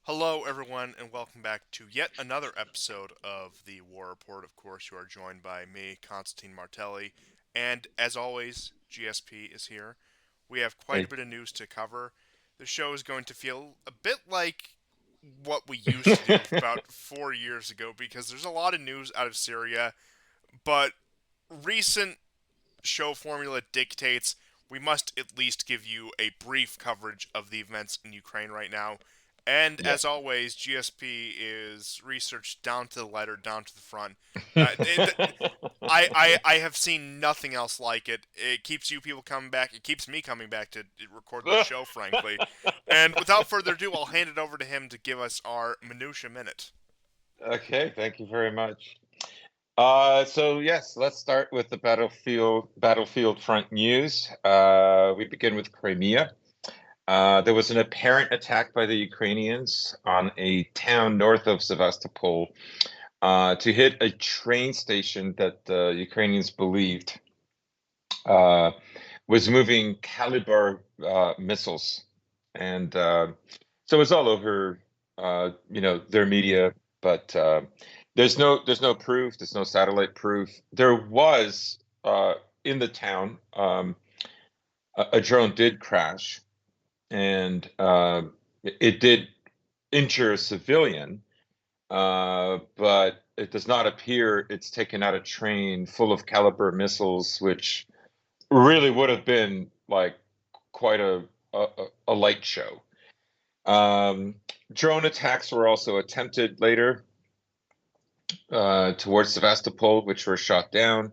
Hello, everyone, and welcome back to yet another episode of the War Report. Of course, you are joined by me, Constantine Martelli, and as always, GSP is here. We have quite a Hey. bit of news to cover. The show is going to feel a bit like what we used to do about 4 years ago because there's a lot of news out of Syria, but recent show formula dictates we must at least give you a brief coverage of the events in Ukraine right now. And Yeah. as always, GSP is researched down to the letter, down to the front. I have seen nothing else like it. It keeps you people coming back. It keeps me coming back to record the show, frankly. And without further ado, I'll hand it over to him to give us our minutia minute. Okay, thank you very much. So yes, let's start with the battlefield front news. We begin with Crimea. There was an apparent attack by the Ukrainians on a town north of Sevastopol to hit a train station that the Ukrainians believed uh, was moving caliber missiles, and so it's all over, their media, but there's no proof. There's no satellite proof. There was in the town a drone did crash, and it did injure a civilian, but it does not appear it's taken out a train full of caliber missiles, which really would have been like quite a light show. Um, Drone attacks were also attempted later towards Sevastopol, which were shot down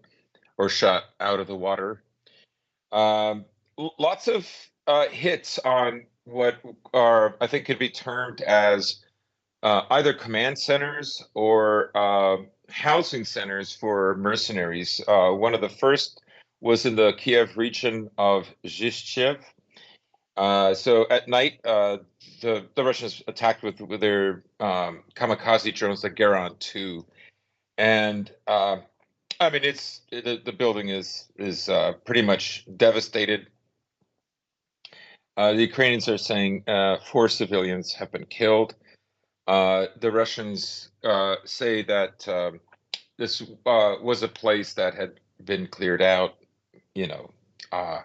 or shot out of the water. Um, Lots of hits on what are, I think, could be termed as either command centers or housing centers for mercenaries. One of the first was in the Kiev region of Zhishchev. So at night, the Russians attacked with their kamikaze drones, the Geron 2, and I mean the building is pretty much devastated. The Ukrainians are saying four civilians have been killed. The Russians say that this was a place that had been cleared out. You know, uh,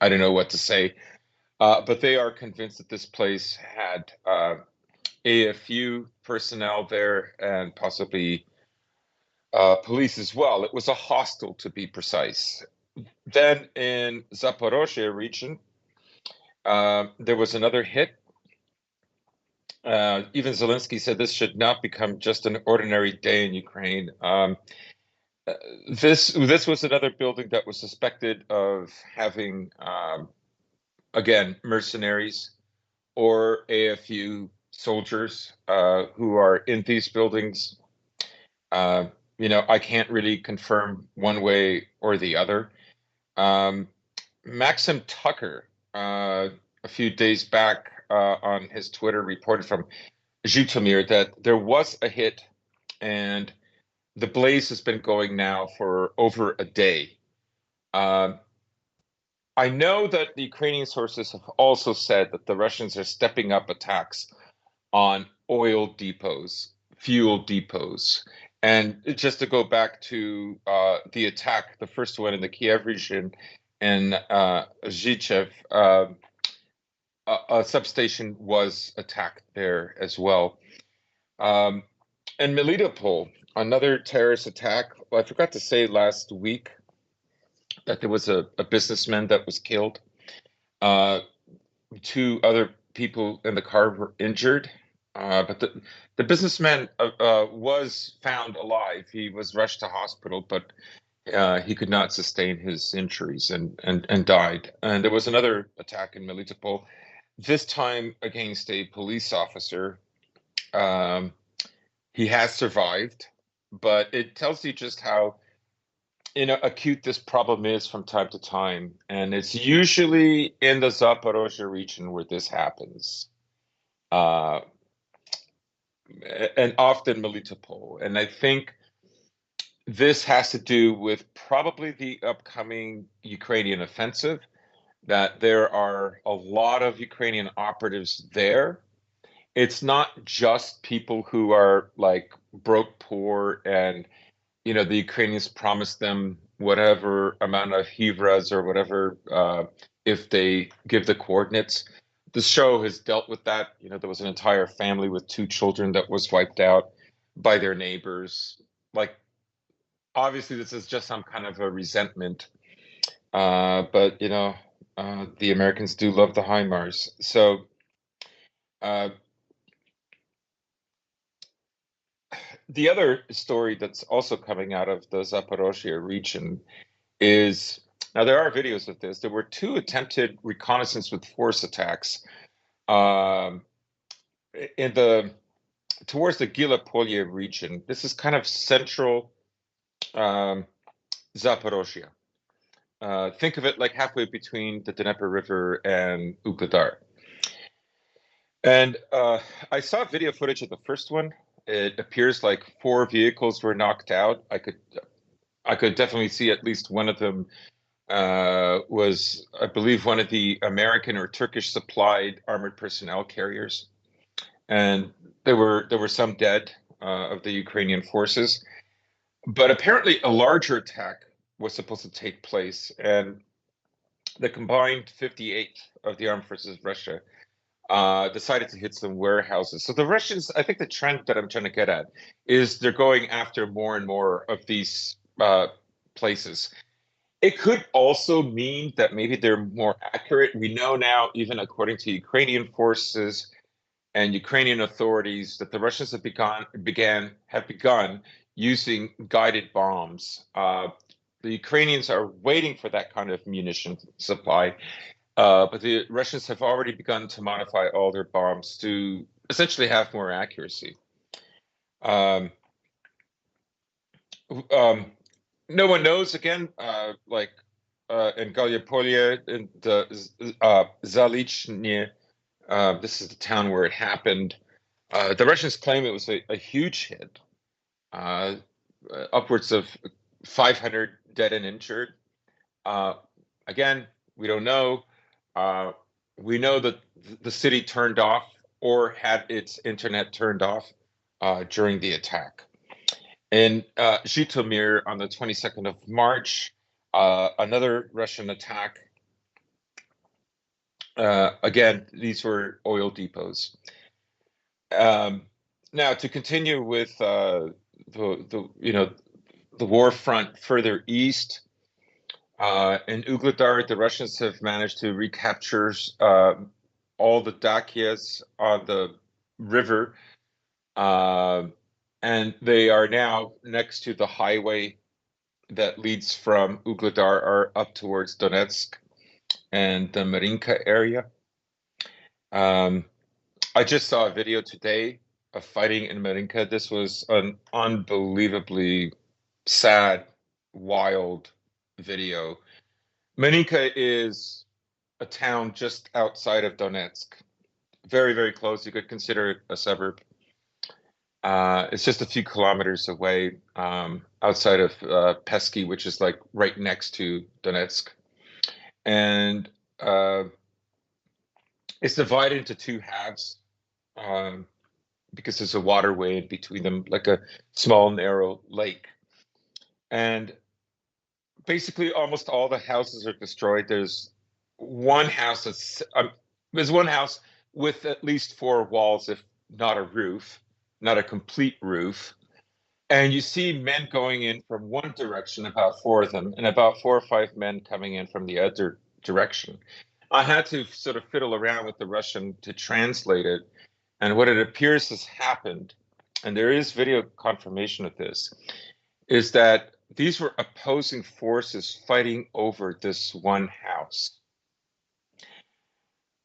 I don't know what to say. But they are convinced that this place had AFU personnel there and possibly police as well. It was a hostel, to be precise. Then in Zaporozhye region, there was another hit. Even Zelensky said this should not become just an ordinary day in Ukraine. Uh, this was another building that was suspected of having again mercenaries or AFU soldiers who are in these buildings. Uh, I can't really confirm one way or the other. Um, Maxim Tucker, a few days back on his Twitter, reported from Zhytomyr that there was a hit, and the blaze has been going now for over a day. Um, I know that the Ukrainian sources have also said that the Russians are stepping up attacks on oil depots, fuel depots. And just to go back to the attack, the first one in the Kiev region and Zhichev, a substation was attacked there as well. Um, and Melitopol, another terrorist attack. Well, I forgot to say last week that there was a businessman that was killed. Uh, Two other people in the car were injured, but the businessman was found alive. He was rushed to hospital, but he could not sustain his injuries and died. And there was another attack in Melitopol, this time against a police officer. Um, he has survived, but it tells you just how acute this problem is from time to time, and it's usually in the Zaporozhye region where this happens, uh, and often Melitopol. And I think this has to do with probably the upcoming Ukrainian offensive, that there are a lot of Ukrainian operatives there, it's not just people who are like broke poor and the Ukrainians promised them whatever amount of hivras or whatever if they give the coordinates. The show has dealt with that. There was an entire family with two children that was wiped out by their neighbors. Like, obviously, this is just some kind of a resentment. But the Americans do love the HIMARS. So uh, the other story that's also coming out of the Zaporozhye region is now there are videos of this. There were two attempted reconnaissance with force attacks um, in the towards the Gila region. This is kind of central um, Zaporozhye. Think of it like halfway between the Dnieper River and Ugledar. And I saw video footage of the first one. It appears like four vehicles were knocked out. I could definitely see at least one of them was, I believe, one of the American or Turkish supplied armored personnel carriers, and there were some dead of the Ukrainian forces. But apparently, a larger attack was supposed to take place, and the combined 58th of the armed forces of Russia decided to hit some warehouses. So the Russians, I think the trend that I'm trying to get at is they're going after more and more of these places. It could also mean that maybe they're more accurate. We know now, even according to Ukrainian forces and Ukrainian authorities, that the Russians have begun using guided bombs. The Ukrainians are waiting for that kind of munition supply, but the Russians have already begun to modify all their bombs to essentially have more accuracy. Um, um, no one knows again, like in Gallipoli, in the Zalichny, this is the town where it happened. The Russians claim it was a huge hit, uh, upwards of 500 dead and injured. Uh, Again, we don't know. Uh, we know that the city turned off or had its internet turned off during the attack. In Zhytomyr on the 22nd of March, another Russian attack. Again, these were oil depots. Now, to continue with the war front further east, in Ugledar, the Russians have managed to recapture all the dakyas on the river, uh, and they are now next to the highway that leads from Ugledar or up towards Donetsk and the Marinka area. Um, I just saw a video today of fighting in Marinka. This was an unbelievably sad, wild video. Marinka is a town just outside of Donetsk, very, very close. You could consider it a suburb. It's just a few kilometers away, outside of Pesky, which is like right next to Donetsk. And it's divided into two halves um, because there's a waterway in between them, like a small, narrow lake. And basically, almost all the houses are destroyed. One house that's there's one house with at least four walls, if not a roof, not a complete roof. And you see men going in from one direction, about four of them, and about four or five men coming in from the other direction. I had to sort of fiddle around with the Russian to translate it. And what it appears has happened, and there is video confirmation of this, is that these were opposing forces fighting over this one house.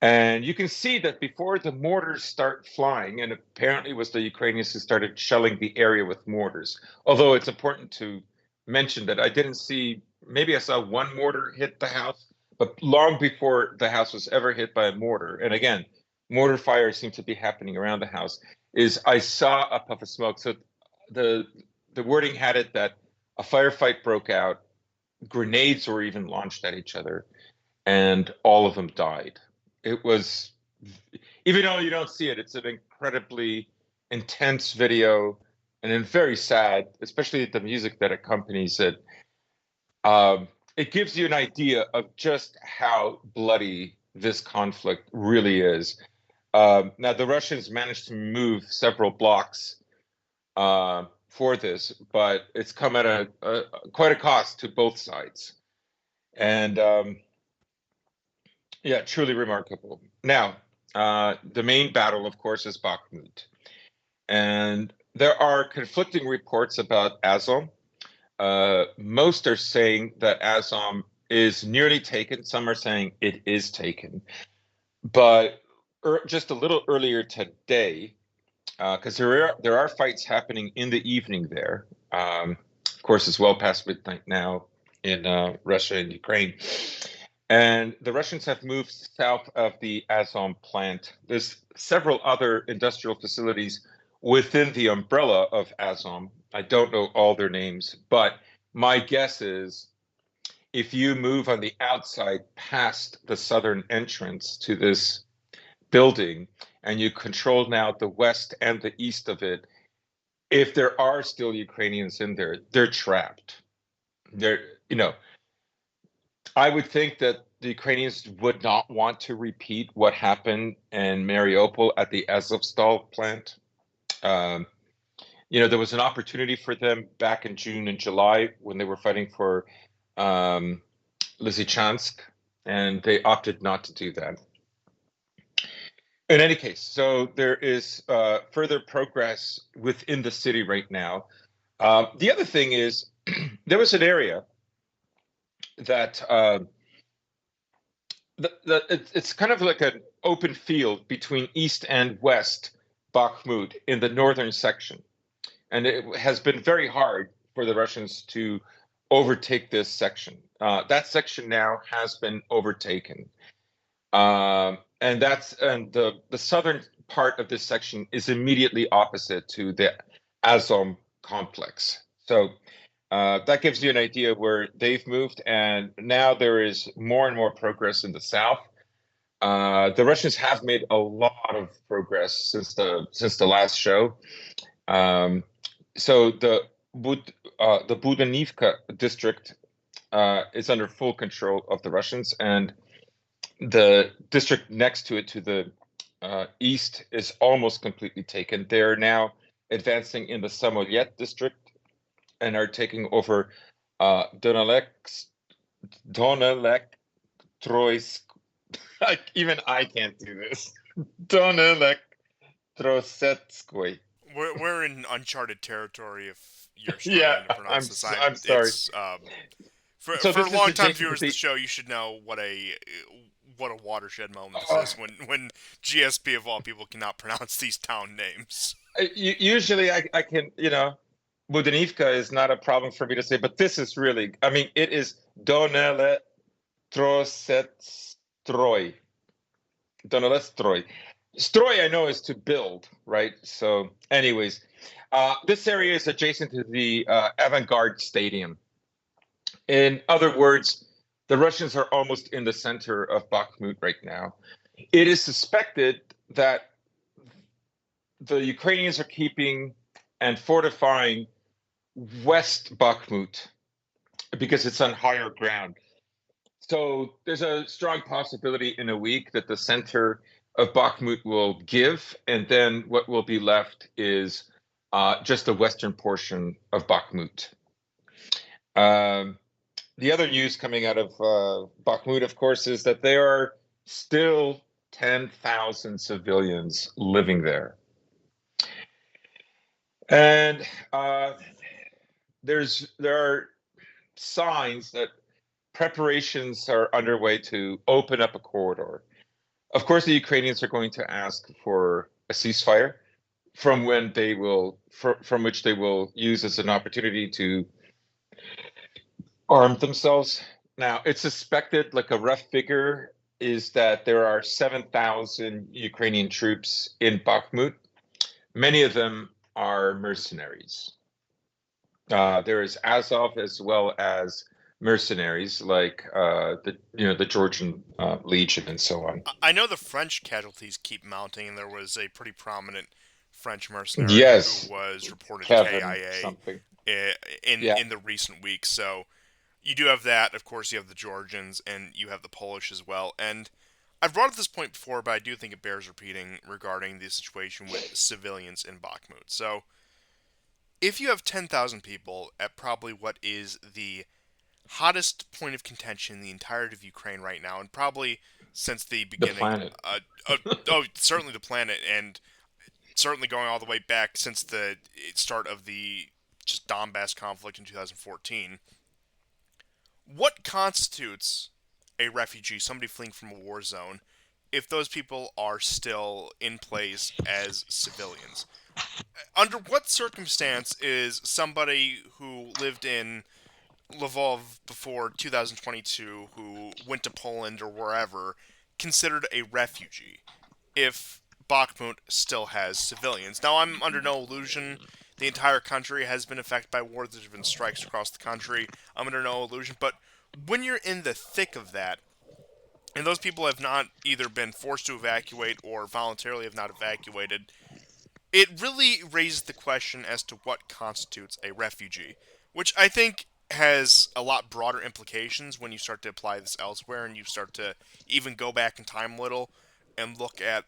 And you can see that before the mortars start flying, and apparently it was the Ukrainians who started shelling the area with mortars. Although it's important to mention that I didn't see, maybe I saw one mortar hit the house, but long before the house was ever hit by a mortar, and again, mortar fire seemed to be happening around the house, is I saw a puff of smoke. So the the wording had it that a firefight broke out, grenades were even launched at each other, and all of them died. It was even though you don't see it, it's an incredibly intense video and then very sad, especially the music that accompanies it. It gives you an idea of just how bloody this conflict really is. Now, the Russians managed to move several blocks for this, but it's come at quite a cost to both sides. And yeah, truly remarkable. Now, the main battle, of course, is Bakhmut. And there are conflicting reports about Azov. Most are saying that Azov is nearly taken. Some are saying it is taken. But just a little earlier today, because there are fights happening in the evening there. Of course, it's well past midnight now in Russia and Ukraine. And the Russians have moved south of the Azov plant. There's several other industrial facilities within the umbrella of Azov. I don't know all their names, but my guess is if you move on the outside past the southern entrance to this building and you control now the west and the east of it, if there are still Ukrainians in there, they're trapped. They're, you know, I would think that the Ukrainians would not want to repeat what happened in Mariupol at the Azovstal plant. Um, there was an opportunity for them back in June and July when they were fighting for Lysychansk, and they opted not to do that. In any case, so there is further progress within the city right now. The other thing is there was an area that it's kind of like an open field between east and west Bakhmut in the northern section. And it has been very hard for the Russians to overtake this section. That section now has been overtaken. And the southern part of this section is immediately opposite to the Azov complex. So that gives you an idea where they've moved, and now there is more and more progress in the south. The Russians have made a lot of progress since the last show. So the Budanivka district is under full control of the Russians, and the district next to it, to the east, is almost completely taken. They're now advancing in the Samolyet district and are taking over Donelek, Troysk. Even I can't do this. Donelek, Trosetskoy. We're in uncharted territory if you're Yeah, struggling to pronounce this. I'm sorry. For So this is longtime adjacent to viewers of the the. show, you should know what a watershed moment this Uh, is when GSP of all people cannot pronounce these town names. Usually I can, Budanivka is not a problem for me to say, but this is really, I mean, it is Donele Trosetstroi. Donele Stroy, I know, is to build, right? So, anyways, this area is adjacent to the Avant-Garde Stadium. In other words, the Russians are almost in the center of Bakhmut right now. It is suspected that the Ukrainians are keeping and fortifying West Bakhmut because it's on higher ground. So there's a strong possibility in a week that the center of Bakhmut will give, and then what will be left is just the western portion of Bakhmut. The other news coming out of Bakhmut, of course, is that there are still 10,000 civilians living there. And there are signs that preparations are underway to open up a corridor. Of course, the Ukrainians are going to ask for a ceasefire from which they will use as an opportunity to arm themselves. Now, it's suspected, like a rough figure, is that there are 7,000 Ukrainian troops in Bakhmut. Many of them are mercenaries. There is Azov as well as mercenaries like the Georgian Legion and so on. I know the French casualties keep mounting, and there was a pretty prominent French mercenary who Yes, was reported to Kevin KIA something. in Yeah, the recent weeks. So you do have that. Of course, you have the Georgians, and you have the Polish as well. And I've brought up this point before, but I do think it bears repeating regarding the situation with civilians in Bakhmut. So if you have 10,000 people at probably what is the hottest point of contention in the entirety of Ukraine right now, and probably since the the beginning, planet. certainly the planet, and certainly going all the way back since the start of the just Donbass conflict in 2014. What constitutes a refugee, somebody fleeing from a war zone, if those people are still in place as civilians? Under what circumstance is somebody who lived in Lvov before 2022, who went to Poland or wherever, considered a refugee if Bakhmut still has civilians? Now, I'm under no illusion the entire country has been affected by war. There's been strikes across the country. I'm under no illusion. But when you're in the thick of that, and those people have not either been forced to evacuate or voluntarily have not evacuated, it really raises the question as to what constitutes a refugee, which I think has a lot broader implications when you start to apply this elsewhere and you start to even go back in time a little and look at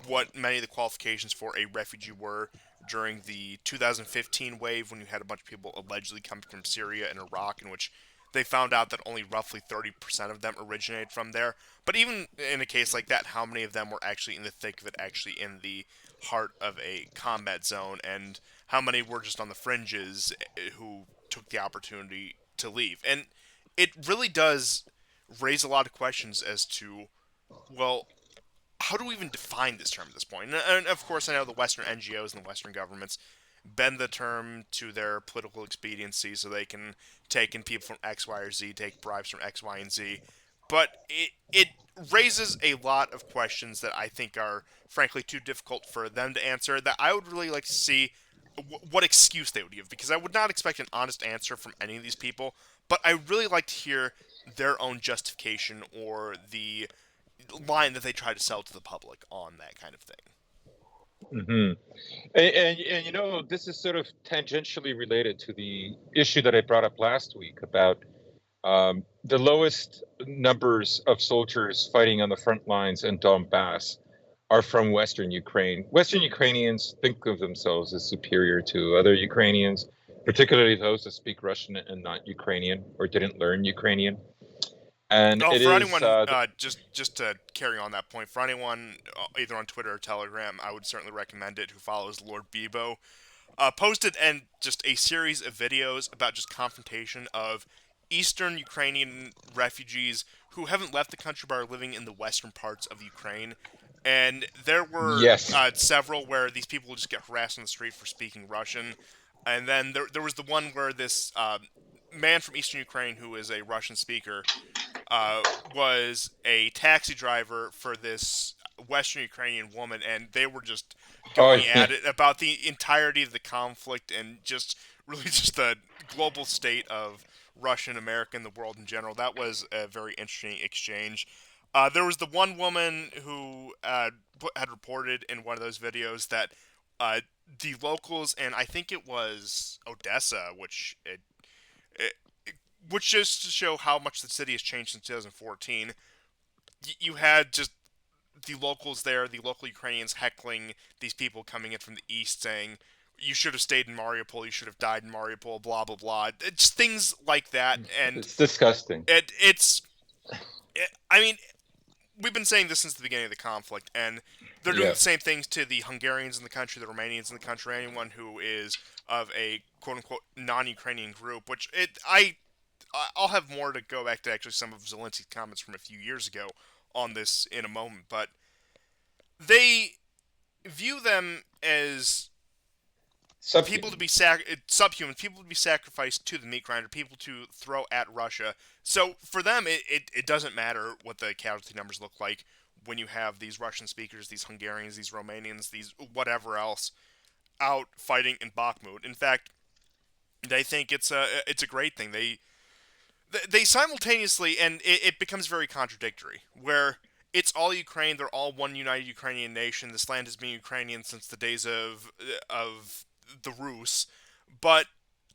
what many of the qualifications for a refugee were during the 2015 wave when you had a bunch of people allegedly coming from Syria and Iraq, in which they found out that only roughly 30% of them originated from there. But even in a case like that, how many of them were actually in the thick of it, actually in the heart of a combat zone, and how many were just on the fringes who took the opportunity to leave? And it really does raise a lot of questions as to, well, how do we even define this term at this point? And of course, I know the Western NGOs and the Western governments bend the term to their political expediency so they can take in people from X, Y, or Z, take bribes from X, Y, and Z. But it raises a lot of questions that I think are, frankly, too difficult for them to answer, that I would really like to see what excuse they would give, because I would not expect an honest answer from any of these people, but I really like to hear their own justification or the line that they try to sell to the public on that kind of thing. Hmm. And this is sort of tangentially related to the issue that I brought up last week about the lowest numbers of soldiers fighting on the front lines in Donbass are from Western Ukraine. Western Ukrainians think of themselves as superior to other Ukrainians, particularly those that speak Russian and not Ukrainian or didn't learn Ukrainian. And Oh, it for is, anyone, just to carry on that point, for anyone either on Twitter or Telegram, I would certainly recommend it. Who follows Lord Bebo, posted and just a series of videos about just confrontation of Eastern Ukrainian refugees who haven't left the country but are living in the western parts of Ukraine. And there were yes. several where these people just get harassed on the street for speaking Russian. And then there was the one where this man from Eastern Ukraine who is a Russian speaker uh, was a taxi driver for this Western Ukrainian woman, and they were just Oh, going at it about the entirety of the conflict and just really just the global state of Russia and America and the world in general. That was a very interesting exchange. There was the one woman who had reported in one of those videos that uh, the locals, and I think it was Odessa, it, which just to show how much the city has changed since 2014. You had just the locals there, the local Ukrainians heckling these people coming in from the east, saying, "You should have stayed in Mariupol. You should have died in Mariupol." Blah blah blah. It's things like that, and it's disgusting. I mean, we've been saying this since the beginning of the conflict, and they're doing Yeah. the same things to the Hungarians in the country, the Romanians in the country, anyone who is of a quote unquote non-Ukrainian group. Which I'll have more to go back to actually some of Zelensky's comments from a few years ago on this in a moment, but they view them as people to be Subhumans. subhumans, people to be sacrificed to the meat grinder, people to throw at Russia. So for them, it doesn't matter what the casualty numbers look like when you have these Russian speakers, these Hungarians, these Romanians, these whatever else out fighting in Bakhmut. In fact, they think it's a great thing. They simultaneously, and it becomes very contradictory, where it's all Ukraine, they're all one united Ukrainian nation. This land has been Ukrainian since the days of the Rus, but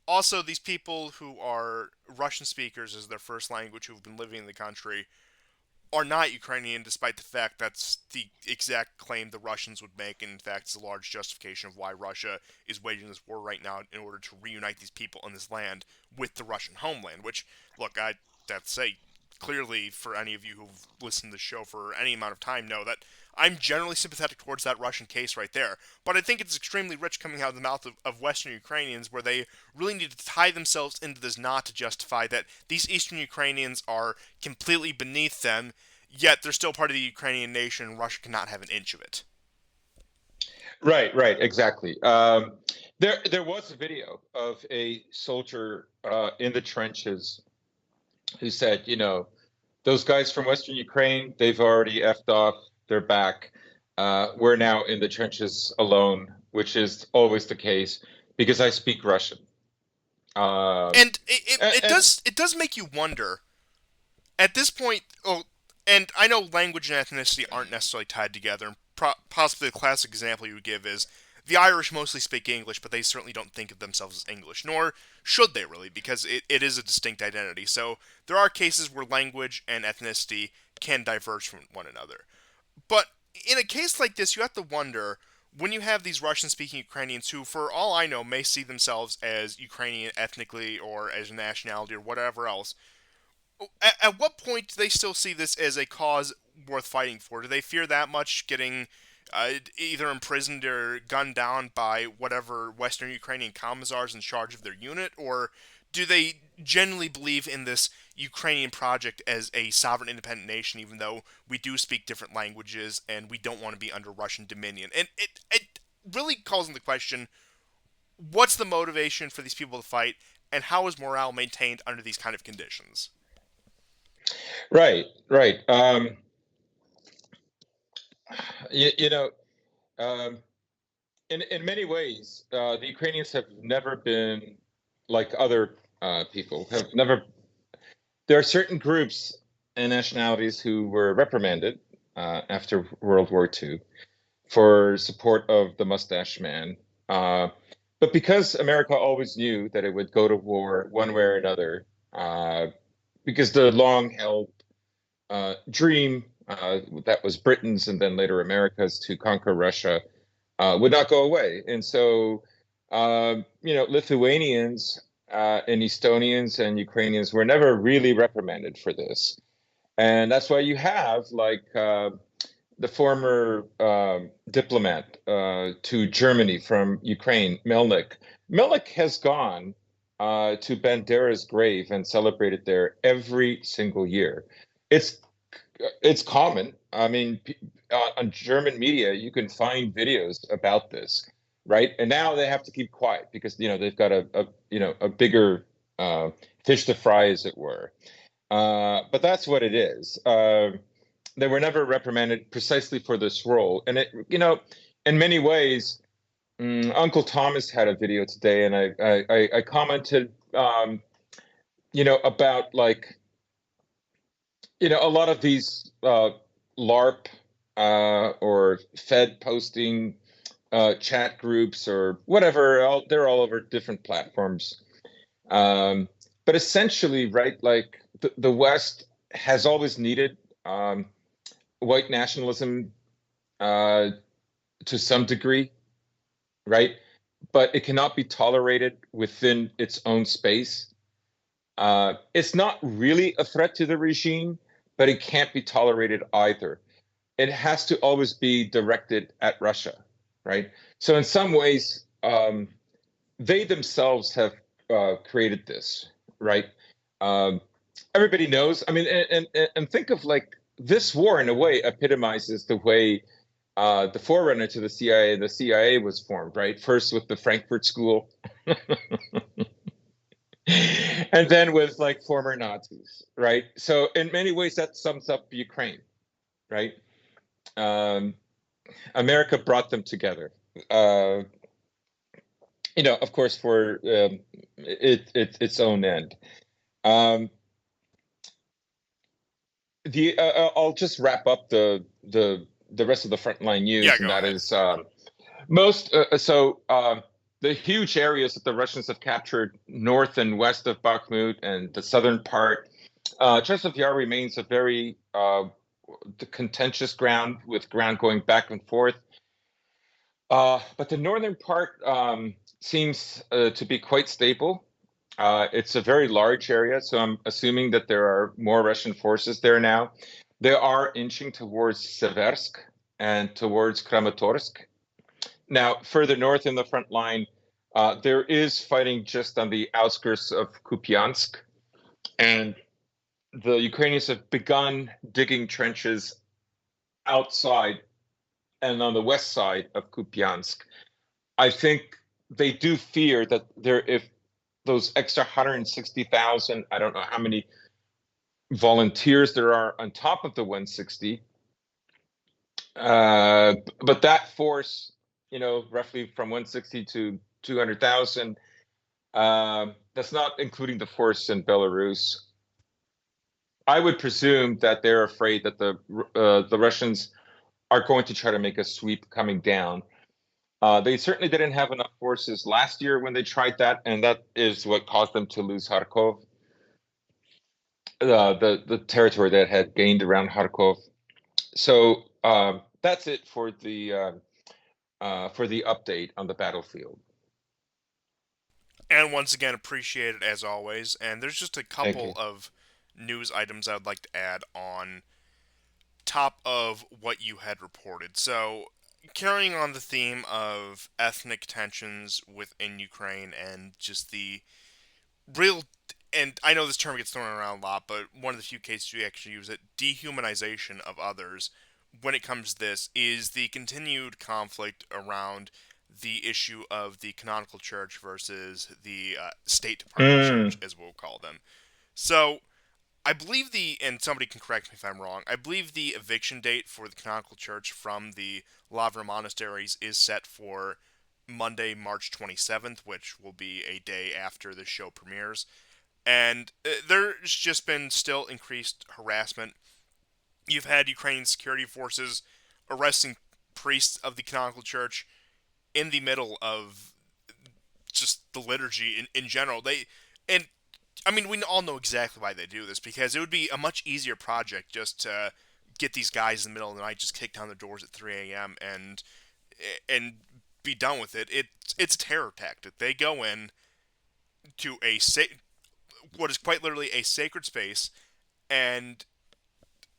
also these people who are Russian speakers as their first language, who've been living in the country, are not Ukrainian, despite the fact that's the exact claim the Russians would make, and in fact, it's a large justification of why Russia is waging this war right now in order to reunite these people on this land with the Russian homeland. Which, look, I that say clearly for any of you who've listened to the show for any amount of time know that I'm generally sympathetic towards that Russian case right there. But I think it's extremely rich coming out of the mouth of Western Ukrainians, where they really need to tie themselves into this knot to justify that these Eastern Ukrainians are completely beneath them, yet they're still part of the Ukrainian nation, and Russia cannot have an inch of it. Right, right, exactly. There was a video of a soldier in the trenches who said, those guys from Western Ukraine, they've already effed off, they're back. We're now in the trenches alone, which is always the case because I speak Russian. Uh, And it and does make you wonder at this point. Oh, and I know language and ethnicity aren't necessarily tied together. And possibly the classic example you would give is the Irish mostly speak English, but they certainly don't think of themselves as English, nor should they really, because it is a distinct identity. So there are cases where language and ethnicity can diverge from one another. But in a case like this, you have to wonder when you have these Russian speaking Ukrainians who, for all I know, may see themselves as Ukrainian ethnically or as a nationality or whatever else, at what point do they still see this as a cause worth fighting for? Do they fear that much getting either imprisoned or gunned down by whatever Western Ukrainian commissars in charge of their unit, or do they genuinely believe in this Ukrainian project as a sovereign, independent nation, even though we do speak different languages and we don't want to be under Russian dominion? And it really calls into question what's the motivation for these people to fight, and how is morale maintained under these kind of conditions? right, right. You, you know, um, in many ways, the Ukrainians have never been like other people. Have never. There are certain groups and nationalities who were reprimanded after World War II for support of the Mustache Man. Uh, but because America always knew that it would go to war one way or another, uh, because the long-held dream that was Britain's and then later America's to conquer Russia would not go away. And so, Lithuanians and Estonians and Ukrainians were never really reprimanded for this. And that's why you have like the former diplomat to Germany from Ukraine, Melnik. Melnik has gone to Bandera's grave and celebrated there every single year. It's it's common. I mean, on German media, you can find videos about this, right? And now they have to keep quiet because they've got a bigger fish to fry, as it were. But that's what it is. They were never reprimanded precisely for this role, and in many ways, Uncle Thomas had a video today, and I commented, about like a lot of these LARP or Fed posting chat groups or whatever. They're all over different platforms. Um, but essentially, right, like the West has always needed white nationalism uh, to some degree, right? But it cannot be tolerated within its own space. It's not really a threat to the regime, but it can't be tolerated either. It has to always be directed at Russia, right? So in some ways, they themselves have created this, right? Um, Everybody knows. I mean, and think of like this war in a way epitomizes the way the forerunner to the CIA, the CIA was formed, right? First with the Frankfurt School, and then with like former Nazis, right? So in many ways, that sums up Ukraine, right? Um, America brought them together. Uh, of course, for its own end. Um, I'll just wrap up the rest of the frontline Yeah, news, and go that ahead. is most so the huge areas that the Russians have captured north and west of Bakhmut and the southern part. Chasiv Yar remains a very contentious ground with ground going back and forth. But the northern part seems to be quite stable. It's a very large area, so I'm assuming that there are more Russian forces there now. They are inching towards Seversk and towards Kramatorsk. Now, further north in the front line, there is fighting just on the outskirts of Kupiansk, and the Ukrainians have begun digging trenches outside and on the west side of Kupiansk. I think they do fear that if those extra 160,000, I don't know how many volunteers there are on top of the 160, but that force, roughly from 160 to 200,000, that's not including the force in Belarus. I would presume that they're afraid that the Russians are going to try to make a sweep coming down. They certainly didn't have enough forces last year when they tried that, and that is what caused them to lose Kharkov, the territory that had gained around Kharkov. So that's it for the update on the battlefield. And once again, appreciate it as always. And there's just a Thank couple you. of news items I'd like to add on top of what you had reported. So, carrying on the theme of ethnic tensions within Ukraine and just the real, and I know this term gets thrown around a lot, but one of the few cases we actually use it, dehumanization of others when it comes to this is the continued conflict around the issue of the canonical church versus the State Department church, Mm, as we'll call them. So, I believe and somebody can correct me if I'm wrong, I believe the eviction date for the canonical church from the Lavra monasteries is set for Monday, March 27th, which will be a day after the show premieres. And there's just been still increased harassment. You've had Ukrainian security forces arresting priests of the canonical church in the middle of just the liturgy in general. And I mean, we all know exactly why they do this because it would be a much easier project just to get these guys in the middle of the night, just kick down the doors at 3 a.m. and be done with it. It's a terror tactic. They go in to what is quite literally a sacred space and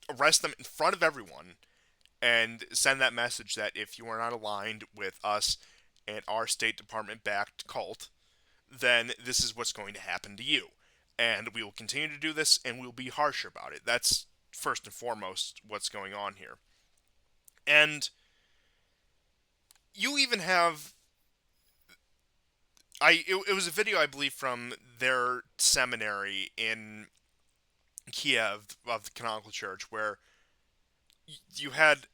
arrest them in front of everyone and send that message that if you are not aligned with us and our State Department backed cult, then this is what's going to happen to you. And we will continue to do this and we'll be harsher about it. That's first and foremost what's going on here. And you even have it was a video I believe from their seminary in Kiev of the Canonical Church where you had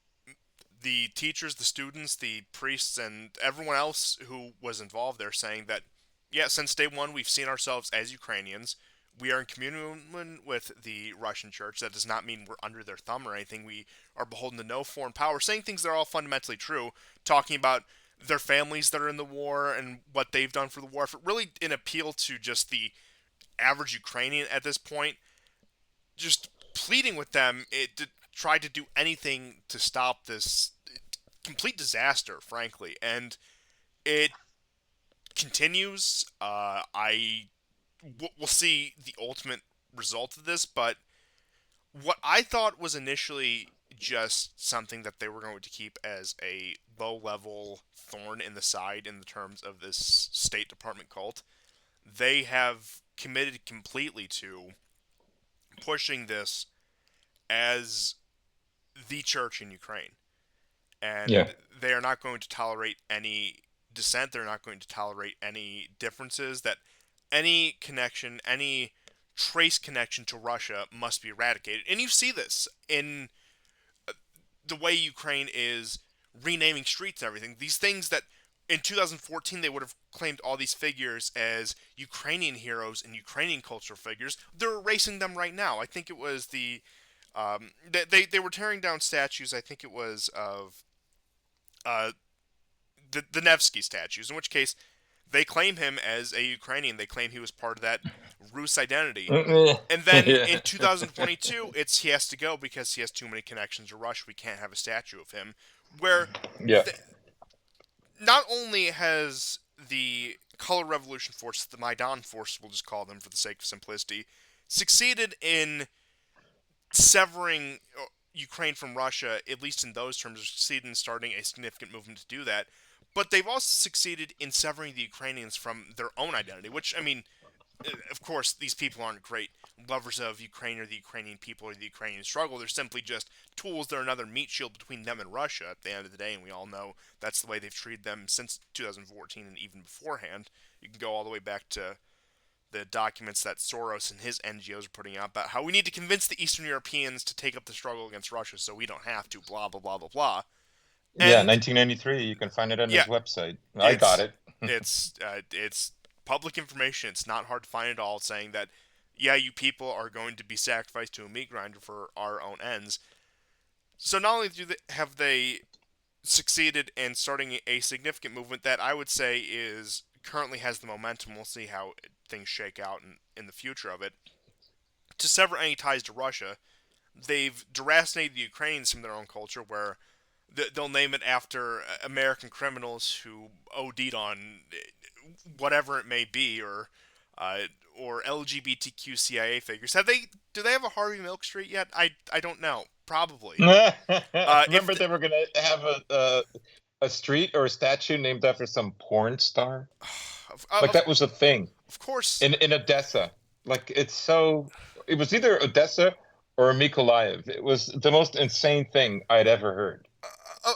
the teachers, the students, the priests, and everyone else who was involved there saying that, yeah, since day one, we've seen ourselves as Ukrainians. We are in communion with the Russian church. That does not mean we're under their thumb or anything. We are beholden to no foreign power. Saying things that are all fundamentally true, talking about their families that are in the war and what they've done for the war. Really an appeal to just the average Ukrainian at this point, just pleading with them to try to do anything to stop this complete disaster, frankly. And it continues. We'll see the ultimate result of this, but what I thought was initially just something that they were going to keep as a low level thorn in the side in the terms of this State Department cult, they have committed completely to pushing this as the church in Ukraine. yeah. And they are not going to tolerate any dissent. They're not going to tolerate any differences. That any connection, any trace connection to Russia must be eradicated. And you see this in the way Ukraine is renaming streets and everything. These things that in 2014 they would have claimed all these figures as Ukrainian heroes and Ukrainian cultural figures. They're erasing them right now. I think it was the They were tearing down statues. I think it was of uh, the Nevsky statues. In which case, they claim him as a Ukrainian. They claim he was part of that Rus identity. And then Yeah. in 2022, it's he has to go because he has too many connections to Russia. We can't have a statue of him. Where Yeah. th- not only has the Color Revolution force, the Maidan force, we'll just call them for the sake of simplicity, succeeded in severing Ukraine from Russia, at least in those terms, succeeded in starting a significant movement to do that. But they've also succeeded in severing the Ukrainians from their own identity, which, I mean, of course, these people aren't great lovers of Ukraine or the Ukrainian people or the Ukrainian struggle. They're simply just tools. They're another meat shield between them and Russia at the end of the day, and we all know that's the way they've treated them since 2014 and even beforehand. You can go all the way back to the documents that Soros and his NGOs are putting out about how we need to convince the Eastern Europeans to take up the struggle against Russia so we don't have to, blah, blah, blah, blah, blah. Yeah, And 1993. You can find it on yeah, his website. I got it's it. it's public information. It's not hard to find at all. Saying that, yeah, you people are going to be sacrificed to a meat grinder for our own ends. So not only have they succeeded in starting a significant movement that I would say is currently has the momentum. We'll see how things shake out in the future of it. To sever any ties to Russia, they've deracinated the Ukrainians from their own culture, where they'll name it after American criminals who OD'd on whatever it may be, uh, or LGBTQ CIA figures. Have they? Do they have a Harvey Milk Street yet? I don't know. Probably. If Remember they were gonna have a street or a statue named after some porn star? of, Like of that was a thing of course in Odessa. Like it's so. It was either Odessa or Mykolaiv. It was the most insane thing I'd ever heard.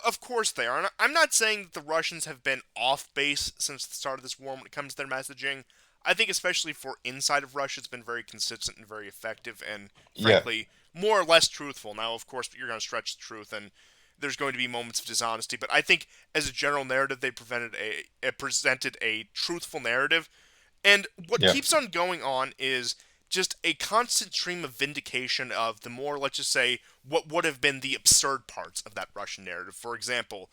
of course they are. And I'm not saying that the Russians have been off base since the start of this war when it comes to their messaging. I think especially for inside of Russia, it's been very consistent and very effective, and Yeah, frankly, more or less truthful. Now, of course, you're going to stretch the truth, and there's going to be moments of dishonesty. But I think, as a general narrative, they presented a truthful narrative. And what yeah, keeps on going on is just a constant stream of vindication of the more, let's just say, what would have been the absurd parts of that Russian narrative. For example,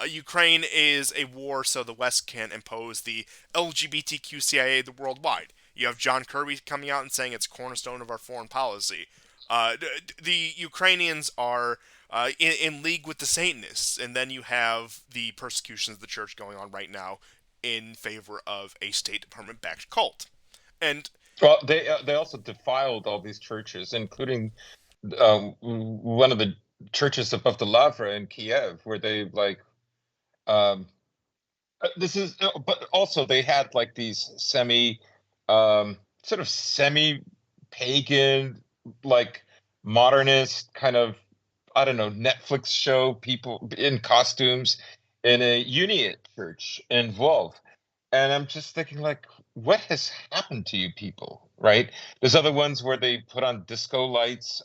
Ukraine is a war, so the West can impose the LGBTQ CIA the worldwide. You have John Kirby coming out and saying it's a cornerstone of our foreign policy. The Ukrainians are in league with the Satanists, and then you have the persecutions of the church going on right now in favor of a State Department backed cult. And well, they also defiled all these churches, including one of the churches above the Lavra in Kiev, where they like um, this is, but also they had like these sort of semi pagan, like modernist kind of, I don't know, Netflix show people in costumes in a Uniate church in Lvov. And I'm just thinking, like, what has happened to you people, right? There's other ones where they put on disco lights,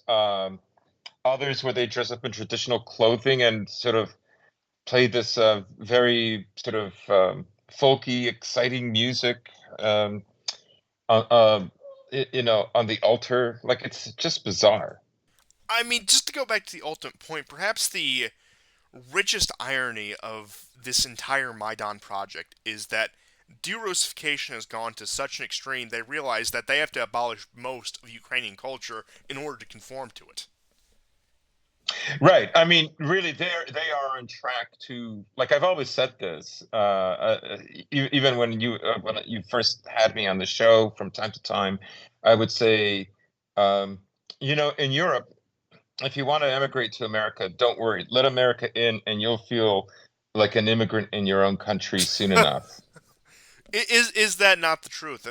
others where they dress up in traditional clothing and sort of play this very sort of folky, exciting music, um, on, on the altar. Like, it's just bizarre. I mean, just to go back to the ultimate point, perhaps the richest irony of this entire Maidan project is that de-Russification has gone to such an extreme they realize that they have to abolish most of Ukrainian culture in order to conform to it. Right. I mean, really, they are on track to, like I've always said this, even when you first had me on the show from time to time, I would say, um, in Europe, if you want to emigrate to America, don't worry, let America in, and you'll feel like an immigrant in your own country soon enough. Is that not the truth?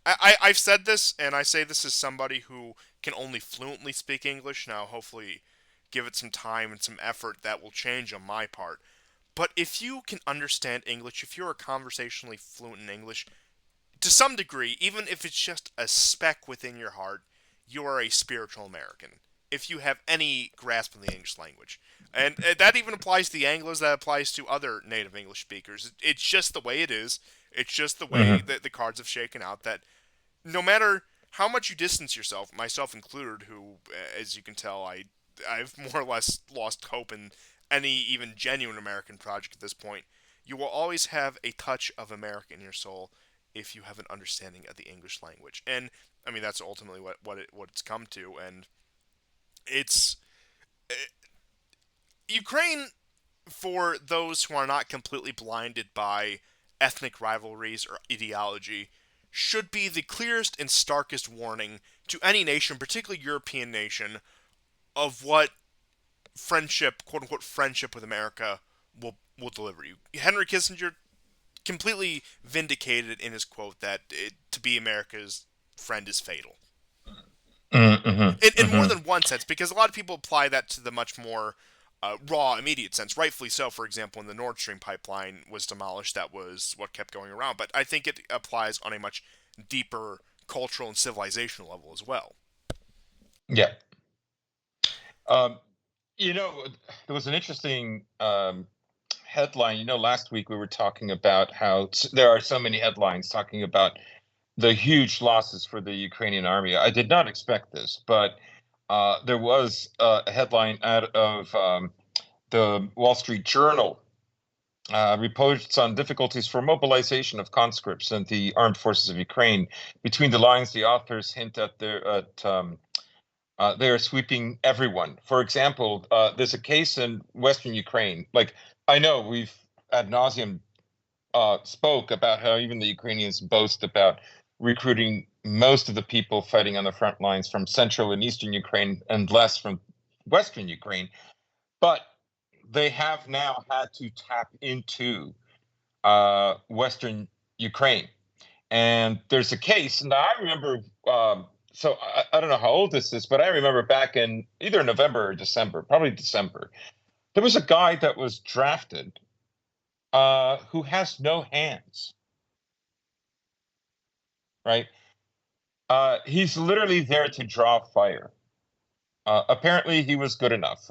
I've said this, and I say this as somebody who can only fluently speak English. Now, hopefully, give it some time and some effort, that will change on my part. But if you can understand English, if you're conversationally fluent in English, to some degree, even if it's just a speck within your heart, you are a spiritual American. If you have any grasp of the English language. And that even applies to the Anglos, that applies to other native English speakers. It's just the way it is. It's just the way Hmm. that the cards have shaken out that no matter how much you distance yourself, myself included, who, as you can tell, I've more or less lost hope in any even genuine American project at this point. You will always have a touch of America in your soul if you have an understanding of the English language, and I mean that's ultimately what it's come to, and it's Ukraine, for those who are not completely blinded by ethnic rivalries or ideology, should be the clearest and starkest warning to any nation, particularly European nation, of what friendship, quote unquote, friendship with America will deliver you. Henry Kissinger completely vindicated in his quote that to be America's friend is fatal. Mm-hmm, In more mm-hmm. than one sense, because a lot of people apply that to the much more raw, immediate sense. Rightfully so. For example, when the Nord Stream pipeline was demolished, that was what kept going around. But I think it applies on a much deeper cultural and civilizational level as well. Yeah. Um, you know, there was an interesting headline. Last week we were talking about how there are so many headlines talking about the huge losses for the Ukrainian army. I did not expect this, but there was a headline out of the Wall Street Journal. Reports on difficulties for mobilization of conscripts and the armed forces of Ukraine. Between the lines, the authors hint at they are sweeping everyone. For example, there's a case in Western Ukraine. Like, I know we've ad nauseum spoke about how even the Ukrainians boast about recruiting most of the people fighting on the front lines from central and eastern Ukraine and less from Western Ukraine. But they have now had to tap into Western Ukraine. And there's a case, and I remember, I don't know how old this is, but I remember back in either November or December, probably December, there was a guy that was drafted who has no hands, right? He's literally there to draw fire. Apparently, he was good enough.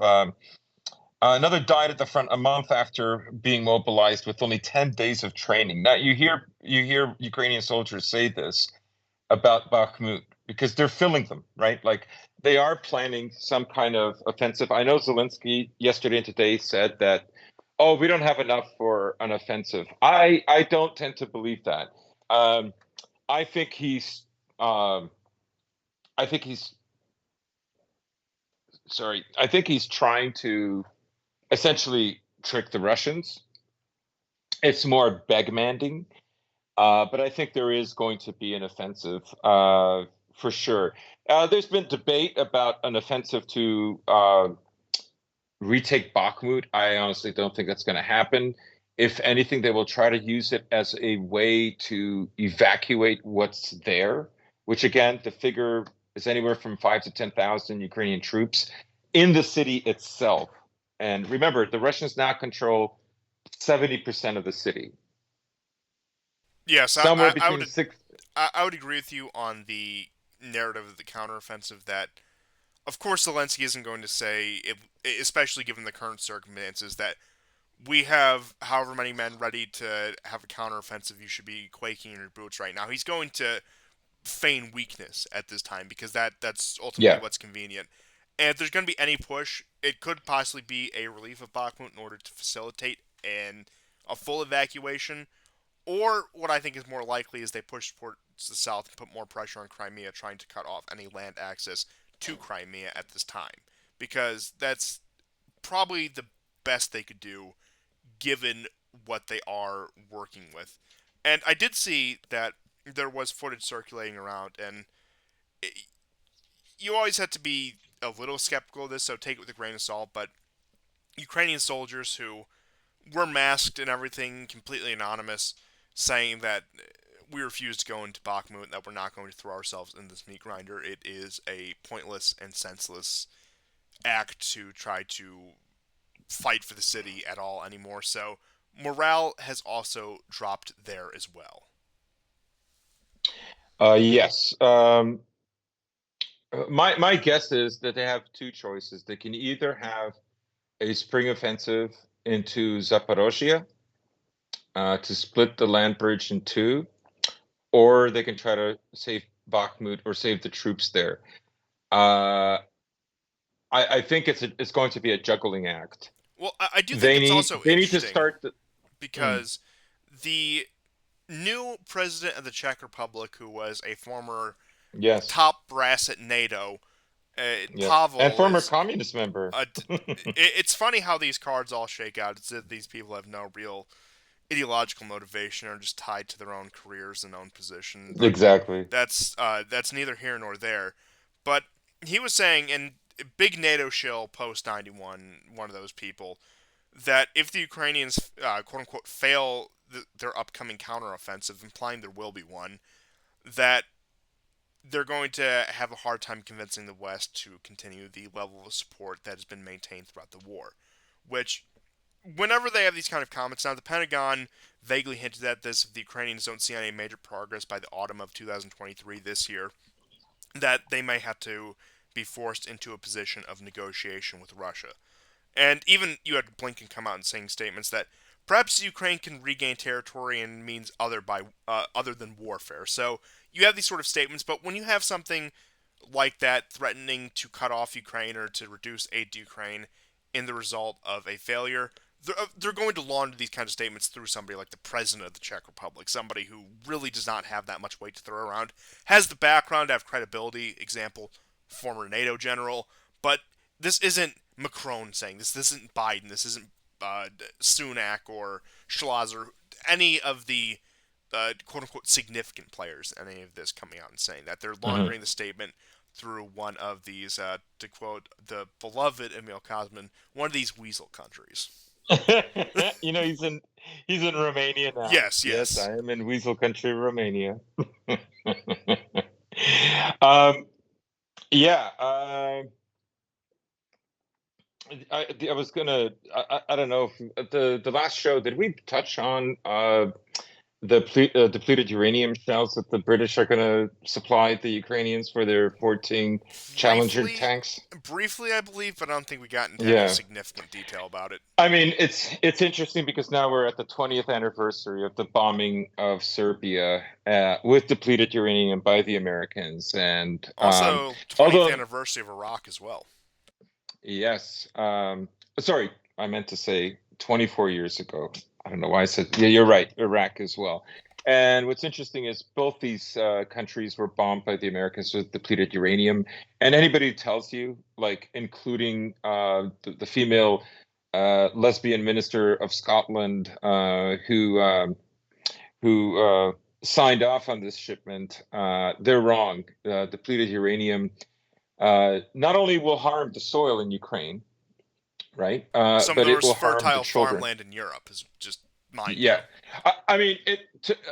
Another died at the front a month after being mobilized with only 10 days of training. Now you hear Ukrainian soldiers say this about Bakhmut because they're filling them, right? Like they are planning some kind of offensive. I know Zelensky yesterday and today said that, oh, we don't have enough for an offensive. I don't tend to believe that. Um, I think he's um, I think he's sorry. I think he's trying to essentially trick the Russians. It's more begmanding. But I think there is going to be an offensive for sure. There's been debate about an offensive to retake Bakhmut. I honestly don't think that's going to happen. If anything, they will try to use it as a way to evacuate what's there, which again, the figure is anywhere from 5 to 10,000 Ukrainian troops in the city itself. And remember, the Russians now control 70% of the city, Yes, somewhere between six. I would agree with you on the narrative of the counteroffensive. That of course Zelensky isn't going to say, especially given the current circumstances, that we have however many men ready to have a counteroffensive. You should be quaking in your boots right now. He's going to feign weakness at this time because that's ultimately Yeah. what's convenient. And if there's going to be any push, it could possibly be a relief of Bakhmut in order to facilitate a full evacuation. Or what I think is more likely is they push towards the south and put more pressure on Crimea, trying to cut off any land access to Crimea at this time. Because that's probably the best they could do given what they are working with. And I did see that there was footage circulating around, and you always have to be a little skeptical of this, so take it with a grain of salt. But Ukrainian soldiers who were masked and everything, completely anonymous, saying that we refuse to go into Bakhmut and that we're not going to throw ourselves in this meat grinder. It is a pointless and senseless act to try to fight for the city at all anymore. So morale has also dropped there as well. Yes. My guess is that they have two choices. They can either have a spring offensive into Zaporozhye to split the land bridge in two, or they can try to save Bakhmut or save the troops there. Uh, I think it's going to be a juggling act. Well, I do think it's also They need to interesting start the. Mm, because the new president of the Czech Republic, who was a former yes, top brass at NATO, yes, and Pavel, former is. communist member. It's funny how these cards all shake out. It's that these people have no real ideological motivation, or just tied to their own careers and own position. But Exactly. that's neither here nor there. But he was saying, and big NATO shill post 91, one of those people, that if the Ukrainians, quote unquote, fail their upcoming counteroffensive, implying there will be one, that they're going to have a hard time convincing the West to continue the level of support that has been maintained throughout the war. Which, whenever they have these kind of comments, now the Pentagon vaguely hinted at this, if the Ukrainians don't see any major progress by the autumn of 2023 this year, that they may have to be forced into a position of negotiation with Russia. And even you had Blinken come out and saying statements that perhaps Ukraine can regain territory and means other than warfare. So you have these sort of statements, but when you have something like that threatening to cut off Ukraine or to reduce aid to Ukraine in the result of a failure, they're going to launder these kinds of statements through somebody like the president of the Czech Republic, somebody who really does not have that much weight to throw around, has the background to have credibility. Example, former NATO general, but this isn't Macron saying this. This isn't Biden. This isn't Sunak or Schlosser. Any of the quote unquote significant players. Any of this coming out and saying that they're Mhm. laundering the statement through one of these, to quote the beloved Emil Kosmin, one of these weasel countries. He's in Romania now. Yes, Yes, yes. I am in Weasel Country, Romania. um, yeah, I was gonna. I don't know if the last show did we touch on depleted uranium shells that the British are going to supply the Ukrainians for their 14 Challenger Briefly, tanks? briefly, I believe, but I don't think we got into any Yeah. significant detail about it. I mean, it's interesting because now we're at the 20th anniversary of the bombing of Serbia with depleted uranium by the Americans, and Also, 20th although anniversary of Iraq as well. yes, sorry, I meant to say 24 years ago. I don't know why I said, yeah, you're right, Iraq as well. And what's interesting is both these countries were bombed by the Americans with depleted uranium. And anybody who tells you, like including the female lesbian minister of Scotland who signed off on this shipment, they're wrong. Depleted uranium not only will harm the soil in Ukraine, right, Some of but the it most will harm the fertile children. farmland in Europe is just mind Yeah, blowing. I mean,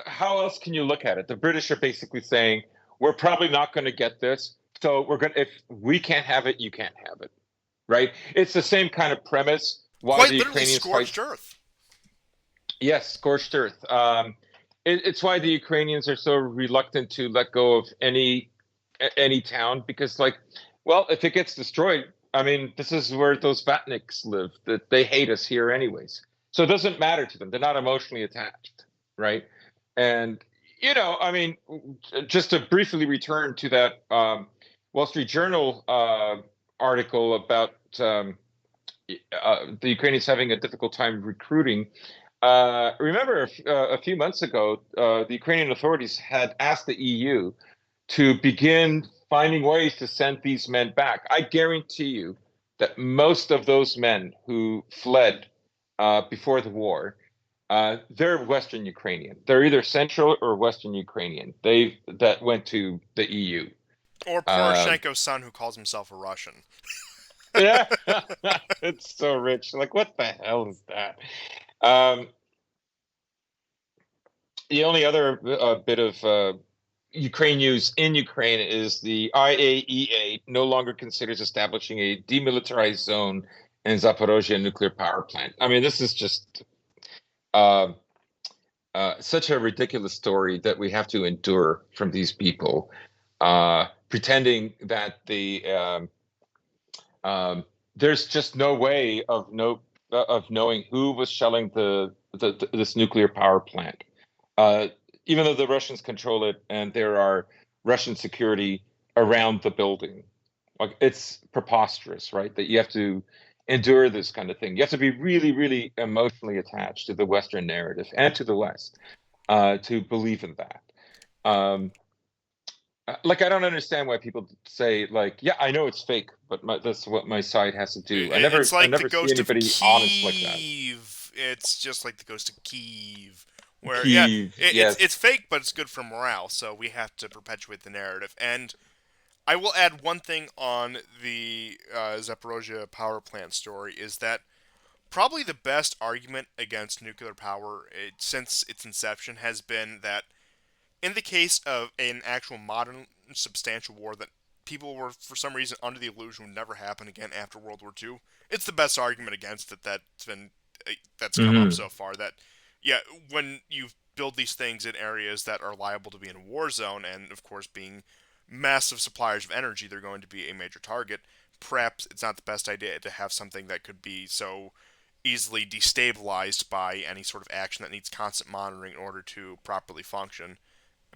how else can you look at it? The British are basically saying we're probably not going to get this, so we're going. If we can't have it, you can't have it, right? It's the same kind of premise. Why Quite the literally Ukrainians fight? scorched earth. Yes, scorched earth. It's why the Ukrainians are so reluctant to let go of any town because, like, well, if it gets destroyed, I mean, this is where those Vatniks live. That they hate us here, anyways. So it doesn't matter to them. They're not emotionally attached, right? And I mean, just to briefly return to that Wall Street Journal article about the Ukrainians having a difficult time recruiting. Remember a few months ago, the Ukrainian authorities had asked the EU to begin finding ways to send these men back. I guarantee you that most of those men who fled before the war, they're Western Ukrainian. They're either Central or Western Ukrainian. They that went to the EU. Or Um, Poroshenko's son, who calls himself a Russian. yeah, it's so rich. Like, what the hell is that? Um, the only other bit of Ukraine news in Ukraine is the IAEA no longer considers establishing a demilitarized zone in Zaporozhye nuclear power plant. I mean, this is just uh, such a ridiculous story that we have to endure from these people, pretending that there's just no way of knowing who was shelling this nuclear power plant, uh, even though the Russians control it, and there are Russian security around the building. Like it's preposterous, right? That you have to endure this kind of thing. You have to be really, really emotionally attached to the Western narrative and to the West to believe in that. Um, like I don't understand why people say like, yeah, I know it's fake, but that's what my side has to do. It's I like the never see ghost of anybody honest like that. Kiev. It's just like the ghost of Kiev, where yeah, Kyiv, it's yes. fake, but it's good for morale. So we have to perpetuate the narrative. And I will add one thing on the Zaporozhye power plant story is that probably the best argument against nuclear power since its inception has been that in the case of an actual modern substantial war that people were for some reason under the illusion would never happen again after World War II, it's the best argument against it that's come up Hmm. so far. That yeah, when you build these things in areas that are liable to be in a war zone, and of course being massive suppliers of energy, they're going to be a major target. Perhaps it's not the best idea to have something that could be so easily destabilized by any sort of action that needs constant monitoring in order to properly function.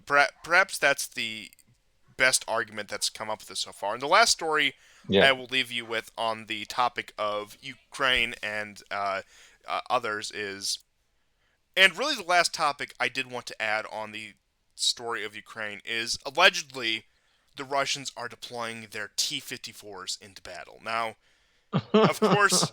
Perhaps that's the best argument that's come up with this so far. And the last story Yeah. I will leave you with on the topic of Ukraine and others is, and really the last topic I did want to add on the story of Ukraine is allegedly the Russians are deploying their T-54s into battle. Now, of course,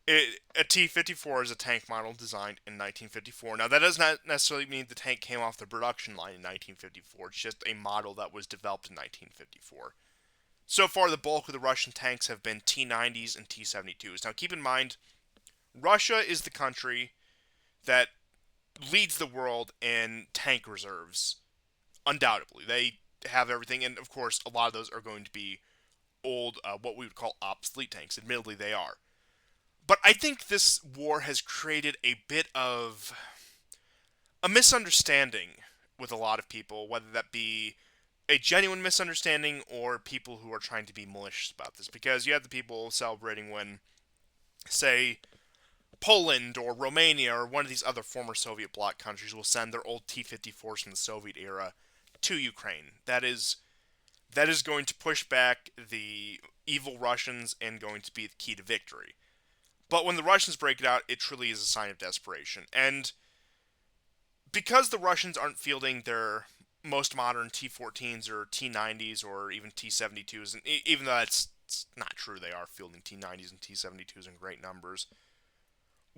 a T-54 is a tank model designed in 1954. Now, that does not necessarily mean the tank came off the production line in 1954. It's just a model that was developed in 1954. So far, the bulk of the Russian tanks have been T-90s and T-72s. Now, keep in mind, Russia is the country that leads the world in tank reserves. Undoubtedly, they have everything, and of course, a lot of those are going to be old, what we would call obsolete tanks. Admittedly, they are. But I think this war has created a bit of a misunderstanding with a lot of people, whether that be a genuine misunderstanding or people who are trying to be malicious about this. Because you have the people celebrating when, say, Poland or Romania or one of these other former Soviet bloc countries will send their old T-54s from the Soviet era to Ukraine. That is going to push back the evil Russians and going to be the key to victory. But when the Russians break it out, it truly is a sign of desperation. And because the Russians aren't fielding their most modern T-14s or T-90s or even T-72s, and even though that's not true, they are fielding T-90s and T-72s in great numbers.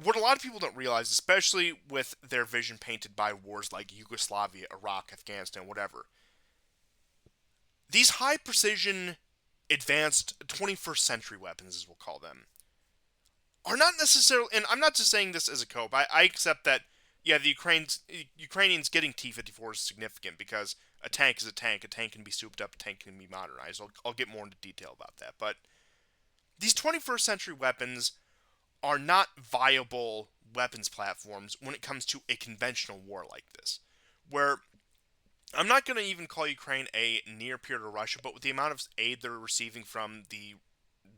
What a lot of people don't realize, especially with their vision painted by wars like Yugoslavia, Iraq, Afghanistan, whatever, these high precision, advanced 21st century weapons, as we'll call them, are not necessarily, and I'm not just saying this as a cope. I accept that, yeah, the Ukrainians getting T-54 is significant because a tank is a tank. A tank can be souped up. A tank can be modernized. I'll get more into detail about that. But these 21st century weapons are not viable weapons platforms when it comes to a conventional war like this, where I'm not going to even call Ukraine a near peer to Russia, but with the amount of aid they're receiving from the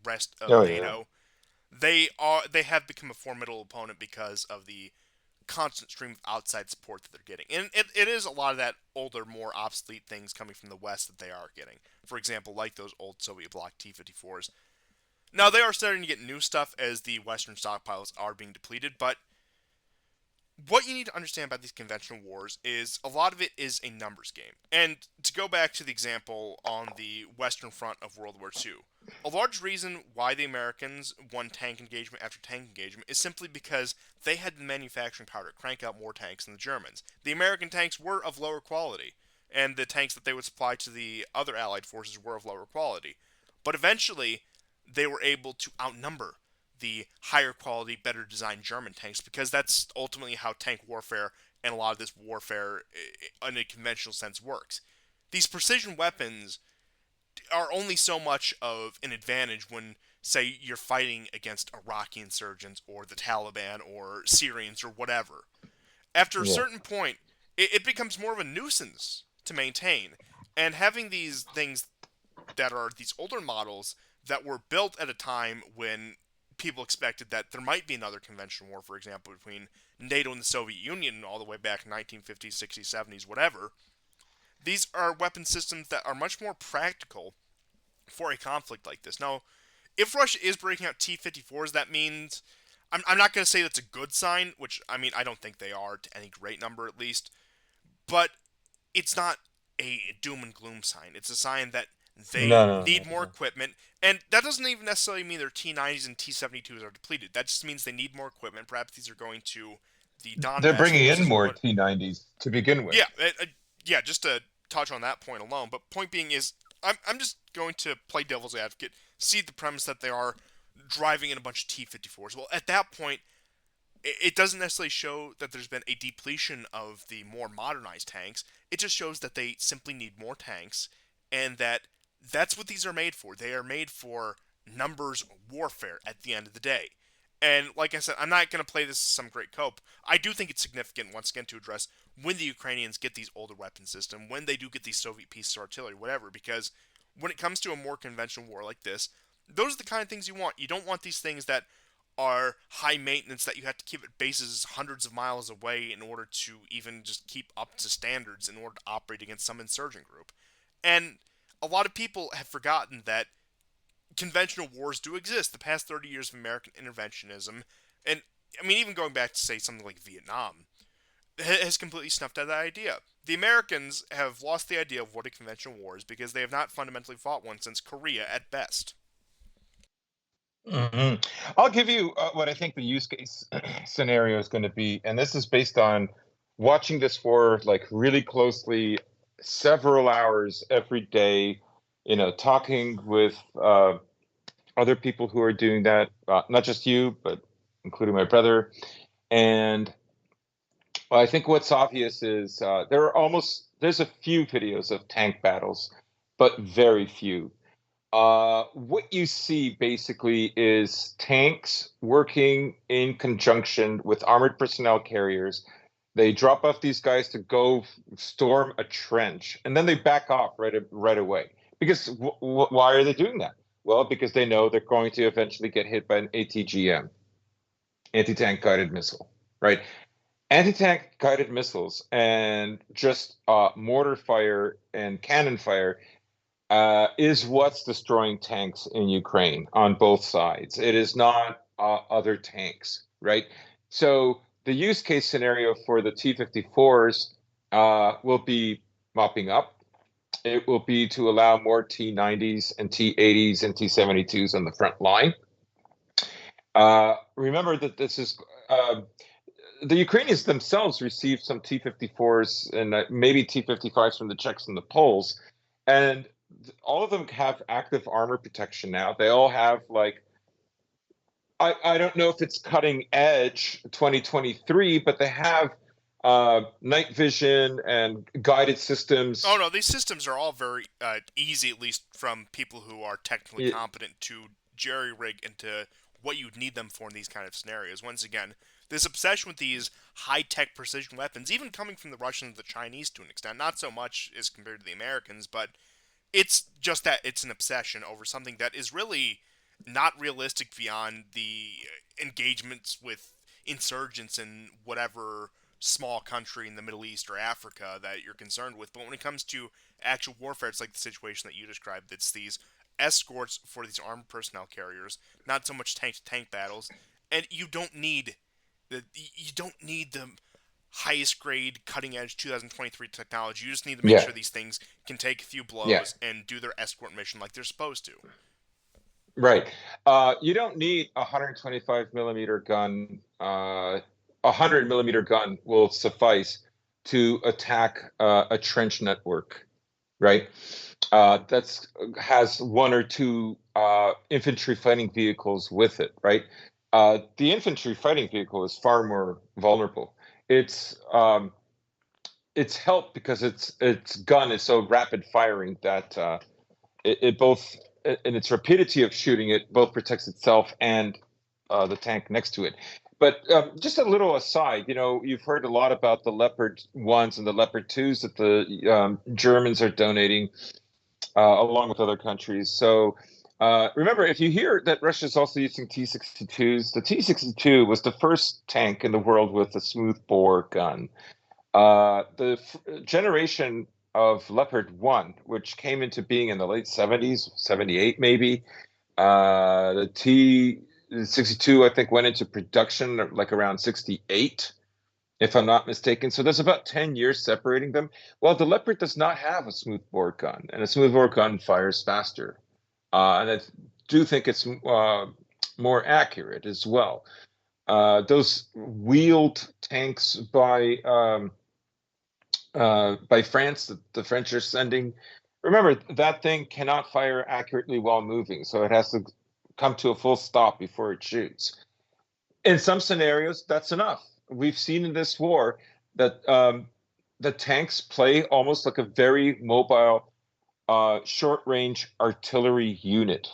rest of Oh yeah. NATO, they have become a formidable opponent because of the constant stream of outside support that they're getting. And it is a lot of that older, more obsolete things coming from the West that they are getting. For example, like those old Soviet bloc T-54s. Now, they are starting to get new stuff as the Western stockpiles are being depleted, but what you need to understand about these conventional wars is a lot of it is a numbers game. And to go back to the example on the Western Front of World War II, a large reason why the Americans won tank engagement after tank engagement is simply because they had the manufacturing power to crank out more tanks than the Germans. The American tanks were of lower quality, and the tanks that they would supply to the other Allied forces were of lower quality. But eventually, they were able to outnumber the higher quality, better designed German tanks because that's ultimately how tank warfare and a lot of this warfare in a conventional sense works. These precision weapons are only so much of an advantage when, say, you're fighting against Iraqi insurgents or the Taliban or Syrians or whatever. After a Yeah. certain point, it becomes more of a nuisance to maintain. And having these things that are these older models that were built at a time when people expected that there might be another conventional war, for example, between NATO and the Soviet Union all the way back in 1950s, 60s, 70s, whatever. These are weapon systems that are much more practical for a conflict like this. Now, if Russia is breaking out T-54s, that means I'm not going to say that's a good sign, which I mean I don't think they are to any great number at least, but it's not a doom and gloom sign. It's a sign that they No, no, need no, more no. equipment, and that doesn't even necessarily mean their T-90s and T-72s are depleted. That just means they need more equipment. Perhaps these are going to the They're Donbass bringing in forces or more what. T90s to begin with. Yeah, yeah. Just to touch on that point alone, but point being is, I'm just going to play devil's advocate, see the premise that they are driving in a bunch of T-54s. Well, at that point, it doesn't necessarily show that there's been a depletion of the more modernized tanks. It just shows that they simply need more tanks, and that's what these are made for. They are made for numbers warfare at the end of the day. And like I said, I'm not going to play this as some great cope. I do think it's significant, once again, to address when the Ukrainians get these older weapon systems, when they do get these Soviet pieces of artillery, whatever, because when it comes to a more conventional war like this, those are the kind of things you want. You don't want these things that are high maintenance that you have to keep at bases hundreds of miles away in order to even just keep up to standards in order to operate against some insurgent group. And a lot of people have forgotten that conventional wars do exist. The past 30 years of American interventionism, and I mean, even going back to, say, something like Vietnam, has completely snuffed out that idea. The Americans have lost the idea of what a conventional war is because they have not fundamentally fought one since Korea at best. Hmm. I'll give you what I think the use case scenario is going to be, and this is based on watching this war like really closely, several hours every day. Talking with other people who are doing that, not just you, but including my brother. And I think what's obvious is there's a few videos of tank battles, but very few. What you see basically is tanks working in conjunction with armored personnel carriers. They drop off these guys to go storm a trench, and then they back off right away. Because why are they doing that? Well, because they know they're going to eventually get hit by an ATGM, anti-tank guided missile, right? Anti-tank guided missiles and just mortar fire and cannon fire is what's destroying tanks in Ukraine on both sides. It is not other tanks, right? So the use case scenario for the T-54s will be mopping up. It will be to allow more T-90s and T-80s and T-72s on the front line. Remember that this is the Ukrainians themselves received some T-54s and maybe T-55s from the Czechs and the Poles, and all of them have active armor protection now. They all have like I don't know if it's cutting edge 2023, but they have night vision and guided Oh systems. no, these systems are all very easy, at least from people who are technically It, competent, to jerry rig into what you'd need them for in these kind of scenarios. Once again, this obsession with these high tech precision weapons, even coming from the Russians and the Chinese to an extent, not so much as compared to the Americans, but it's just that it's an obsession over something that is really not realistic beyond the engagements with insurgents in whatever small country in the Middle East or Africa that you're concerned with. But when it comes to actual warfare, it's like the situation that you described. It's these escorts for these armed personnel carriers, not so much tank to tank battles, and you don't need the highest grade, cutting edge 2023 technology. You just need to make yeah, sure these things can take a few yeah, blows and do their escort mission like they're supposed to. right. You don't need a 125 millimeter gun. A 100 millimeter gun will suffice to attack a trench network, right? That's has one or two infantry fighting vehicles with it, right? The infantry fighting vehicle is far more vulnerable. It's um, it's helped because its gun is so rapid firing that it both in its rapidity of shooting it both protects itself and the tank next to it. But just a little aside, you've heard a lot about the Leopard ones and the Leopard twos that the Germans are donating along with other countries. So remember, if you hear that Russia is also using T-62s, the T-62 was the first tank in the world with a smooth bore gun. The generation of Leopard 1, which came into being in the late 70s, 78 maybe. The T-62, I think, went into production like around 68, if I'm not mistaken. So there's about 10 years separating them. Well, the Leopard does not have a smoothbore gun, and a smoothbore gun fires faster. And I do think it's more accurate as well. Those wheeled tanks by France that the French are sending. Remember, that thing cannot fire accurately while moving, so it has to come to a full stop before it shoots. In some scenarios, that's enough. We've seen in this war that the tanks play almost like a very mobile, short-range artillery unit,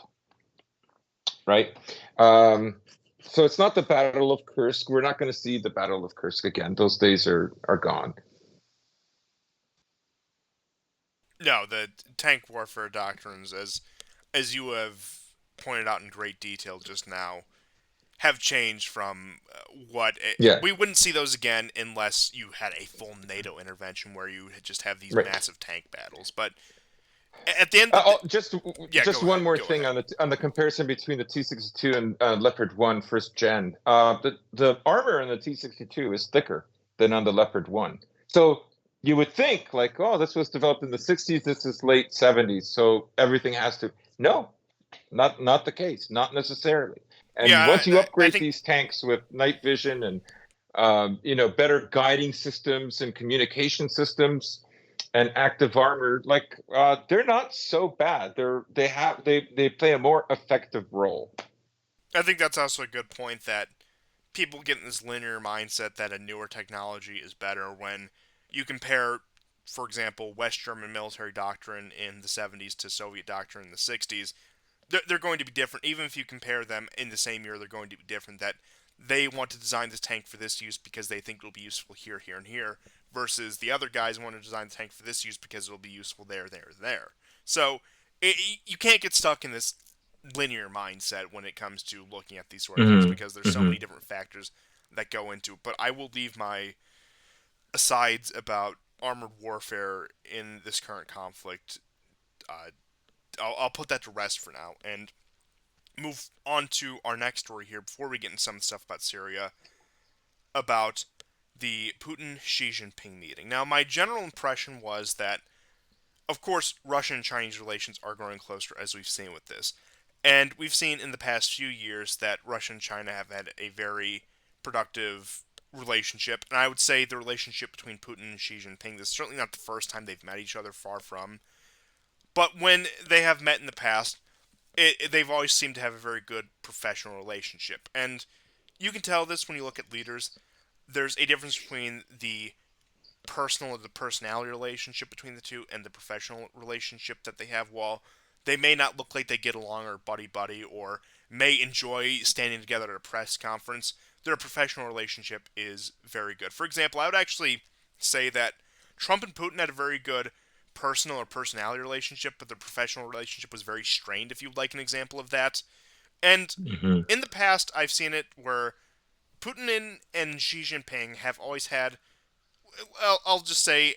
right? Um, so it's not the Battle of Kursk. We're not going to see the Battle of Kursk again. Those days are gone. No, the tank warfare doctrines, as you have pointed out in great detail just now, have changed from Yeah, we wouldn't see those again unless you had a full NATO intervention where you just have these right. massive tank battles. But at the end of the Just yeah, just go one ahead, more go thing ahead. on the comparison between the T-62 and Leopard 1 first gen. The armor in the T-62 is thicker than on the Leopard 1. So you would think like, oh, this was developed in the 60s, this is late 70s, so everything has to. No, not the case, not necessarily. And Yeah, once you I upgrade think these tanks with night vision and better guiding systems and communication systems and active armor, like they're not so bad. They play a more effective role. that's also a good point that people get in this linear mindset that a newer technology is better when you compare, for example, West German military doctrine in the 70s to Soviet doctrine in the 60s. They're going to be different. Even if you compare them in the same year, they're going to be different. That they want to design this tank for this use because they think it'll be useful here, here, and here, versus the other guys want to design the tank for this use because it'll be useful there, there, there. So you can't get stuck in this linear mindset when it comes to looking at these sort of things Hmm. because there's so Hmm. many different factors that go into it. But I will leave my asides about armored warfare in this current conflict. Uh, I'll put that to rest for now and move on to our next story here before we get into some stuff about Syria about the Putin Xi Jinping meeting. Now, my general impression was that, of course, Russian and Chinese relations are growing closer, as we've seen with this. And we've seen in the past few years that Russia and China have had a very productive relationship. And I would say the relationship between Putin and Xi Jinping, this is certainly not the first time they've met each other, far from. But when they have met in the past, they've always seemed to have a very good professional relationship. And you can tell this when you look at leaders. There's a difference between the personal or the personality relationship between the two and the professional relationship that they have. While they may not look like they get along or buddy buddy or may enjoy standing together at a press conference, their professional relationship is very good. For example, I would actually say that Trump and Putin had a very good personal or personality relationship, but their professional relationship was very strained, if you'd like an example of that. And Hmm. in the past, I've seen it where Putin and Xi Jinping have always had, well, I'll just say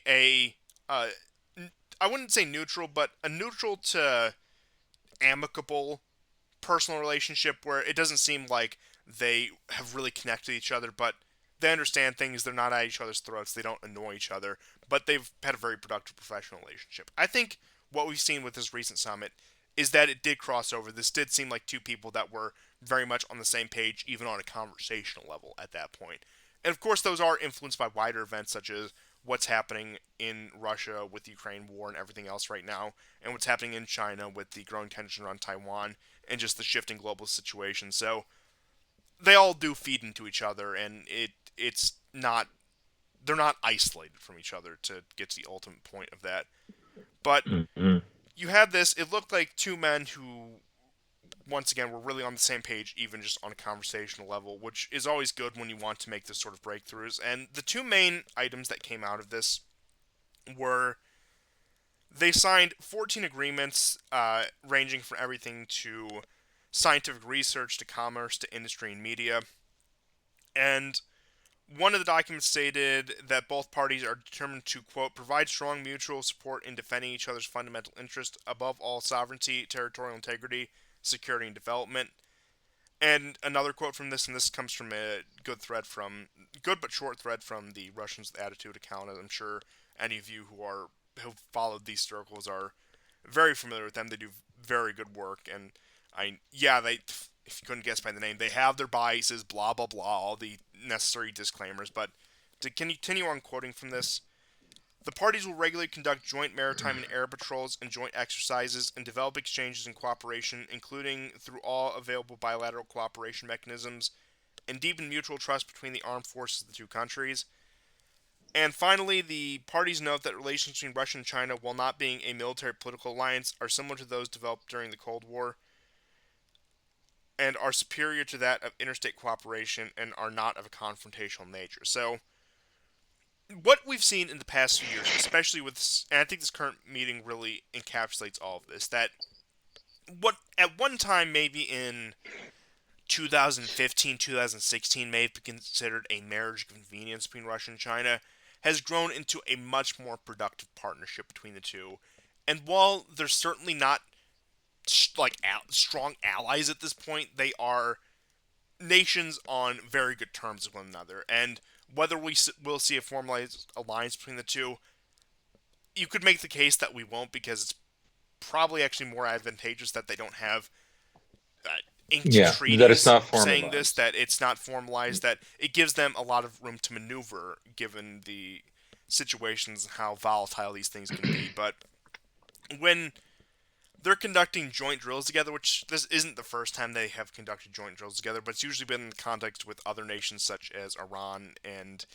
uh, I wouldn't say neutral, but a neutral to amicable personal relationship where it doesn't seem like they have really connected each other, but they understand things. They're not at each other's throats. They don't annoy each other, but they've had a very productive professional relationship. I think what we've seen with this recent summit is that it did cross over. This did seem like two people that were very much on the same page, even on a conversational level at that point. And of course, those are influenced by wider events such as what's happening in Russia with the Ukraine war and everything else right now, and what's happening in China with the growing tension around Taiwan and just the shifting global situation. So they all do feed into each other, and it's not they're not isolated from each other to get to the ultimate point of that. But Hmm. you had this. It looked like two men who, once again, were really on the same page, even just on a conversational level, which is always good when you want to make this sort of breakthroughs. And the two main items that came out of this were they signed 14 agreements ranging from everything to scientific research to commerce to industry and media. And One of the documents stated that both parties are determined to, quote, provide strong mutual support in defending each other's fundamental interests, above all sovereignty, territorial integrity, security, and development. And another quote from this, and this comes from a good but short thread from the Russians' Attitude account. As I'm sure any of you who followed these circles are very familiar with them. They do very good work, and they, if you couldn't guess by the name, they have their biases, blah blah blah, all the necessary disclaimers. But to continue on quoting from this, the parties will regularly conduct joint maritime and air patrols and joint exercises and develop exchanges and cooperation, including through all available bilateral cooperation mechanisms, and deepen mutual trust between the armed forces of the two countries. And finally, the parties note that relations between Russia and China, while not being a military political alliance, are similar to those developed during the Cold War and are superior to that of interstate cooperation and are not of a confrontational nature. So, what we've seen in the past few years, especially with, and I think this current meeting really encapsulates all of this, that what at one time, maybe in 2015, 2016, may have been considered a marriage of convenience between Russia and China, has grown into a much more productive partnership between the two. And while they're certainly not strong allies at this point, they are nations on very good terms with one another. And whether we will see a formalized alliance between the two, you could make the case that we won't, because it's probably actually more advantageous that they don't have uh, inked Yeah, that it's treaties not saying this, formalized. that it's not formalized, that it gives them a lot of room to maneuver given the situations and how volatile these things can be. But when they're conducting joint drills together, which this isn't the first time they have conducted joint drills together, but it's usually been in context with other nations such as Iran and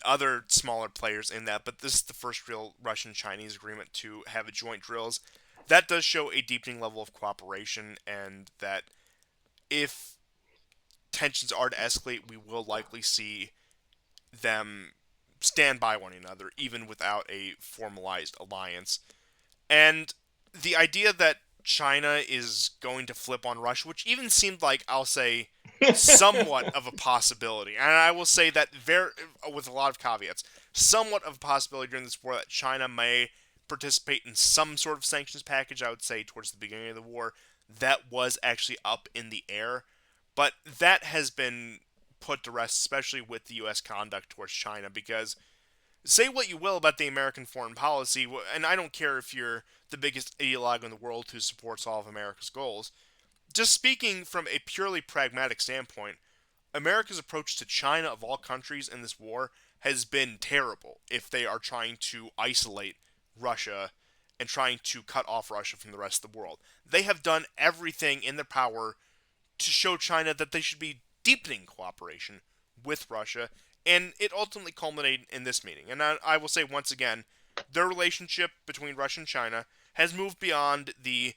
other smaller players in that. But this is the first real Russian-Chinese agreement to have a joint drills. That does show a deepening level of cooperation, and that if tensions are to escalate, we will likely see them stand by one another, even without a formalized alliance. And the idea that China is going to flip on Russia, which even seemed like, I'll say, somewhat of a possibility, and I will say that with a lot of caveats, somewhat of a possibility during this war that China may participate in some sort of sanctions package. I would say towards the beginning of the war, that was actually up in the air, but that has been put to rest, especially with the U.S. conduct towards China, because say what you will about the American foreign policy, and I don't care if you're the biggest ideologue in the world who supports all of America's goals. Just speaking from a purely pragmatic standpoint, America's approach to China, of all countries in this war, has been terrible if they are trying to isolate Russia and trying to cut off Russia from the rest of the world. They have done everything in their power to show China that they should be deepening cooperation with Russia, and it ultimately culminated in this meeting. And I will say once again, their relationship between Russia and China has moved beyond the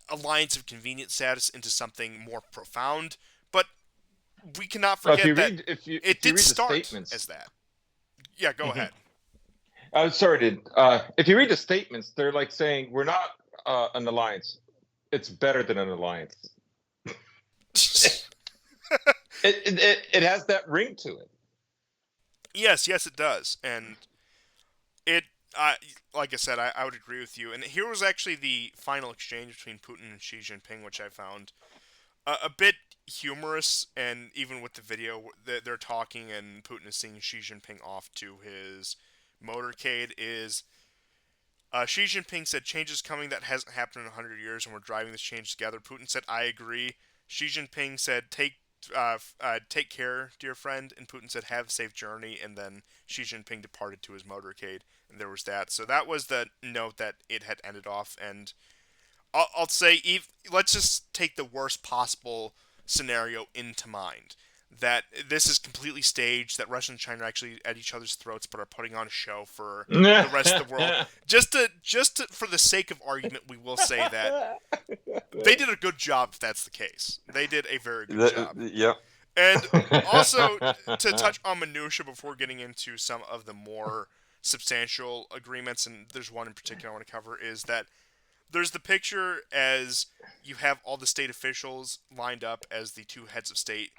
alliance of convenience status into something more profound. But we cannot If forget you that read it if you did read the start statements, as that. Yeah, go Mhm. ahead. Sorry, if you read the statements, they're like saying we're not an alliance. It's better than an alliance. It has that ring to it. Yes, yes, it does, and it. Uh, like I said, I would agree with you. And here was actually the final exchange between Putin and Xi Jinping, which I found a bit humorous. And even with the video, they're talking, and Putin is seeing Xi Jinping off to his motorcade. Is Xi Jinping said, "Change is coming that hasn't happened in 100 years, and we're driving this change together." Putin said, "I agree." Xi Jinping said, take care, dear friend." And Putin said, "Have a safe journey." And then Xi Jinping departed to his motorcade, and there was that. So that was the note that it had ended off. And I'll say, let's just take the worst possible scenario into mind. That this is completely staged. That Russia and China are actually at each other's throats, but are putting on a show for the rest of the world. For the sake of argument, we will say that they did a good job. If that's the case, they did a very good job. Yep. And also, to touch on minutia before getting into some of the more substantial agreements, and there's one in particular I want to cover, is that there's the picture as you have all the state officials lined up as the two heads of state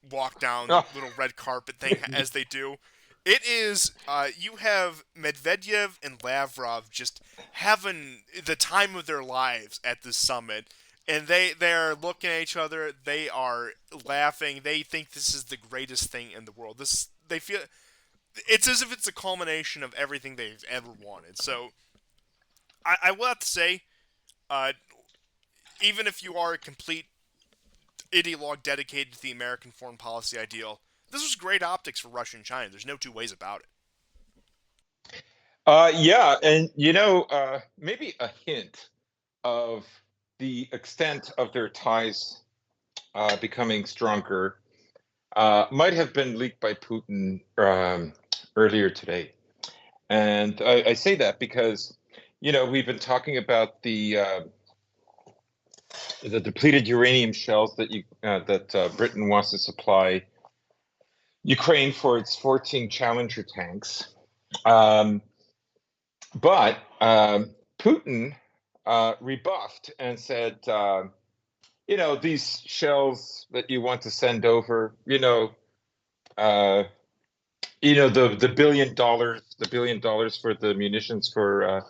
walk down Oh, little red carpet thing as they do. It is you have Medvedev and Lavrov just having the time of their lives at this summit, and they're looking at each other. They are laughing. They think this is the greatest thing in the world. This they feel it's as if it's a culmination of everything they've ever wanted. So I will have to say, uh, even if you are a complete ideologue dedicated to the American foreign policy ideal, this was great optics for Russia and China. There's no two ways about it. yeah, and maybe a hint of the extent of their ties becoming stronger might have been leaked by Putin earlier today. And I say that because, we've been talking about the depleted uranium shells that Britain wants to supply Ukraine for its 14 Challenger tanks. Um, but Putin rebuffed and said, these shells that you want to send over, uh, the $1 billion for the munitions for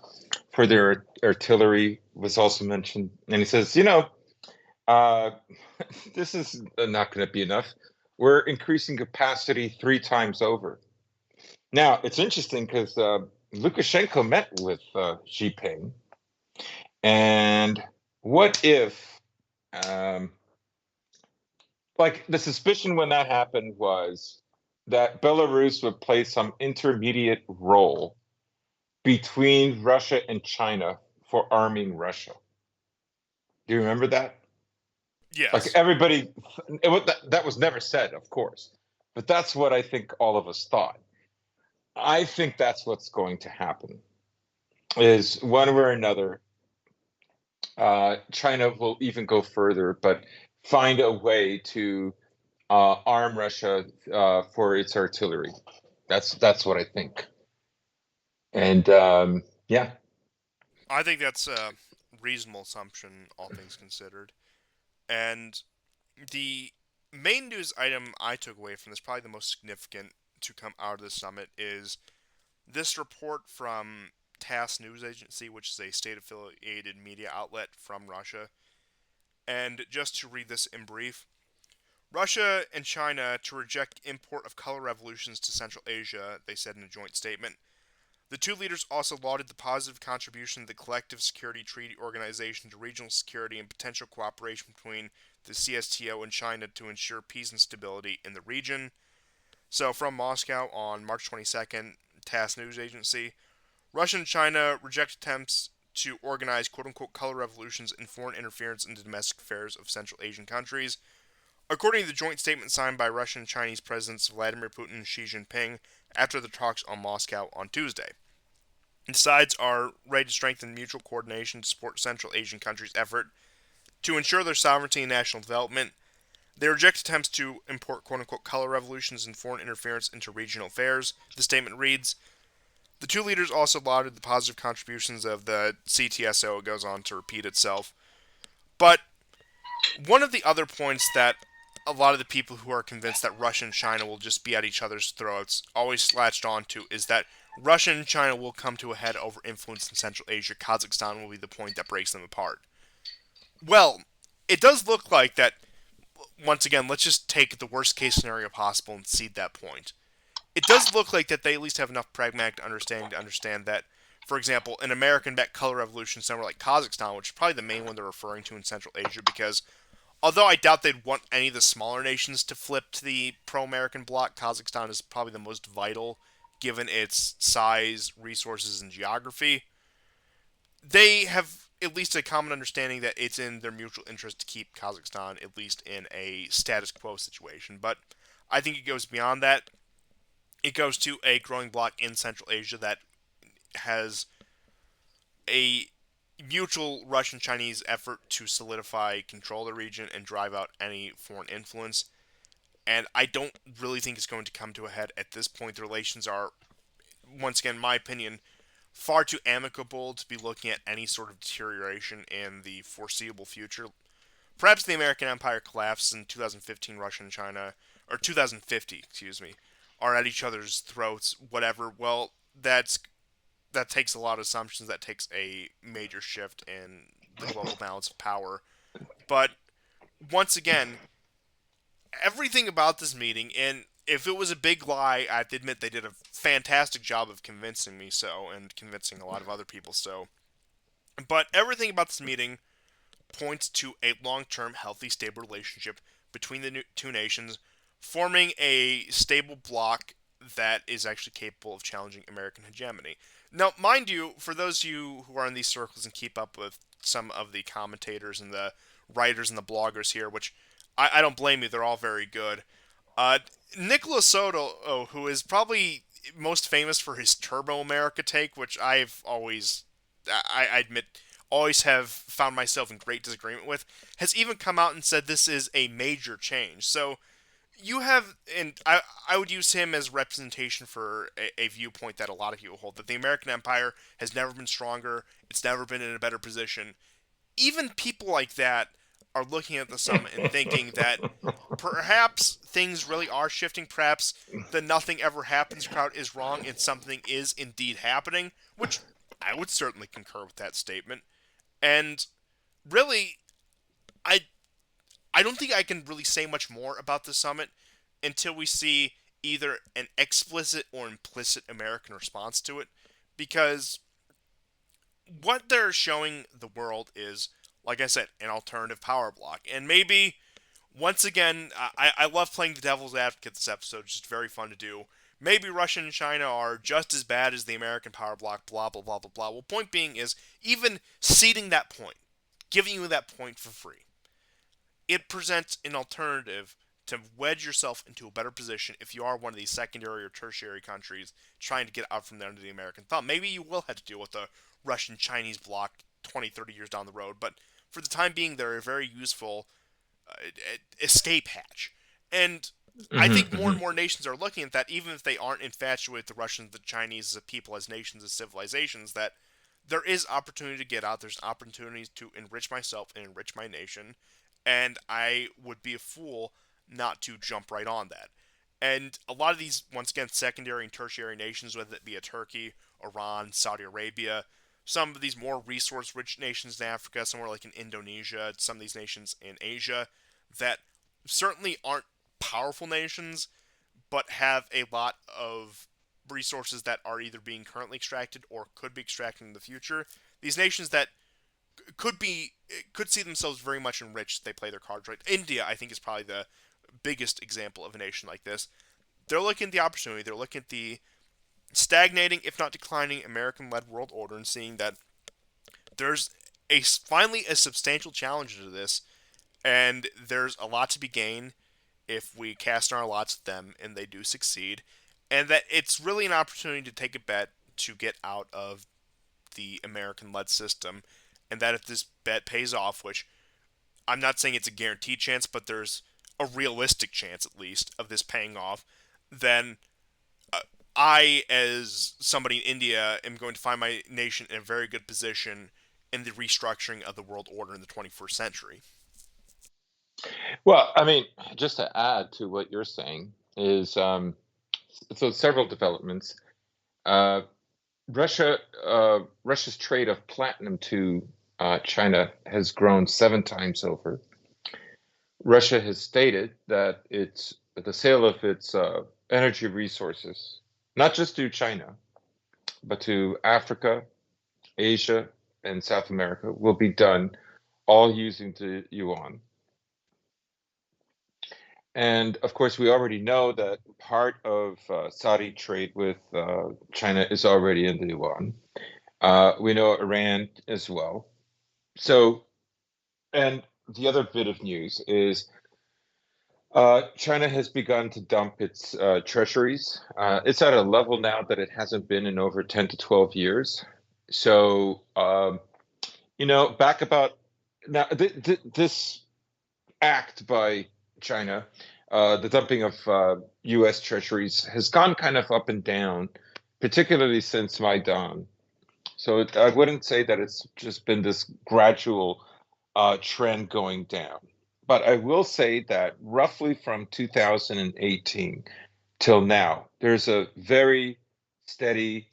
their artillery was also mentioned, and he says, uh, this is not going to be enough. We're increasing capacity 3 times over. Now it's interesting because Lukashenko met with Xi Jinping, and what if, um, like, the suspicion when that happened was that Belarus would play some intermediate role between Russia and China for arming Russia. Do you remember that? Like Yes, everybody, that was never said, of course, but that's what I think all of us thought. I think that's what's going to happen. Is one way or another, China will even go further, but find a way to arm Russia for its artillery. That's what I think. And yeah. I think that's a reasonable assumption, all things considered. And the main news item I took away from this, probably the most significant to come out of the summit, is this report from TASS News Agency, which is a state affiliated media outlet from Russia. And just to read this in brief, Russia and China to reject import of color revolutions to Central Asia, they said in a joint statement. The two leaders also lauded the positive contribution of the Collective Security Treaty Organization to regional security and potential cooperation between the CSTO and China to ensure peace and stability in the region. So, from Moscow on March 22nd, TASS News Agency, Russia and China reject attempts to organize quote unquote color revolutions and foreign interference into domestic affairs of Central Asian countries. According to the joint statement signed by Russian and Chinese Presidents Vladimir Putin and Xi Jinping after the talks on Moscow on Tuesday. The sides are ready to strengthen mutual coordination to support Central Asian countries' effort to ensure their sovereignty and national development. They reject attempts to import quote unquote color revolutions and foreign interference into regional affairs. The statement reads, the two leaders also lauded the positive contributions of the CTSO, it goes on to repeat itself. But one of the other points that a lot of the people who are convinced that Russia and China will just be at each other's throats always latched onto is that Russia and China will come to a head over influence in Central Asia. Kazakhstan will be the point that breaks them apart. Well, it does look like that, once again, let's just take the worst case scenario possible and cede that point. It does look like that they at least have enough pragmatic understanding to understand that, for example, an American-backed color revolution somewhere like Kazakhstan, which is probably the main one they're referring to in Central Asia, because although I doubt they'd want any of the smaller nations to flip to the pro-American bloc, Kazakhstan is probably the most vital, given its size, resources, and geography. They have at least a common understanding that it's in their mutual interest to keep Kazakhstan at least in a status quo situation. But I think it goes beyond that. It goes to a growing bloc in Central Asia that has a mutual Russian Chinese effort to solidify control of the region and drive out any foreign influence. And I don't really think it's going to come to a head at this point. The relations are, once again, in my opinion, far too amicable to be looking at any sort of deterioration in the foreseeable future. Perhaps the American empire collapses in 2015. Russia and China, or 2050, excuse me, are at each other's throats, whatever. Well, that takes a lot of assumptions. That takes a major shift in the global balance of power. But once again, everything about this meeting, and if it was a big lie, I have to admit they did a fantastic job of convincing me so, and convincing a lot of other people so. But everything about this meeting points to a long term, healthy, stable relationship between the two nations, forming a stable bloc that is actually capable of challenging American hegemony. Now, mind you, for those of you who are in these circles and keep up with some of the commentators and the writers and the bloggers here, which I don't blame you, they're all very good. Uh, Nicholas Soto, who is probably most famous for his Turbo America take, which I've always, I admit, always have found myself in great disagreement with, has even come out and said this is a major change. So you have, and I would use him as representation for a viewpoint that a lot of people hold, that the American empire has never been stronger, it's never been in a better position. Even people like that are looking at the summit and thinking that perhaps things really are shifting. Perhaps the nothing ever happens crowd is wrong and something is indeed happening, which I would certainly concur with that statement. And really, I I don't think I can really say much more about the summit until we see either an explicit or implicit American response to it, because what they're showing the world is, like I said, an alternative power block. And maybe, once again, I love playing the devil's advocate this episode, it's just very fun to do. Maybe Russia and China are just as bad as the American power block, blah, blah, blah, blah, blah. Well, point being is, even seeding that point, giving you that point for free, it presents an alternative to wedge yourself into a better position if you are one of these secondary or tertiary countries trying to get out from under the American thumb. Maybe you will have to deal with the Russian Chinese bloc 20, 30 years down the road, but for the time being, they're a very useful escape hatch. And I Hmm. think more Hmm. and more nations are looking at that, even if they aren't infatuated with the Russians, the Chinese as people, as nations, as civilizations, that there is opportunity to get out. There's opportunities to enrich myself and enrich my nation, and I would be a fool not to jump right on that. And a lot of these, once again, secondary and tertiary nations, whether it be a Turkey, Iran, Saudi Arabia, some of these more resource-rich nations in Africa, somewhere like in Indonesia, some of these nations in Asia, that certainly aren't powerful nations, but have a lot of resources that are either being currently extracted or could be extracted in the future. These nations that could see themselves very much enriched if they play their cards right. India, I think, is probably the biggest example of a nation like this. They're looking at the opportunity. They're looking at the stagnating, if not declining, American-led world order and seeing that there's finally a substantial challenge to this, and there's a lot to be gained if we cast our lots at them and they do succeed, and that it's really an opportunity to take a bet to get out of the American-led system, and that if this bet pays off, which I'm not saying it's a guaranteed chance, but there's a realistic chance at least of this paying off, then uh, I, as somebody in India, am going to find my nation in a very good position in the restructuring of the world order in the 21st century. Well, I mean, just to add to what you're saying is so several developments. Uh, Russia's trade of platinum to China has grown 7 times over. Russia has stated that it's the sale of its energy resources, not just to China, but to Africa, Asia, and South America, will be done all using the yuan. And of course, we already know that part of Saudi trade with China is already in the yuan. We know Iran as well. So, and the other bit of news is China has begun to dump its treasuries. It's at a level now that it hasn't been in over 10 to 12 years. So, back about now, this act by China, the dumping of U.S. treasuries, has gone kind of up and down, particularly since Maidan. So I wouldn't say that it's just been this gradual trend going down. but I will say that roughly from 2018 till now, there's a very steady,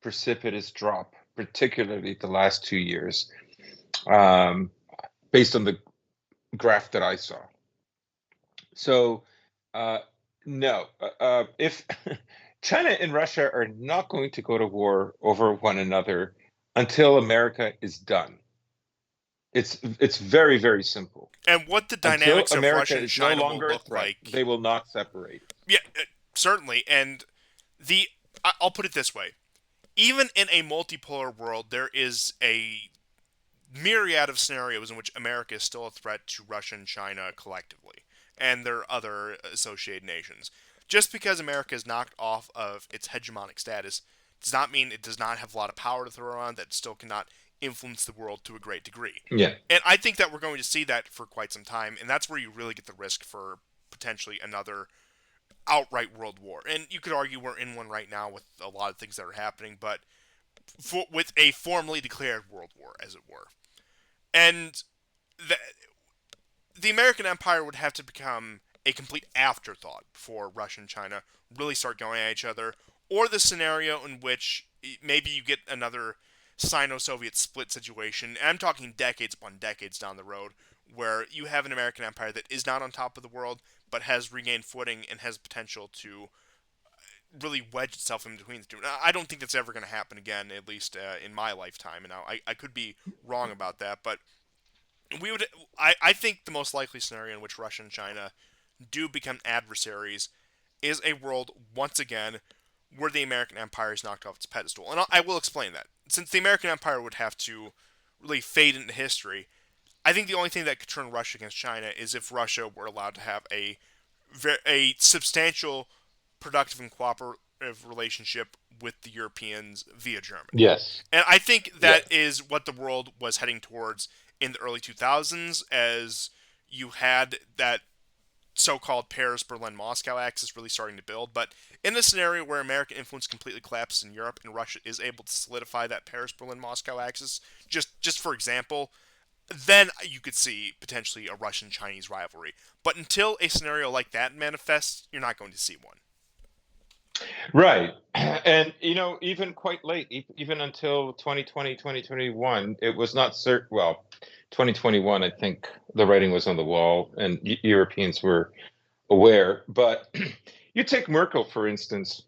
precipitous drop, particularly the last 2 years, um, based on the graph that I saw. So, uh, no, if China and Russia are not going to go to war over one another until America is done. It's very, very simple. And what the Until dynamics of America Russia and is no China will longer a look threat, like. they will not separate. Yeah, certainly. And the I'll put it this way: even in a multipolar world, there is a myriad of scenarios in which America is still a threat to Russia and China collectively, and their other associated nations. Just because America is knocked off of its hegemonic status does not mean it does not have a lot of power to throw around that still cannot influence the world to a great degree. Yeah. And I think that we're going to see that for quite some time, and that's where you really get the risk for potentially another outright world war. And you could argue we're in one right now with a lot of things that are happening, but with a formally declared world war, as it were. And the, the American Empire would have to become a complete afterthought before Russia and China really start going at each other, or the scenario in which maybe you get another Sino-Soviet split situation. And I'm talking decades upon decades down the road, where you have an American empire that is not on top of the world, but has regained footing and has potential to really wedge itself in between the two. Now, I don't think that's ever going to happen again, at least in my lifetime. And now I could be wrong about that, but we would. I think the most likely scenario in which Russia and China do become adversaries is a world once again where the American empire is knocked off its pedestal, and I will explain that. Since the American empire would have to really fade into history, I think the only thing that could turn Russia against China is if Russia were allowed to have a substantial, productive, and cooperative relationship with the Europeans via Germany. Yes. And I think that Yes. is what the world was heading towards in the early 2000s, as you had that so-called Paris, Berlin, Moscow axis really starting to build. But in a scenario where American influence completely collapses in Europe and Russia is able to solidify that Paris, Berlin, Moscow axis, just for example, then you could see potentially a Russian Chinese rivalry. But until a scenario like that manifests, you're not going to see one. Right. And, even quite late, even until 2020, 2021, it was not certain. Well, 2021, I think the writing was on the wall and Europeans were aware. But you take Merkel, for instance,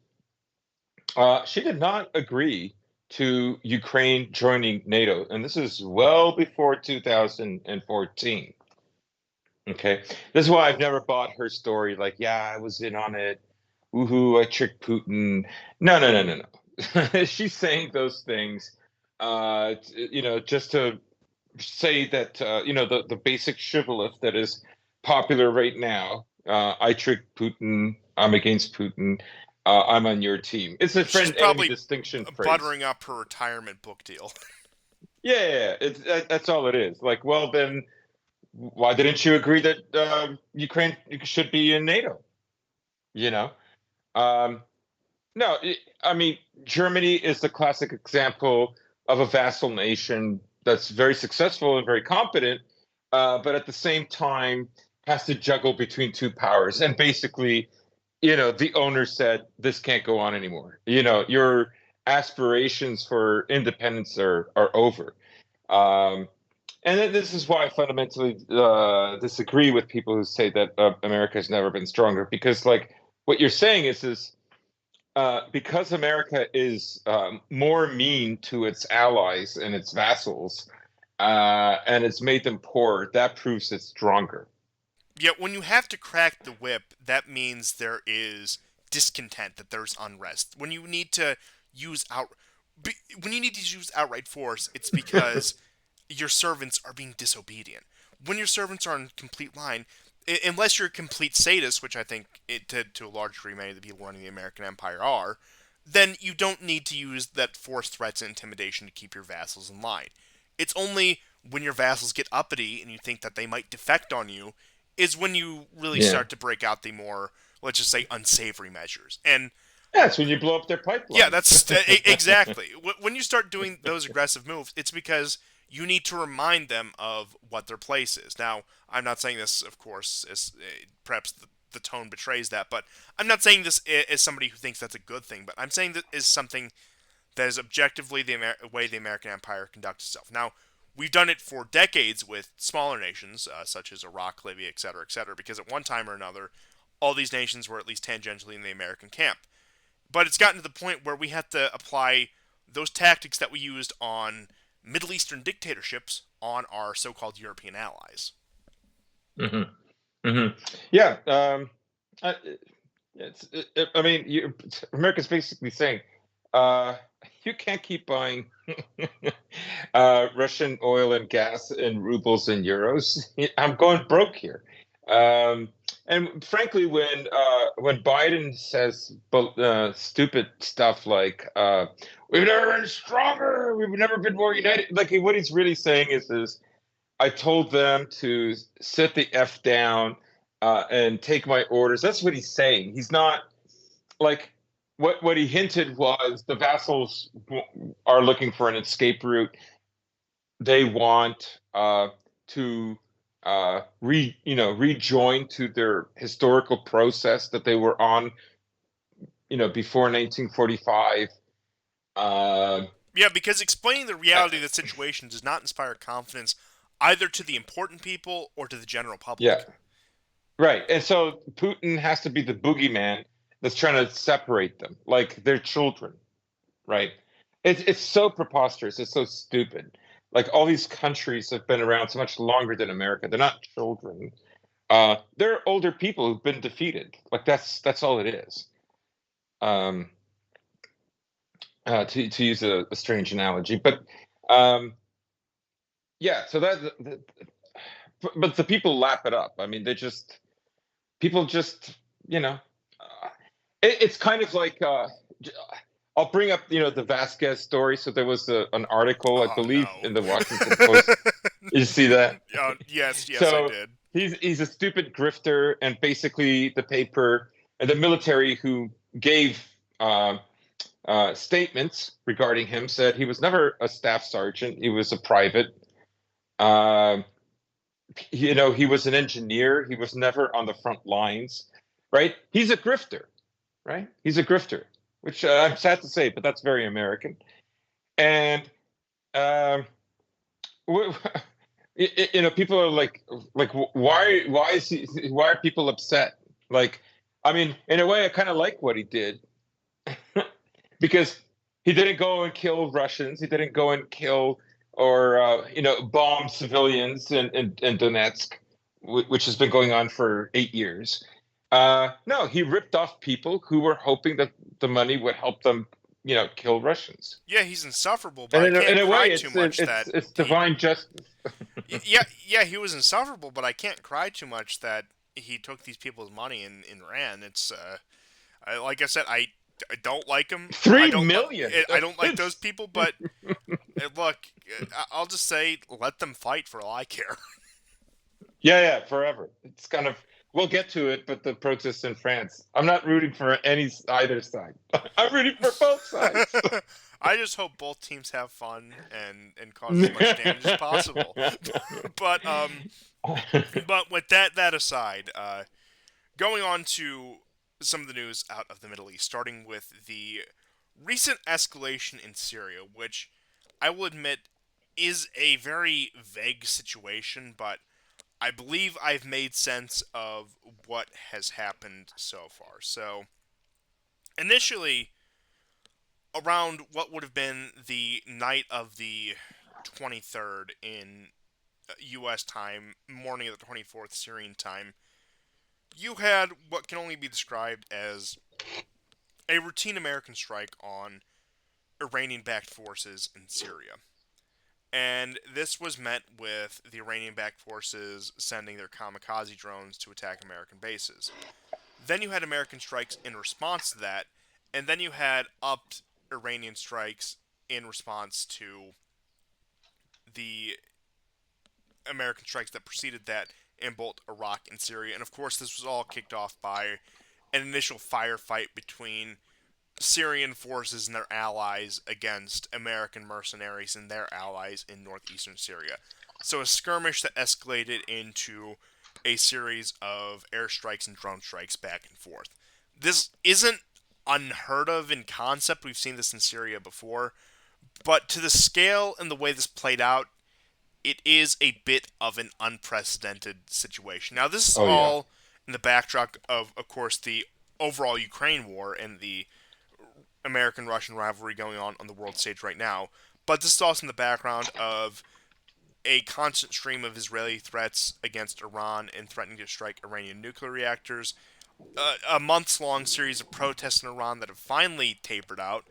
she did not agree to Ukraine joining NATO. And this is well before 2014. Okay. This is why I've never bought her story. Like, yeah, I was in on it. Woohoo, I tricked Putin. No, no, no, no, no. She's saying those things, just to say that, the basic shibboleth that is popular right now. I tricked Putin. I'm against Putin. I'm on your team. It's a She's friend enemy probably distinction phrase. buttering up her retirement book deal. Yeah, yeah, yeah. That's all it is. Like, well, then why didn't you agree that Ukraine should be in NATO? You know? Um, no, I mean, Germany is the classic example of a vassal nation that's very successful and very competent, but at the same time has to juggle between two powers. And basically, the owner said, this can't go on anymore. Your aspirations for independence are over. Um, and then this is why I fundamentally disagree with people who say that America has never been stronger, because, like, what you're saying is because America is more mean to its allies and its vassals, and it's made them poorer, that proves it's stronger. Yet when you have to crack the whip, that means there is discontent, that there's unrest. Use out when you need to use outright force, it's because your servants are being disobedient. When your servants are in complete line, unless you're a complete sadist, which I think to a large degree many of the people running the American Empire are, then you don't need to use that force, threats, and intimidation to keep your vassals in line. It's only when your vassals get uppity and you think that they might defect on you is when you really Yeah. start to break out the more, let's just say, unsavory measures. And That's when you blow up their yeah, pipelines. that's exactly when you start doing those aggressive moves. It's because you need to remind them of what their place is. Now, I'm not saying this, of course, is perhaps the tone betrays that, but I'm not saying this as somebody who thinks that's a good thing, but I'm saying that is something that is objectively the way the American empire conducts itself. Now, we've done it for decades with smaller nations, such as Iraq, Libya, etc., because at one time or another, all these nations were at least tangentially in the American camp. But it's gotten to the point where we have to apply those tactics that we used on Middle Eastern dictatorships on our so-called European allies. Hmm. Hmm. Yeah. I, I mean, America's basically saying, uh, you can't keep buying Russian oil and gas in rubles and euros. I'm going broke here. Um, and frankly, when Biden says stupid stuff like "we've never been stronger, we've never been more united," like what he's really saying is I told them to sit the f down and take my orders. That's what he's saying. He's not like what he hinted was the vassals are looking for an escape route. They want to rejoin to their historical process that they were on, before 1945. Uh, Yeah, because explaining the uh, reality of the situation does not inspire confidence either to the important people or to the general yeah, public. right. And so Putin has to be the boogeyman that's trying to separate them, like they're children, right? It's so preposterous. It's so stupid. Like all these countries have been around so much longer than America. They're not children. They're older people who've been defeated. Like that's all it is. Um, to use a strange analogy, but um, yeah. So but the people lap it up. I mean, people just you know, it's kind of like I'll bring up the Vasquez story. So there was an article, I Oh believe, no. in the Washington Post. You see that? Yes, yes, I So did. he's a stupid grifter, and basically the paper and the military who gave statements regarding him said he was never a staff sergeant. He was a private. Uh, he was an engineer. He was never on the front lines, right? He's a grifter, right? He's a grifter, which I'm sad to say, but that's very American. And um, people are like, why are people upset? Like, I mean, in a way, I kind of like what he did because he didn't go and kill Russians. He didn't go and kill or bomb civilians in Donetsk, which has been going on for 8 years. No, he ripped off people who were hoping that the money would help them, kill Russians. Yeah, he's insufferable, but And I in can't a way, cry too it's much it's that it's he. divine justice. Yeah, yeah, he was insufferable, but I can't cry too much that he took these people's money and ran. Like I said, I don't like him. I Three don't like million. I don't like those It's people, but look, I'll just say let them fight for all I care. yeah, forever. It's kind of we'll get to it, but the protests in France. I'm not rooting for either side. I'm rooting for both sides. I just hope both teams have fun and cause as much damage as possible. but but with that aside, going on to some of the news out of the Middle East, starting with the recent escalation in Syria, which I will admit is a very vague situation, but I believe I've made sense of what has happened so far. So, initially, around what would have been the night of the 23rd in U.S. time, morning of the 24th Syrian time, you had what can only be described as a routine American strike on Iranian backed forces in Syria. And this was met with the Iranian backed forces sending their kamikaze drones to attack American bases. Then you had American strikes in response to that, and then you had upped Iranian strikes in response to the American strikes that preceded that in both Iraq and Syria. And of course, this was all kicked off by an initial firefight between Syrian forces and their allies against American mercenaries and their allies in northeastern Syria. So a skirmish that escalated into a series of airstrikes and drone strikes back and forth. This isn't unheard of in concept. We've seen this in Syria before, but to the scale and the way this played out, it is a bit of an unprecedented situation. Now, this is Oh yeah. all in the backdrop of course, the overall Ukraine war and the American Russian rivalry going on the world stage right now. But this is also in the background of a constant stream of Israeli threats against Iran and threatening to strike Iranian nuclear reactors, a months long series of protests in Iran that have finally tapered out,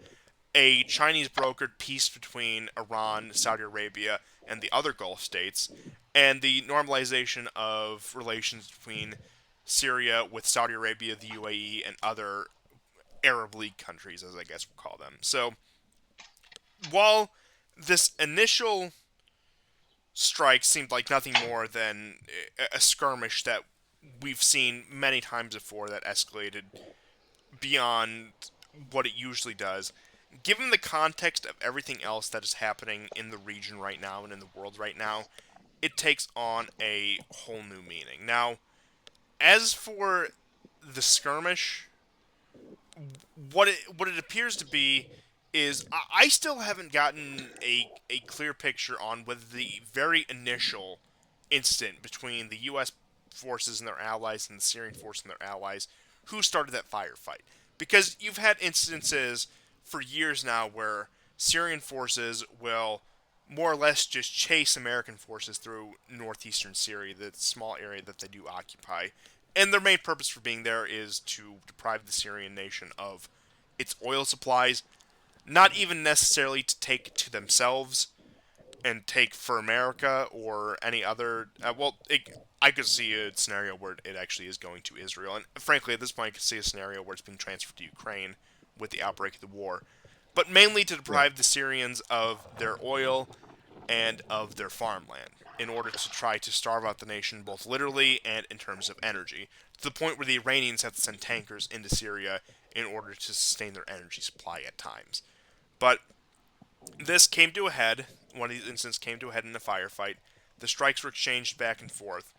a Chinese brokered peace between Iran, Saudi Arabia, and the other Gulf states, and the normalization of relations between Syria with Saudi Arabia, the UAE, and other Arab League countries, as I guess we'll call them. So while this initial strike seemed like nothing more than a skirmish that we've seen many times before that escalated beyond what it usually does, given the context of everything else that is happening in the region right now and in the world right now, it takes on a whole new meaning. Now, as for the skirmish, what it appears to be is I still haven't gotten a clear picture on whether the very initial incident between the U.S. forces and their allies and the Syrian force and their allies, who started that firefight. Because you've had instances for years now where Syrian forces will more or less just chase American forces through northeastern Syria, the small area that they do occupy. And their main purpose for being there is to deprive the Syrian nation of its oil supplies, not even necessarily to take to themselves and take for America or any other. I could see a scenario where it actually is going to Israel, and frankly, at this point, I could see a scenario where it's being transferred to Ukraine with the outbreak of the war, but mainly to Yeah. deprive the Syrians of their oil and of their farmland in order to try to starve out the nation both literally and in terms of energy, to the point where the Iranians have to send tankers into Syria in order to sustain their energy supply at times. But this came to a head. One of these incidents came to a head in a firefight. The strikes were exchanged back and forth.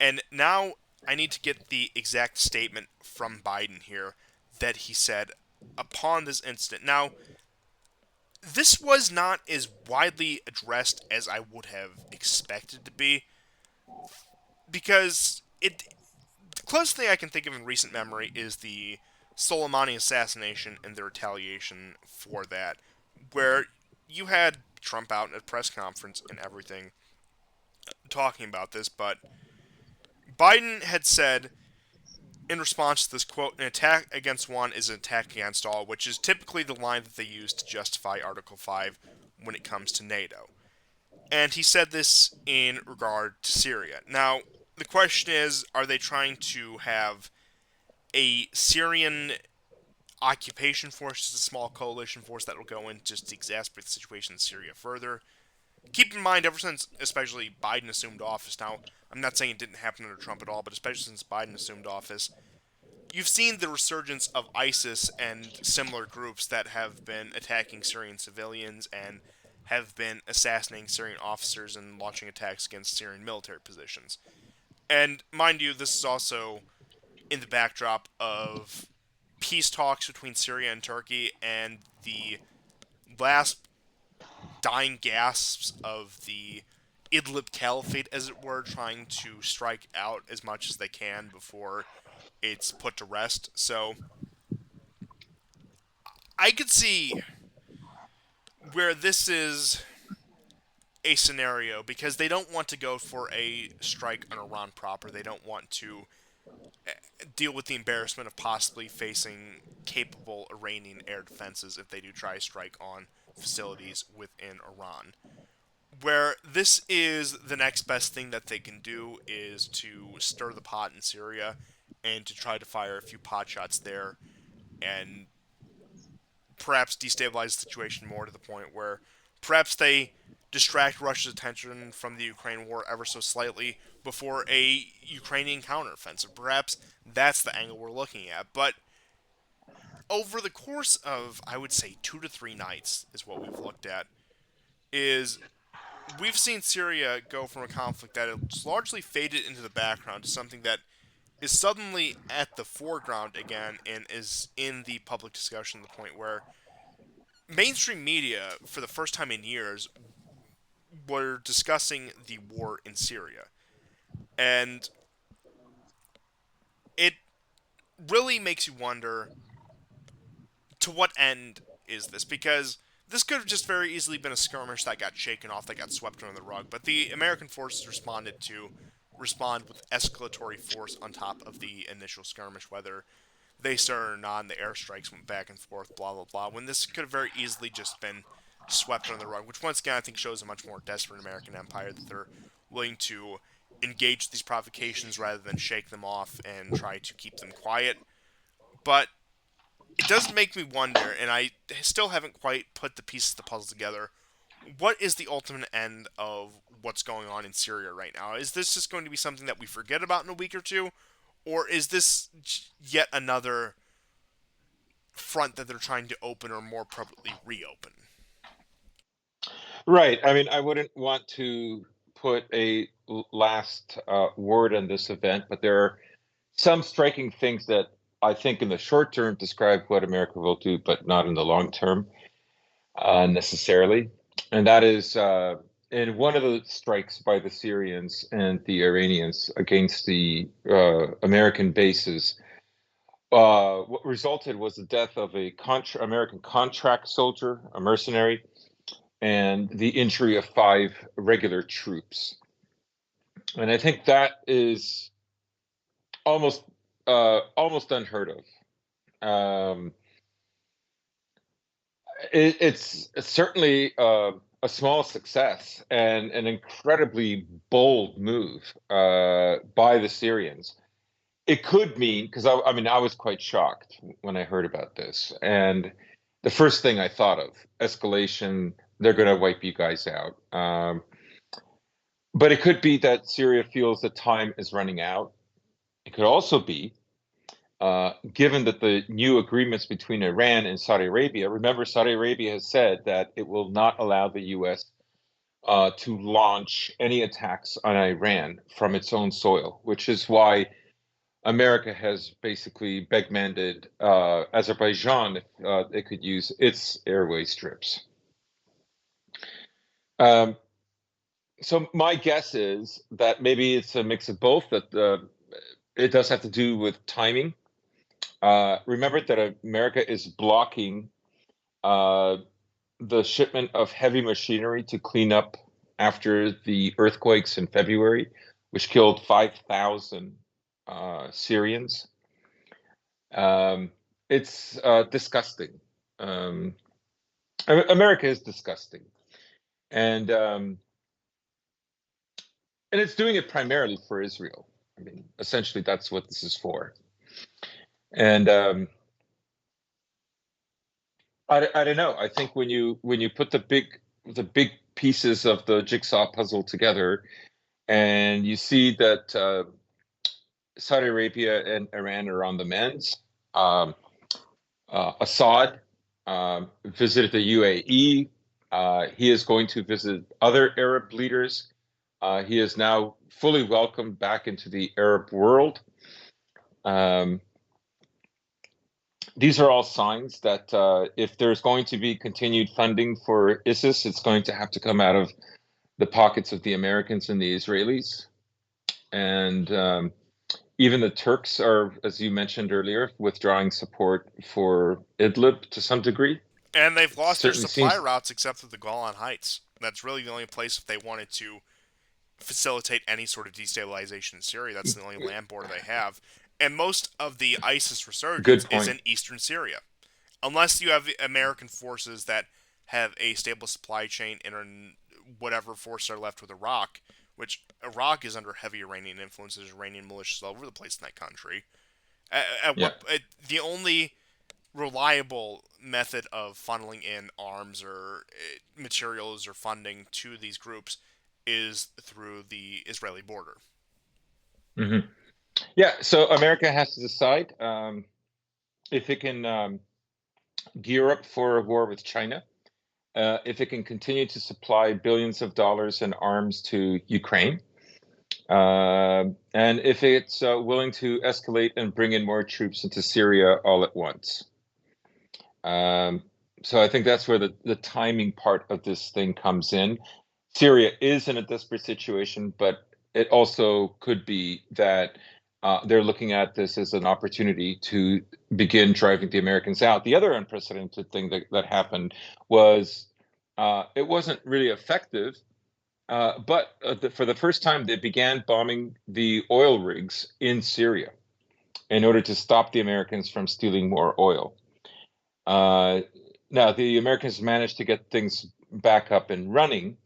And now I need to get the exact statement from Biden here that he said upon this incident. Now, this was not as widely addressed as I would have expected to be because the closest thing I can think of in recent memory is the Soleimani assassination and the retaliation for that, where you had Trump out at a press conference and everything talking about this, but Biden had said in response to this quote, an attack against one is an attack against all, which is typically the line that they use to justify Article 5 when it comes to NATO. And he said this in regard to Syria. Now, the question is, are they trying to have a Syrian occupation force, just a small coalition force that will go in just to exacerbate the situation in Syria further? Keep in mind, ever since especially Biden assumed office, now, I'm not saying it didn't happen under Trump at all, but especially since Biden assumed office, you've seen the resurgence of ISIS and similar groups that have been attacking Syrian civilians and have been assassinating Syrian officers and launching attacks against Syrian military positions. And mind you, this is also in the backdrop of peace talks between Syria and Turkey and the last dying gasps of the Idlib Caliphate, as it were, trying to strike out as much as they can before it's put to rest. So I could see where this is a scenario because they don't want to go for a strike on Iran proper. They don't want to deal with the embarrassment of possibly facing capable Iranian air defenses if they do try a strike on facilities within Iran. Where this is the next best thing that they can do is to stir the pot in Syria and to try to fire a few pot shots there and perhaps destabilize the situation more to the point where perhaps they distract Russia's attention from the Ukraine war ever so slightly before a Ukrainian counteroffensive. Perhaps that's the angle we're looking at. But over the course of, I would say, 2 to 3 nights is what we've looked at. Is we've seen Syria go from a conflict that has largely faded into the background to something that is suddenly at the foreground again and is in the public discussion to the point where mainstream media, for the first time in years, were discussing the war in Syria. And it really makes you wonder, to what end is this? Because this could have just very easily been a skirmish that got shaken off, that got swept under the rug. But the American forces respond with escalatory force on top of the initial skirmish, whether they started or not, and the airstrikes went back and forth, blah blah blah. When this could have very easily just been swept under the rug, which once again I think shows a much more desperate American empire, that they're willing to engage these provocations rather than shake them off and try to keep them quiet. But it does make me wonder, and I still haven't quite put the pieces of the puzzle together. What is the ultimate end of what's going on in Syria right now? Is this just going to be something that we forget about in a week or two? Or is this yet another front that they're trying to open, or more appropriately reopen? Right. I mean, I wouldn't want to put a last word on this event, but there are some striking things that I think in the short term describe what America will do, but not in the long term necessarily. And that is in one of the strikes by the Syrians and the Iranians against the American bases. What resulted was the death of a American contract soldier, a mercenary, and the injury of 5 regular troops. And I think that is almost almost unheard of. Um, it's certainly a small success and an incredibly bold move by the Syrians. It could mean, because I mean, I was quite shocked when I heard about this. And the first thing I thought of, escalation, they're going to wipe you guys out. But it could be that Syria feels that time is running out. It could also be, given that the new agreements between Iran and Saudi Arabia, remember, Saudi Arabia has said that it will not allow the U.S. To launch any attacks on Iran from its own soil, which is why America has basically begmanded Azerbaijan if they could use its airway strips. Um, so my guess is that maybe it's a mix of both. That it does have to do with timing. Remember that America is blocking uh, the shipment of heavy machinery to clean up after the earthquakes in February, which killed 5,000 Syrians. Um, it's disgusting. Um, America is disgusting, and um, and it's doing it primarily for Israel. I mean, essentially, that's what this is for. And I don't know. I think when you put the big pieces of the jigsaw puzzle together, and you see that Saudi Arabia and Iran are on the mends. Um, Assad visited the UAE. He is going to visit other Arab leaders. He is now fully welcomed back into the Arab world. Um, these are all signs that if there's going to be continued funding for ISIS, it's going to have to come out of the pockets of the Americans and the Israelis. And even the Turks are, as you mentioned earlier, withdrawing support for Idlib to some degree. And they've It lost their certainly supply seems routes except for the Golan Heights. That's really the only place, if they wanted to facilitate any sort of destabilization in Syria, that's the only land border they have. And most of the ISIS resurgence good is point. in eastern Syria. Unless you have American forces that have a stable supply chain and whatever forces are left with Iraq, which Iraq is under heavy Iranian influence. There's Iranian militias all over the place in that country. Yeah. The only reliable method of funneling in arms or materials or funding to these groups is through the Israeli border. hmm Yeah. So America has to decide if it can. gear up for a war with China. If it can continue to supply billions of dollars in arms to Ukraine, and if it's willing to escalate and bring in more troops into Syria all at once. Um, so I think that's where the timing part of this thing comes in. Syria is in a desperate situation, but it also could be that they're looking at this as an opportunity to begin driving the Americans out. The other unprecedented thing that happened was it wasn't really effective, but for the first time, they began bombing the oil rigs in Syria in order to stop the Americans from stealing more oil. Uh, Now, the Americans managed to get things back up and running,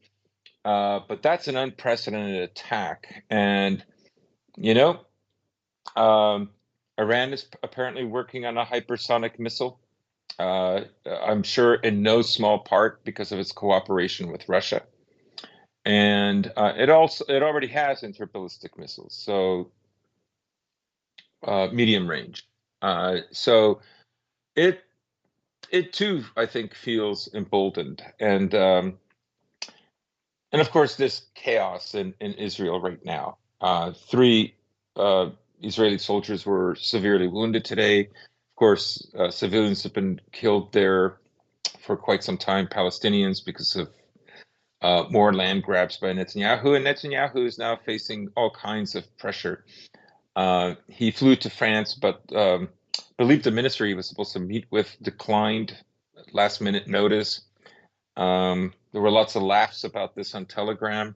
but that's an unprecedented attack. And, you know, um, Iran is apparently working on a hypersonic missile. I'm sure in no small part because of its cooperation with Russia. And it already has interballistic missiles, so medium range. So it it too, I think, feels emboldened. And of course, this chaos in Israel right now. Three Israeli soldiers were severely wounded today. Of course, civilians have been killed there for quite some time, Palestinians, because of more land grabs by Netanyahu. And Netanyahu is now facing all kinds of pressure. He flew to France, but I believe the minister he was supposed to meet with declined last minute notice. There were lots of laughs about this on Telegram.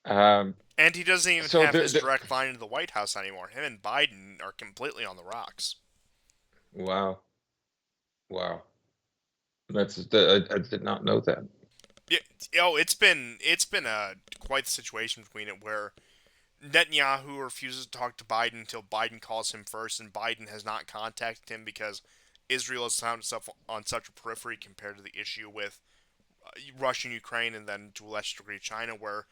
Um, And he doesn't even so have the, his the direct line into the White House anymore. Him and Biden are completely on the rocks. wow, wow, I did not know that. Yeah, it's been a quite the situation between it where Netanyahu refuses to talk to Biden until Biden calls him first, and Biden has not contacted him because Israel has found itself on such a periphery compared to the issue with Russia and Ukraine, and then to a lesser degree China, where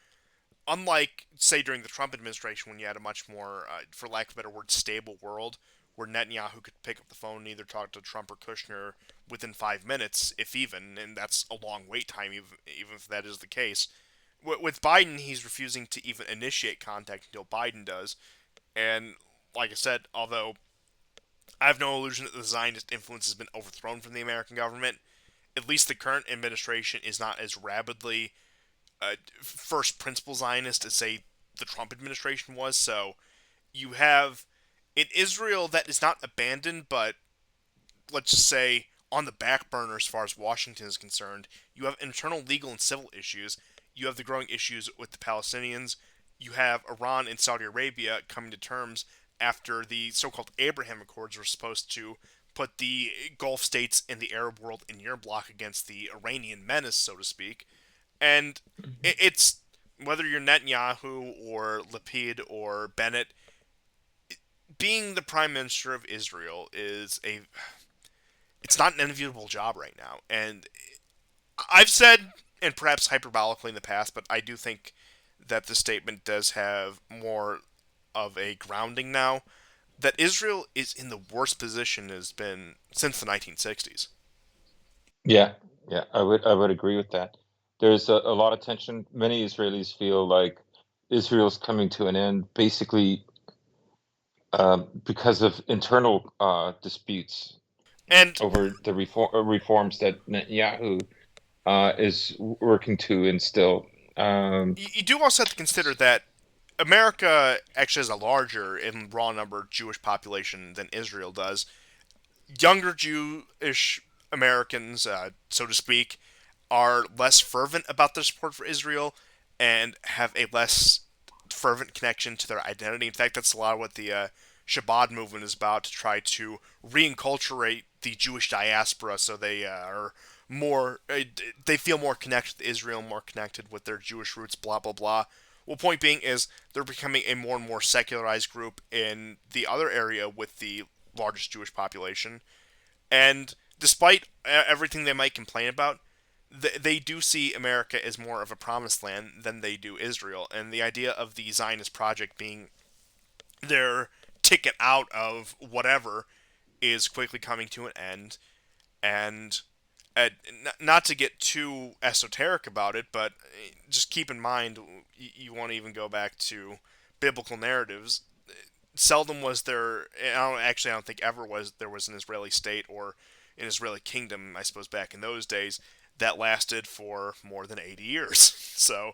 unlike say during the Trump administration when you had a much more, for lack of a better word, stable world where Netanyahu could pick up the phone and either talk to Trump or Kushner within 5 minutes, if even, and that's a long wait time, even if that is the case. With Biden, he's refusing to even initiate contact until Biden does. And like I said, although I have no illusion that the Zionist influence has been overthrown from the American government, at least the current administration is not as rabidly first principle Zionist as, say, the Trump administration was. So you have an Israel that is not abandoned, but let's just say on the back burner as far as Washington is concerned. You have internal legal and civil issues. You have the growing issues with the Palestinians. You have Iran and Saudi Arabia coming to terms after the so-called Abraham Accords were supposed to put the Gulf states and the Arab world in your block against the Iranian menace, so to speak. And it's whether you're Netanyahu or Lapid or Bennett, being the prime minister of Israel is a it's not an enviable job right now. And I've said, and perhaps hyperbolically in the past, but I do think that the statement does have more of a grounding now, that Israel is in the worst position it has been since the 1960s. Yeah, yeah, I would agree with that. There's a lot of tension. Many Israelis feel like Israel's coming to an end, basically because of internal disputes And over the reforms that Netanyahu is working to instill. Um, you do also have to consider that America actually has a larger in raw number Jewish population than Israel does. Younger Jewish Americans, so to speak, are less fervent about their support for Israel and have a less fervent connection to their identity. In fact, that's a lot of what the Shabbat movement is about, to try to reinculturate the Jewish diaspora so they are more, they feel more connected to Israel, more connected with their Jewish roots, blah, blah, blah. Well, point being is they're becoming a more and more secularized group in the other area with the largest Jewish population. And despite everything they might complain about, they do see America as more of a promised land than they do Israel. And the idea of the Zionist project being their ticket out of whatever is quickly coming to an end. And not to get too esoteric about it, but just keep in mind, you want to even go back to biblical narratives. Seldom was there. I don't think ever was there was an Israeli state or an Israeli kingdom. I suppose back in those days that lasted for more than 80 years. So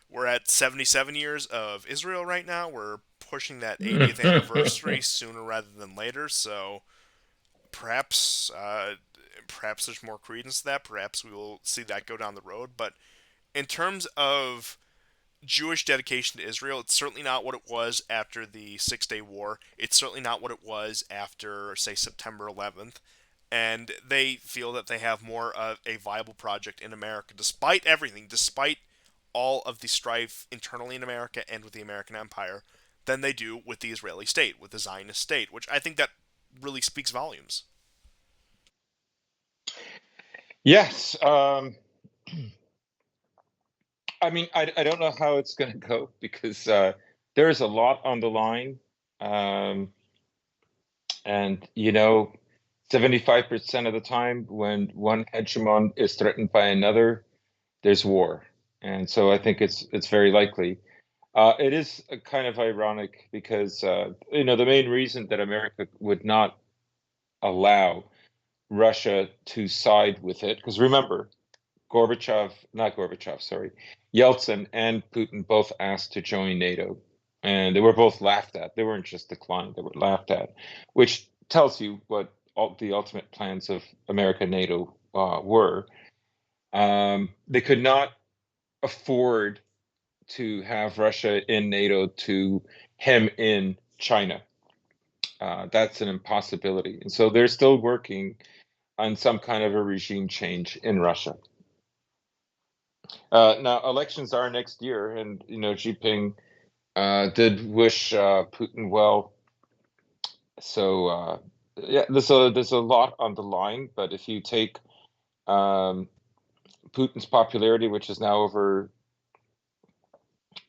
we're at 77 years of Israel right now. We're pushing that 80th anniversary sooner rather than later. So perhaps perhaps there's more credence to that. Perhaps we will see that go down the road. But in terms of Jewish dedication to Israel, it's certainly not what it was after the Six Day War. It's certainly not what it was after, say, September 11th. And they feel that they have more of a viable project in America, despite everything, despite all of the strife internally in America and with the American empire, than they do with the Israeli state, with the Zionist state, which I think that really speaks volumes. Yes. I mean, I don't know how it's going to go because there's a lot on the line. Um, and, 75% of the time when one hegemon is threatened by another, there's war. And so I think it's very likely. It is kind of ironic because, the main reason that America would not allow Russia to side with it, because remember, not Gorbachev, sorry, Yeltsin and Putin both asked to join NATO, and they were both laughed at. They weren't just declined, they were laughed at, which tells you what all the ultimate plans of America NATO were. They could not afford to have Russia in NATO to hem in China. That's an impossibility. And so they're still working on some kind of a regime change in Russia. Now, elections are next year, and Xi Jinping did wish Putin well. So yeah, there's a lot on the line. But if you take um, Putin's popularity, which is now over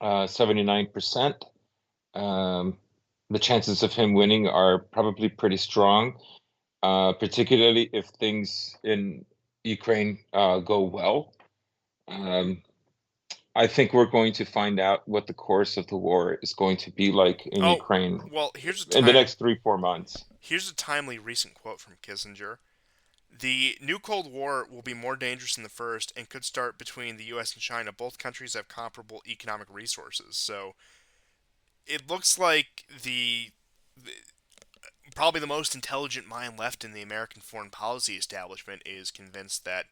79%, the chances of him winning are probably pretty strong. Particularly if things in Ukraine go well. Um, I think we're going to find out what the course of the war is going to be like in Oh, Ukraine well, in the next 3-4 months. here's a timely recent quote from Kissinger. The new Cold War will be more dangerous than the first and could start between the US and China. Both countries have comparable economic resources. So it looks like the probably the most intelligent mind left in the American foreign policy establishment is convinced that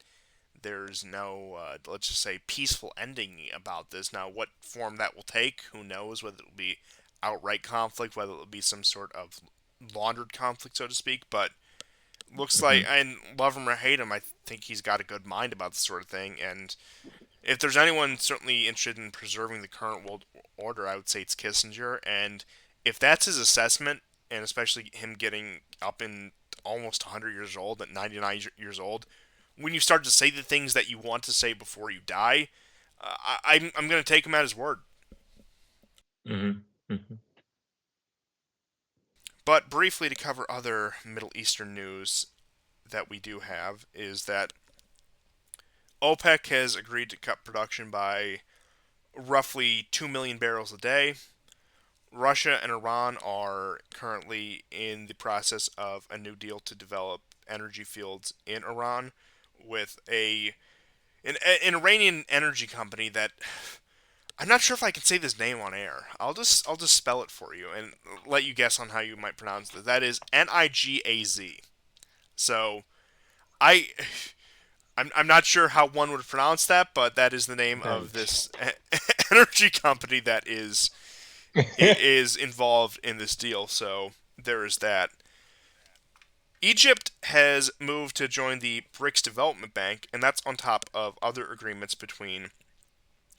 there's no, let's just say, peaceful ending about this. Now, what form that will take, who knows? Whether it'll be outright conflict, whether it'll be some sort of laundered conflict, so to speak. But looks like, Hmm. and love him or hate him, I think he's got a good mind about this sort of thing. And if there's anyone certainly interested in preserving the current world order, I would say it's Kissinger. And if that's his assessment, and especially him getting up in almost 100 years old, at 99 years old, when you start to say the things that you want to say before you die, I'm going to take him at his word. Hmm. Hmm. But briefly, to cover other Middle Eastern news that we do have, is that OPEC has agreed to cut production by roughly 2 million barrels a day. Russia and Iran are currently in the process of a new deal to develop energy fields in Iran with an Iranian energy company that I'm not sure if I can say this name on air. I'll just spell it for you and let you guess on how you might pronounce it. That is Nigaz. So I I'm not sure how one would pronounce that, but that is the name of Right. this energy company that is involved in this deal. So there is that. Egypt has moved to join the BRICS Development Bank, and that's on top of other agreements between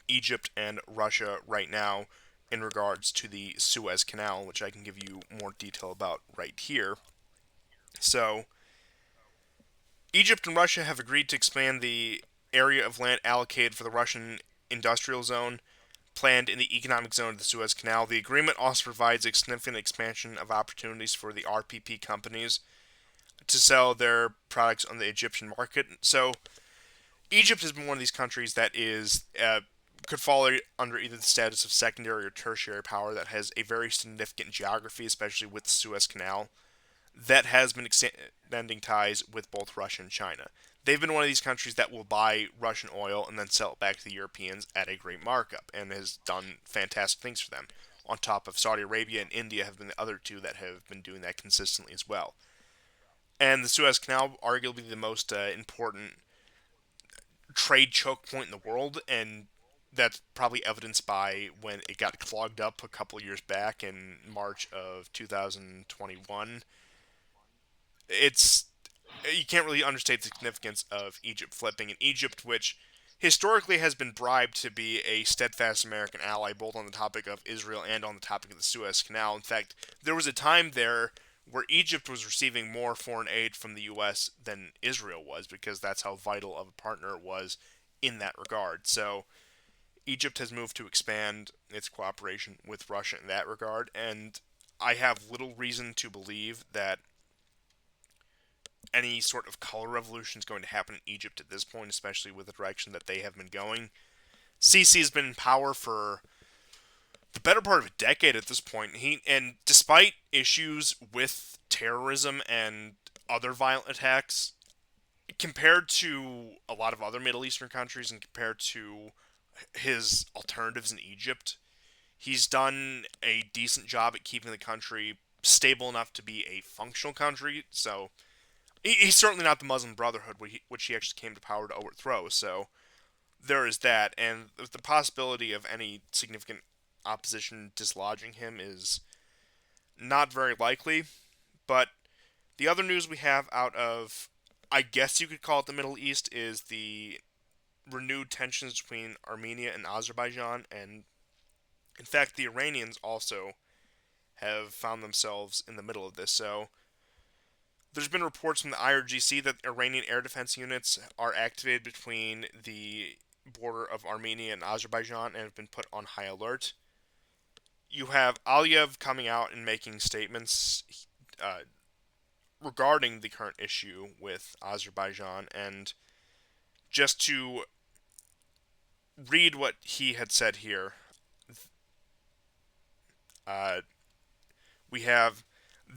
Egypt and Russia right now in regards to the Suez Canal, which I can give you more detail about right here. So, Egypt and Russia have agreed to expand the area of land allocated for the Russian industrial zone planned in the economic zone of the Suez Canal. The agreement also provides a significant expansion of opportunities for the RPP companies. to sell their products on the Egyptian market. So Egypt has been one of these countries that is could fall under either the status of secondary or tertiary power that has a very significant geography, especially with the Suez Canal, that has been extending ties with both Russia and China. They've been one of these countries that will buy Russian oil and then sell it back to the Europeans at a great markup, and has done fantastic things for them. On top of Saudi Arabia and India have been the other two that have been doing that consistently as well. And the Suez Canal, arguably the most important trade choke point in the world, and that's probably evidenced by when it got clogged up a couple years back in March of 2021. It's You can't really understate the significance of Egypt flipping. And Egypt, which historically has been bribed to be a steadfast American ally, both on the topic of Israel and on the topic of the Suez Canal. In fact, there was a time there where Egypt was receiving more foreign aid from the U.S. than Israel was, because that's how vital of a partner it was in that regard. So Egypt has moved to expand its cooperation with Russia in that regard, and I have little reason to believe that any sort of color revolution is going to happen in Egypt at this point, especially with the direction that they have been going. Sisi has been in power for the better part of a decade at this point. Despite issues with terrorism and other violent attacks, compared to a lot of other Middle Eastern countries and compared to his alternatives in Egypt, he's done a decent job at keeping the country stable enough to be a functional country. So he's certainly not the Muslim Brotherhood, which he actually came to power to overthrow. So there is that, and the possibility of any significant opposition dislodging him is not very likely. But the other news we have out of, I guess you could call it the Middle East, is the renewed tensions between Armenia and Azerbaijan, and in fact, the Iranians also have found themselves in the middle of this. So there's been reports from the IRGC that Iranian air defense units are activated between the border of Armenia and Azerbaijan and have been put on high alert. You have Aliyev coming out and making statements uh, regarding the current issue with Azerbaijan, and just to read what he had said here, uh, we have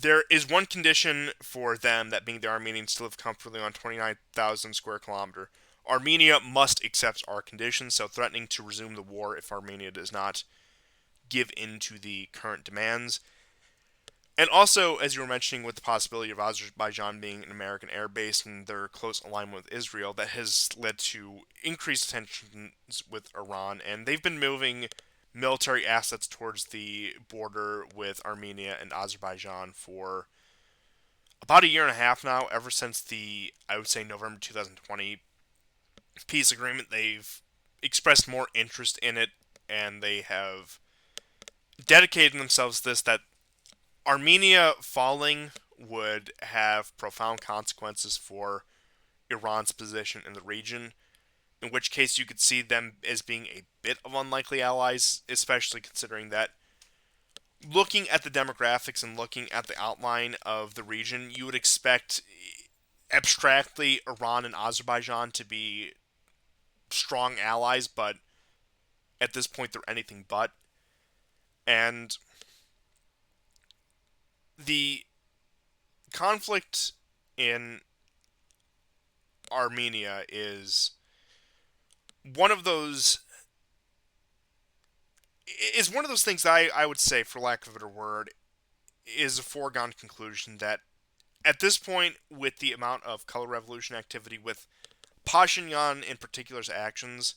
there is one condition for them, that being the Armenians, to live comfortably on 29,000 square kilometer. Armenia must accept our conditions, so threatening to resume the war if Armenia does not give in to the current demands. And also, as you were mentioning, with the possibility of Azerbaijan being an American air base and their close alignment with Israel, that has led to increased tensions with Iran, and they've been moving military assets towards the border with Armenia and Azerbaijan for about a year and a half now, ever since the, I would say, November 2020 peace agreement. They've expressed more interest in it, and they have dedicated themselves to this, that Armenia falling would have profound consequences for Iran's position in the region, in which case you could see them as being a bit of unlikely allies, especially considering that, looking at the demographics and looking at the outline of the region, you would expect abstractly Iran and Azerbaijan to be strong allies, but at this point they're anything but. And the conflict in Armenia one of those one of those things that I would say, for lack of a better word, is a foregone conclusion that at this point, with the amount of color revolution activity, with Pashinyan in particular's actions,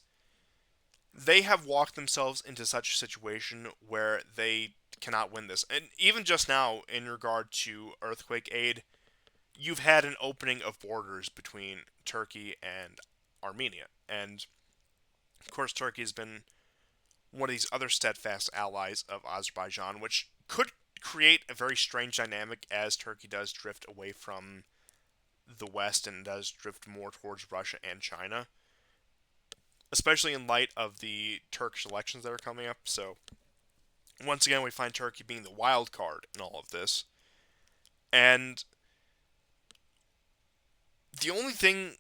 they have walked themselves into such a situation where they cannot win this. And even just now, in regard to earthquake aid, you've had an opening of borders between Turkey and Armenia. And of course, Turkey has been one of these other steadfast allies of Azerbaijan, which could create a very strange dynamic as Turkey does drift away from the West and does drift more towards Russia and China, especially in light of the Turkish elections that are coming up. So, once again, we find Turkey being the wild card in all of this. And The only thing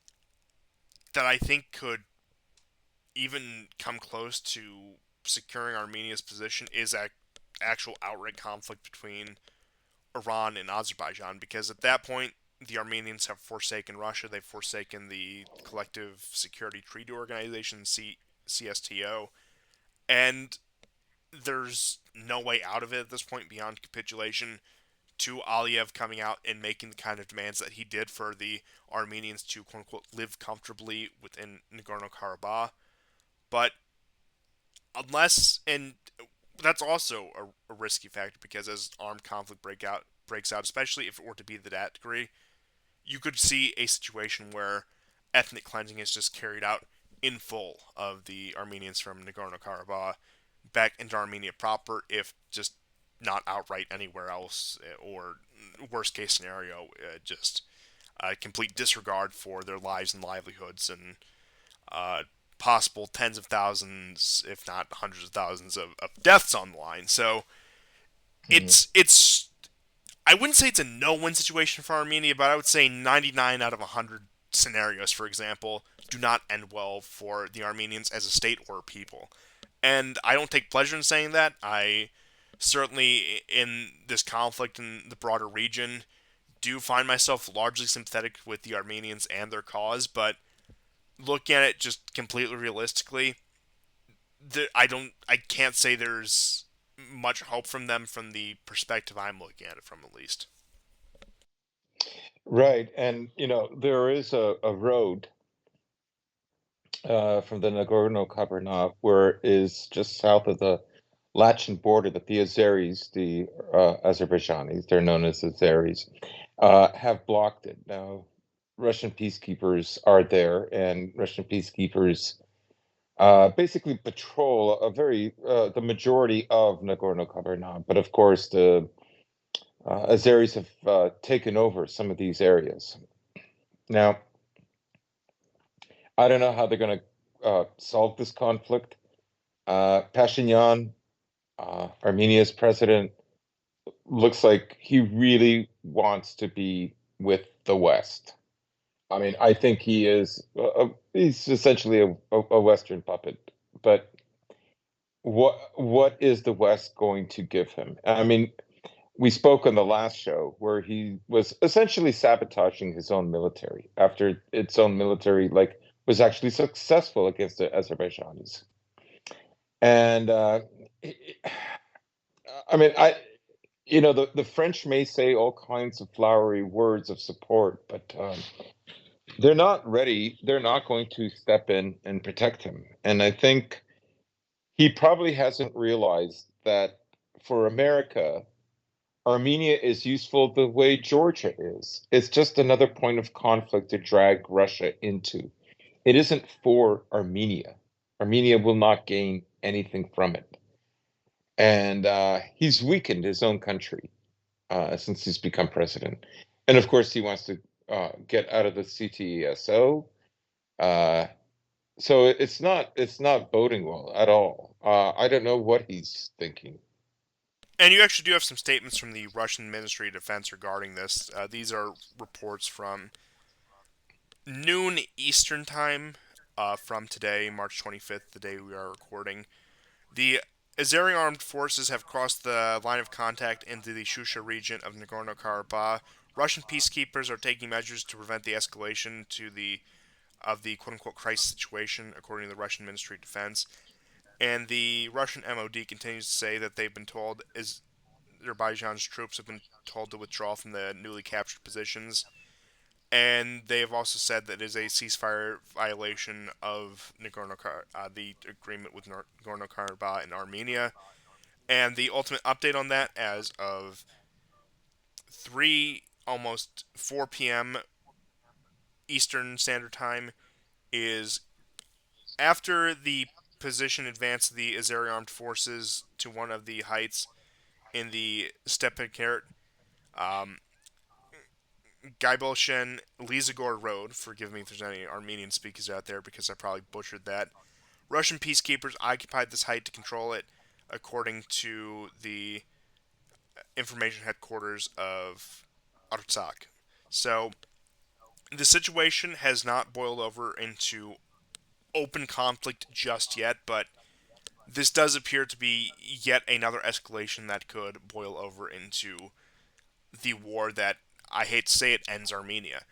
that I think could even come close to securing Armenia's position is a actual outright conflict between Iran and Azerbaijan, because at that point the Armenians have forsaken Russia, they've forsaken the Collective Security Treaty Organization CSTO, and there's no way out of it at this point beyond capitulation. To Aliyev coming out and making the kind of demands that he did for the Armenians to quote unquote live comfortably within Nagorno Karabakh. But unless, and that's also a risky factor, because as armed conflict breaks out, especially if it were to be to that degree, you could see a situation where ethnic cleansing is just carried out in full of the Armenians from Nagorno Karabakh back into Armenia proper, if just not outright anywhere else, or worst case scenario, just a complete disregard for their lives and livelihoods, and uh, possible tens of thousands, if not hundreds of thousands, of deaths on the line. So Mhm. it's I wouldn't say it's a no-win situation for Armenia, but I would say 99 out of 100 scenarios, for example, do not end well for the Armenians as a state or a people. And I don't take pleasure in saying that. I certainly, in this conflict in the broader region, do find myself largely sympathetic with the Armenians and their cause, but looking at it just completely realistically, I can't say there's much hope from them from the perspective I'm looking at it from, at least. Right. And, there is a road from the Nagorno-Karabakh where is just south of the Lachen border that the Azeris, the Azerbaijanis, they're known as Azeris, have blocked it. Now, Russian peacekeepers are there, and Russian peacekeepers basically patrol the majority of Nagorno-Karabakh. But of course, the Azeris have taken over some of these areas. Now, I don't know how they're going to solve this conflict. Pashinyan, Armenia's president, looks like he really wants to be with the West. I mean, I think he's essentially a Western puppet. But what is the West going to give him? I mean, we spoke on the last show where he was essentially sabotaging his own military after its own military was actually successful against the Azerbaijanis. And I mean, the French may say all kinds of flowery words of support, but they're not ready. They're not going to step in and protect him. And I think he probably hasn't realized that for America, Armenia is useful the way Georgia is. It's just another point of conflict to drag Russia into. It isn't for Armenia. Armenia will not gain anything from it. And he's weakened his own country since he's become president. And of course, he wants to get out of the CTESO. Uh, so it's not boding well at all. I don't know what he's thinking. And you actually do have some statements from the Russian Ministry of Defense regarding this. These are reports from noon Eastern Time from today, March 25th, the day we are recording. The Azeri armed forces have crossed the line of contact into the Shusha region of Nagorno Karabakh. Russian peacekeepers are taking measures to prevent the escalation to the of the quote unquote crisis situation, according to the Russian Ministry of Defense. And the Russian MOD continues to say that they've been told Azerbaijan's troops have been told to withdraw from the newly captured positions, and they have also said that it is a ceasefire violation of the agreement with Nagorno Karabakh and Armenia. And the ultimate update on that, as of almost 4 p.m. Eastern Standard Time, is after the position advanced the Azeri armed forces to one of the heights in the Stepanakert, um, Gaibelshen Lizagor Road. Forgive me if there's any Armenian speakers out there, because I probably butchered that. Russian peacekeepers occupied this height to control it, according to the information headquarters of Artsakh. So The situation has not boiled over into open conflict just yet, but this does appear to be yet another escalation that could boil over into the war that, I hate to say it, ends Armenia.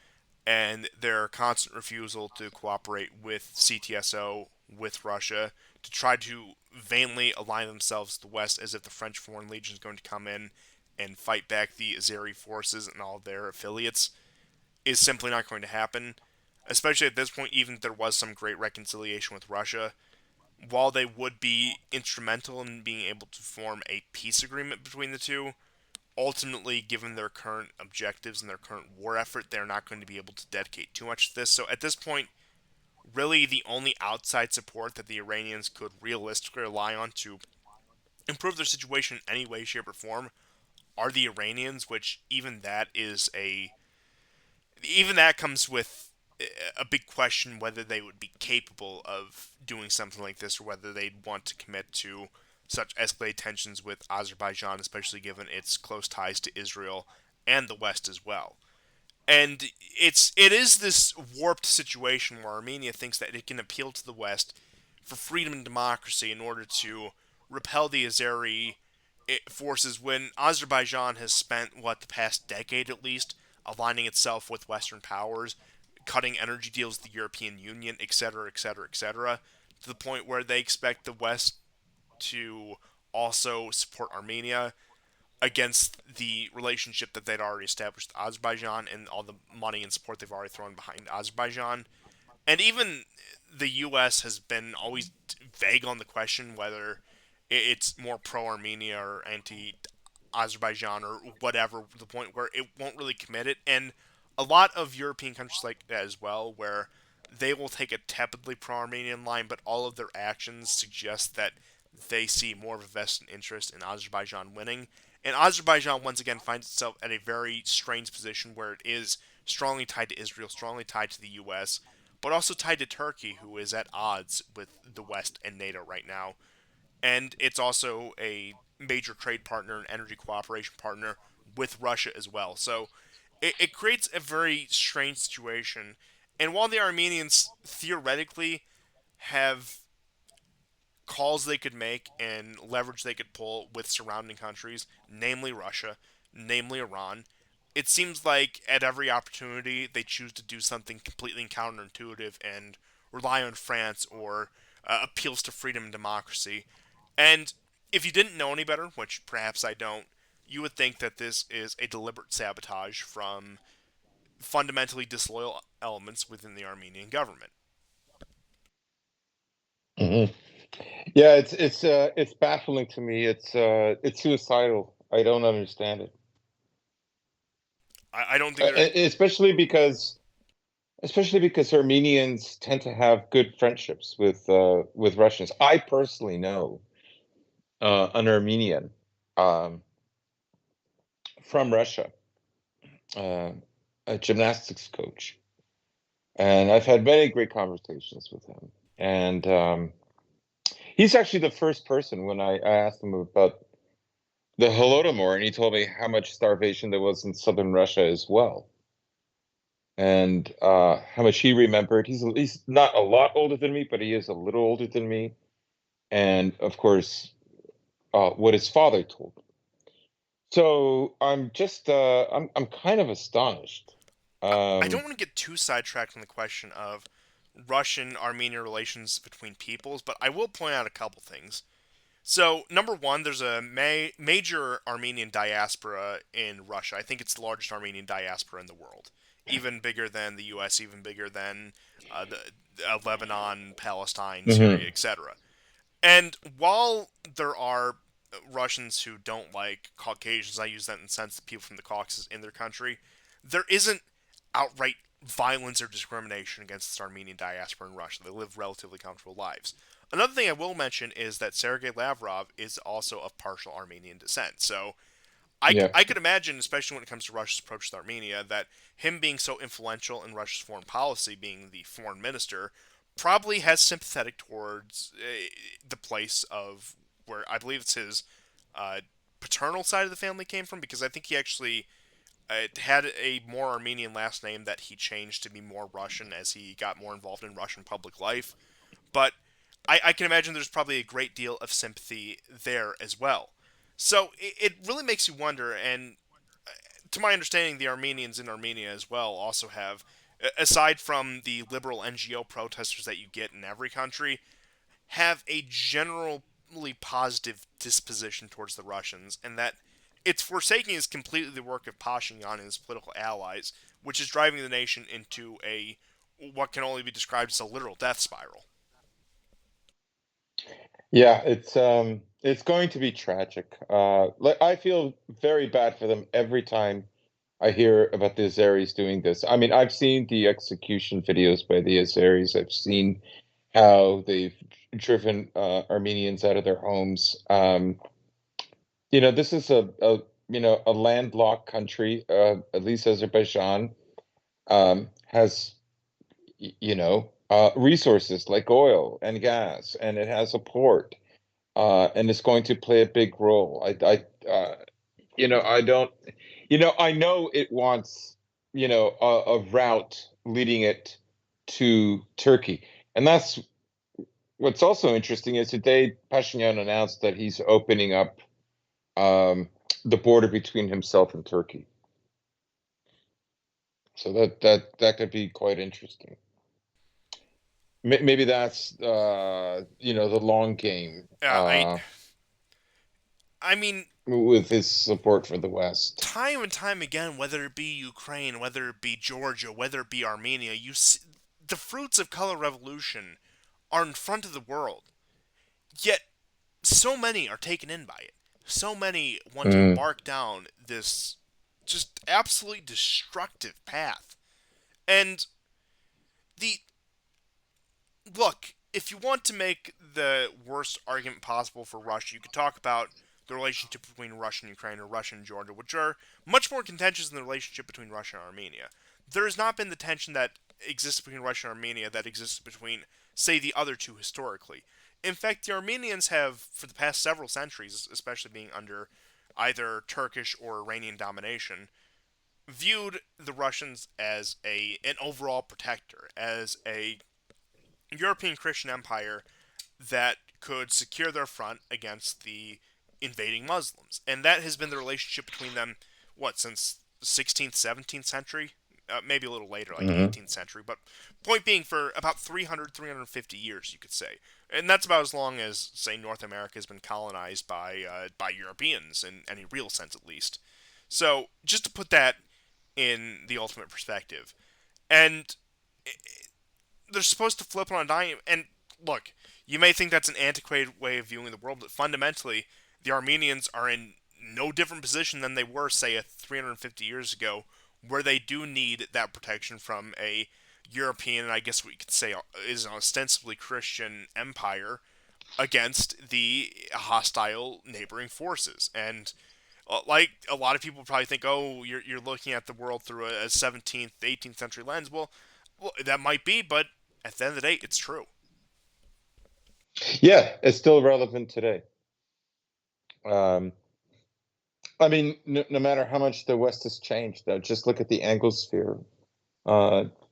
And their constant refusal to cooperate with CTSO, with Russia, to try to vainly align themselves to the West as if the French Foreign Legion is going to come in and fight back the Azeri forces and all their affiliates, is simply not going to happen. Especially at this point, even if there was some great reconciliation with Russia, while they would be instrumental in being able to form a peace agreement between the two, ultimately, given their current objectives and their current war effort, they're not going to be able to dedicate too much to this. So at this point, really the only outside support that the Iranians could realistically rely on to improve their situation in any way, shape, or form are the Iranians, which even that comes with a big question whether they would be capable of doing something like this or whether they'd want to commit to such escalated tensions with Azerbaijan, especially given its close ties to Israel and the West as well. And it is this warped situation where Armenia thinks that it can appeal to the West for freedom and democracy in order to repel the Azeri forces when Azerbaijan has spent the past decade at least aligning itself with Western powers, cutting energy deals with the European Union, etc., etc., etc., to the point where they expect the West to also support Armenia against the relationship that they'd already established with Azerbaijan and all the money and support they've already thrown behind Azerbaijan. And even the U.S. has been always vague on the question whether it's more pro Armenia or anti Azerbaijan or whatever, to the point where it won't really commit it. And a lot of European countries like that as well, where they will take a tepidly pro Armenian line, but all of their actions suggest that they see more of a vested interest in Azerbaijan winning. And Azerbaijan once again finds itself at a very strange position where it is strongly tied to Israel, strongly tied to the U.S., but also tied to Turkey, who is at odds with the West and NATO right now. And it's also a major trade partner and energy cooperation partner with Russia as well. So it creates a very strange situation. And while the Armenians theoretically have calls they could make and leverage they could pull with surrounding countries, namely Russia, namely Iran, it seems like at every opportunity they choose to do something completely counterintuitive and rely on France or appeals to freedom and democracy. And if you didn't know any better, which perhaps I don't, you would think that this is a deliberate sabotage from fundamentally disloyal elements within the Armenian government. Hmm. Yeah, it's baffling to me. It's suicidal. I don't understand it. I don't think there. Especially because Armenians tend to have good friendships with Russians. I personally know an Armenian um, from Russia, uh, a gymnastics coach, and I've had many great conversations with him. And he's actually the first person when I asked him about the Holodomor, and he told me how much starvation there was in southern Russia as well, and how much he remembered. He's not a lot older than me, but he is a little older than me, and of course, what his father told him. So I'm kind of astonished. I Um, don't want to get too sidetracked on the question of Russian Armenian relations between peoples, but I will point out a couple things. So, number one, there's a major Armenian diaspora in Russia. I think it's the largest Armenian diaspora in the world, even bigger than the U.S., even bigger than Lebanon, Palestine, Syria, mhm. etc. And while there are Russians who don't like Caucasians, I use that in the sense of people from the Caucasus in their country, there isn't outright violence or discrimination against this Armenian diaspora in Russia. They live relatively comfortable lives. Another thing I will mention is that Sergei Lavrov is also of partial Armenian descent. So Yeah, I could imagine, especially when it comes to Russia's approach to Armenia, that him being so influential in Russia's foreign policy, being the foreign minister, probably has sympathetic towards the place of where I believe it's his uh, paternal side of the family came from, because I think he actually It had a more Armenian last name that he changed to be more Russian as he got more involved in Russian public life. But I can imagine there's probably a great deal of sympathy there as well. So it really makes you wonder, and to my understanding, the Armenians in Armenia as well also have, aside from the liberal NGO protesters that you get in every country, have a generally positive disposition towards the Russians, and that its forsaking is completely the work of Pashinyan and his political allies, which is driving the nation into a what can only be described as a literal death spiral. Yeah, it's going to be tragic. Like I feel very bad for them every time I hear about the Azeris doing this. I mean, I've seen the execution videos by the Azeris. I've seen how they've driven Armenians out of their homes. This is a landlocked country. At least Azerbaijan has resources like oil and gas, and it has a port, and it's going to play a big role. I don't, I know it wants, a route leading it to Turkey, and that's what's also interesting is today Pashinyan announced that he's opening up um, the border between himself and Turkey. So that could be quite interesting. Maybe that's the long game Yeah, I mean, with his support for the West. time and time again, whether it be Ukraine, whether it be Georgia, whether it be Armenia, you see, the fruits of color revolution are in front of the world. Yet so many are taken in by it. So many want to Mm. embark down this just absolutely destructive path. And the look, if you want to make the worst argument possible for Russia, you could talk about the relationship between Russia and Ukraine or Russia and Georgia, which are much more contentious than the relationship between Russia and Armenia. There has not been the tension that exists between Russia and Armenia that exists between, say, the other two historically. In fact, the Armenians have, for the past several centuries, especially being under either Turkish or Iranian domination, viewed the Russians as an overall protector, as a European Christian empire that could secure their front against the invading Muslims. And that has been the relationship between them, what, since the 16th, 17th century? Maybe a little later, like Hmm. 18th century. But point being, for about 300, 350 years, you could say. And that's about as long as, say, North America has been colonized by Europeans, in any real sense at least. So, just to put that in the ultimate perspective. And they're supposed to flip on a dime. And look, you may think that's an antiquated way of viewing the world, but fundamentally, the Armenians are in no different position than they were, say, 350 years ago, where they do need that protection from a European, and I guess we could say is an ostensibly Christian empire against the hostile neighboring forces. And like a lot of people probably think, oh, you're looking at the world through a 17th, 18th century lens. Well, that might be, but at the end of the day, it's true. Yeah, it's still relevant today. Um, I mean, no matter how much the West has changed, though, just look at the Anglosphere.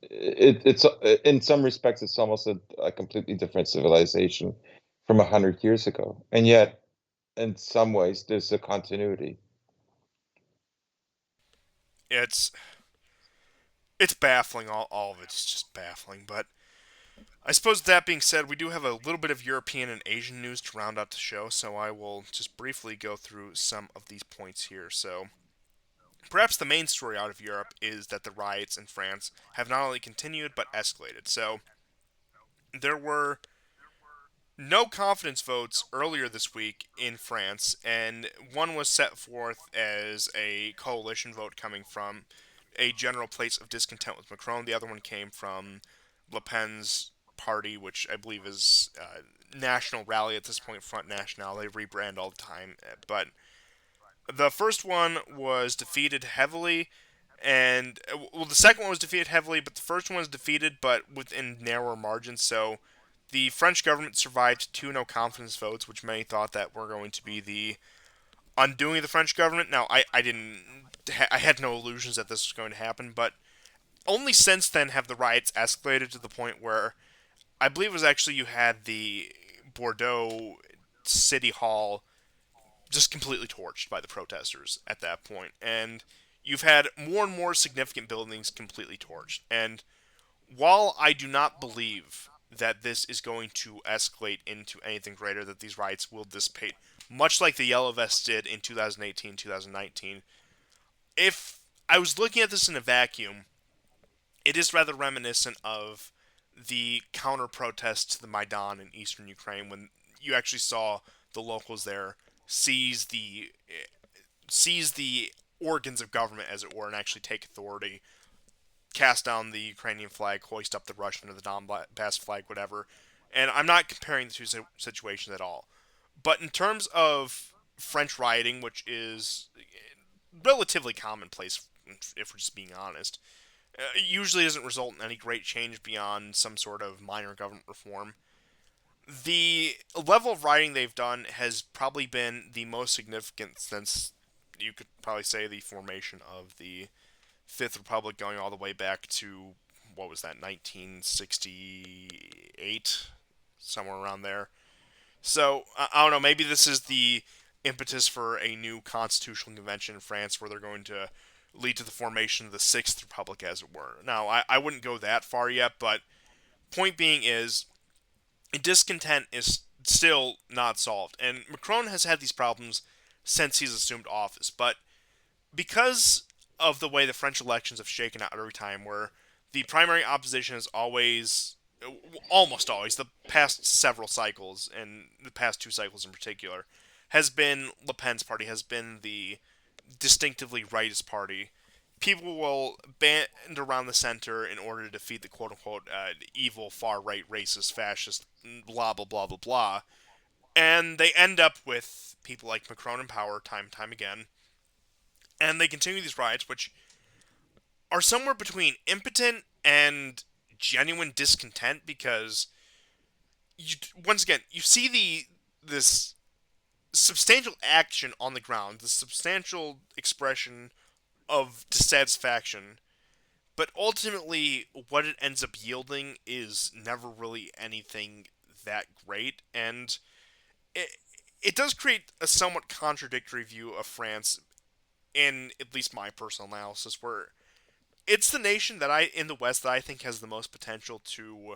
It's in some respects, it's almost a completely different civilization from 100 years ago, and yet, in some ways, there's a continuity. It's it's baffling. All of it's just baffling. But I suppose that being said, we do have a little bit of European and Asian news to round out the show, so I will just briefly go through some of these points here. So perhaps the main story out of Europe is that the riots in France have not only continued but escalated. So there were no confidence votes earlier this week in France, and one was set forth as a coalition vote coming from a general place of discontent with Macron. The other one came from Le Pen's party, which I believe is National Rally at this point, Front National. They rebrand all the time. But the first one was defeated heavily, and well, the second one was defeated heavily, but the first one was defeated, but within narrower margins. So the French government survived two no confidence votes, which many thought that were going to be the undoing the French government. Now, I didn't. I had no illusions that this was going to happen, but only since then have the riots escalated to the point where I believe it was actually you had the Bordeaux City Hall just completely torched by the protesters at that point, and you've had more and more significant buildings completely torched. And while I do not believe that this is going to escalate into anything greater, that these riots will dissipate, much like the Yellow Vests did in 2018, 2019, if I was looking at this in a vacuum, it is rather reminiscent of the counter protests to the Maidan in eastern Ukraine when you actually saw the locals there seize the organs of government, as it were, and actually take authority, cast down the Ukrainian flag, hoist up the Russian or the Donbass flag, whatever. And I'm not comparing the two situations at all. But in terms of French rioting, which is relatively commonplace, if we're just being honest, usually doesn't result in any great change beyond some sort of minor government reform. The level of rioting they've done has probably been the most significant since you could probably say the formation of the Fifth Republic, going all the way back to what was that, 1968, somewhere around there. So I don't know. Maybe this is the impetus for a new constitutional convention in France, where they're going to lead to the formation of the Sixth Republic, as it were. Now, I wouldn't go that far yet, but point being is, discontent is still not solved, and Macron has had these problems since he's assumed office. But because of the way the French elections have shaken out every time, where the primary opposition is always, almost always, the past several cycles, and the past two cycles in particular, has been Le Pen's party, has been the distinctively rightist party. People will band around the center in order to defeat the quote unquote evil, far right, racist, fascist, blah, blah, blah, blah, blah. And they end up with people like Macron in power time and time again. And they continue these riots, which are somewhere between impotent and genuine discontent, because you, once again, you see this substantial action on the ground, the substantial expression of dissatisfaction, but ultimately what it ends up yielding is never really anything that great. And it, it does create a somewhat contradictory view of France, in at least my personal analysis, where it's the nation that in the West that I think has the most potential to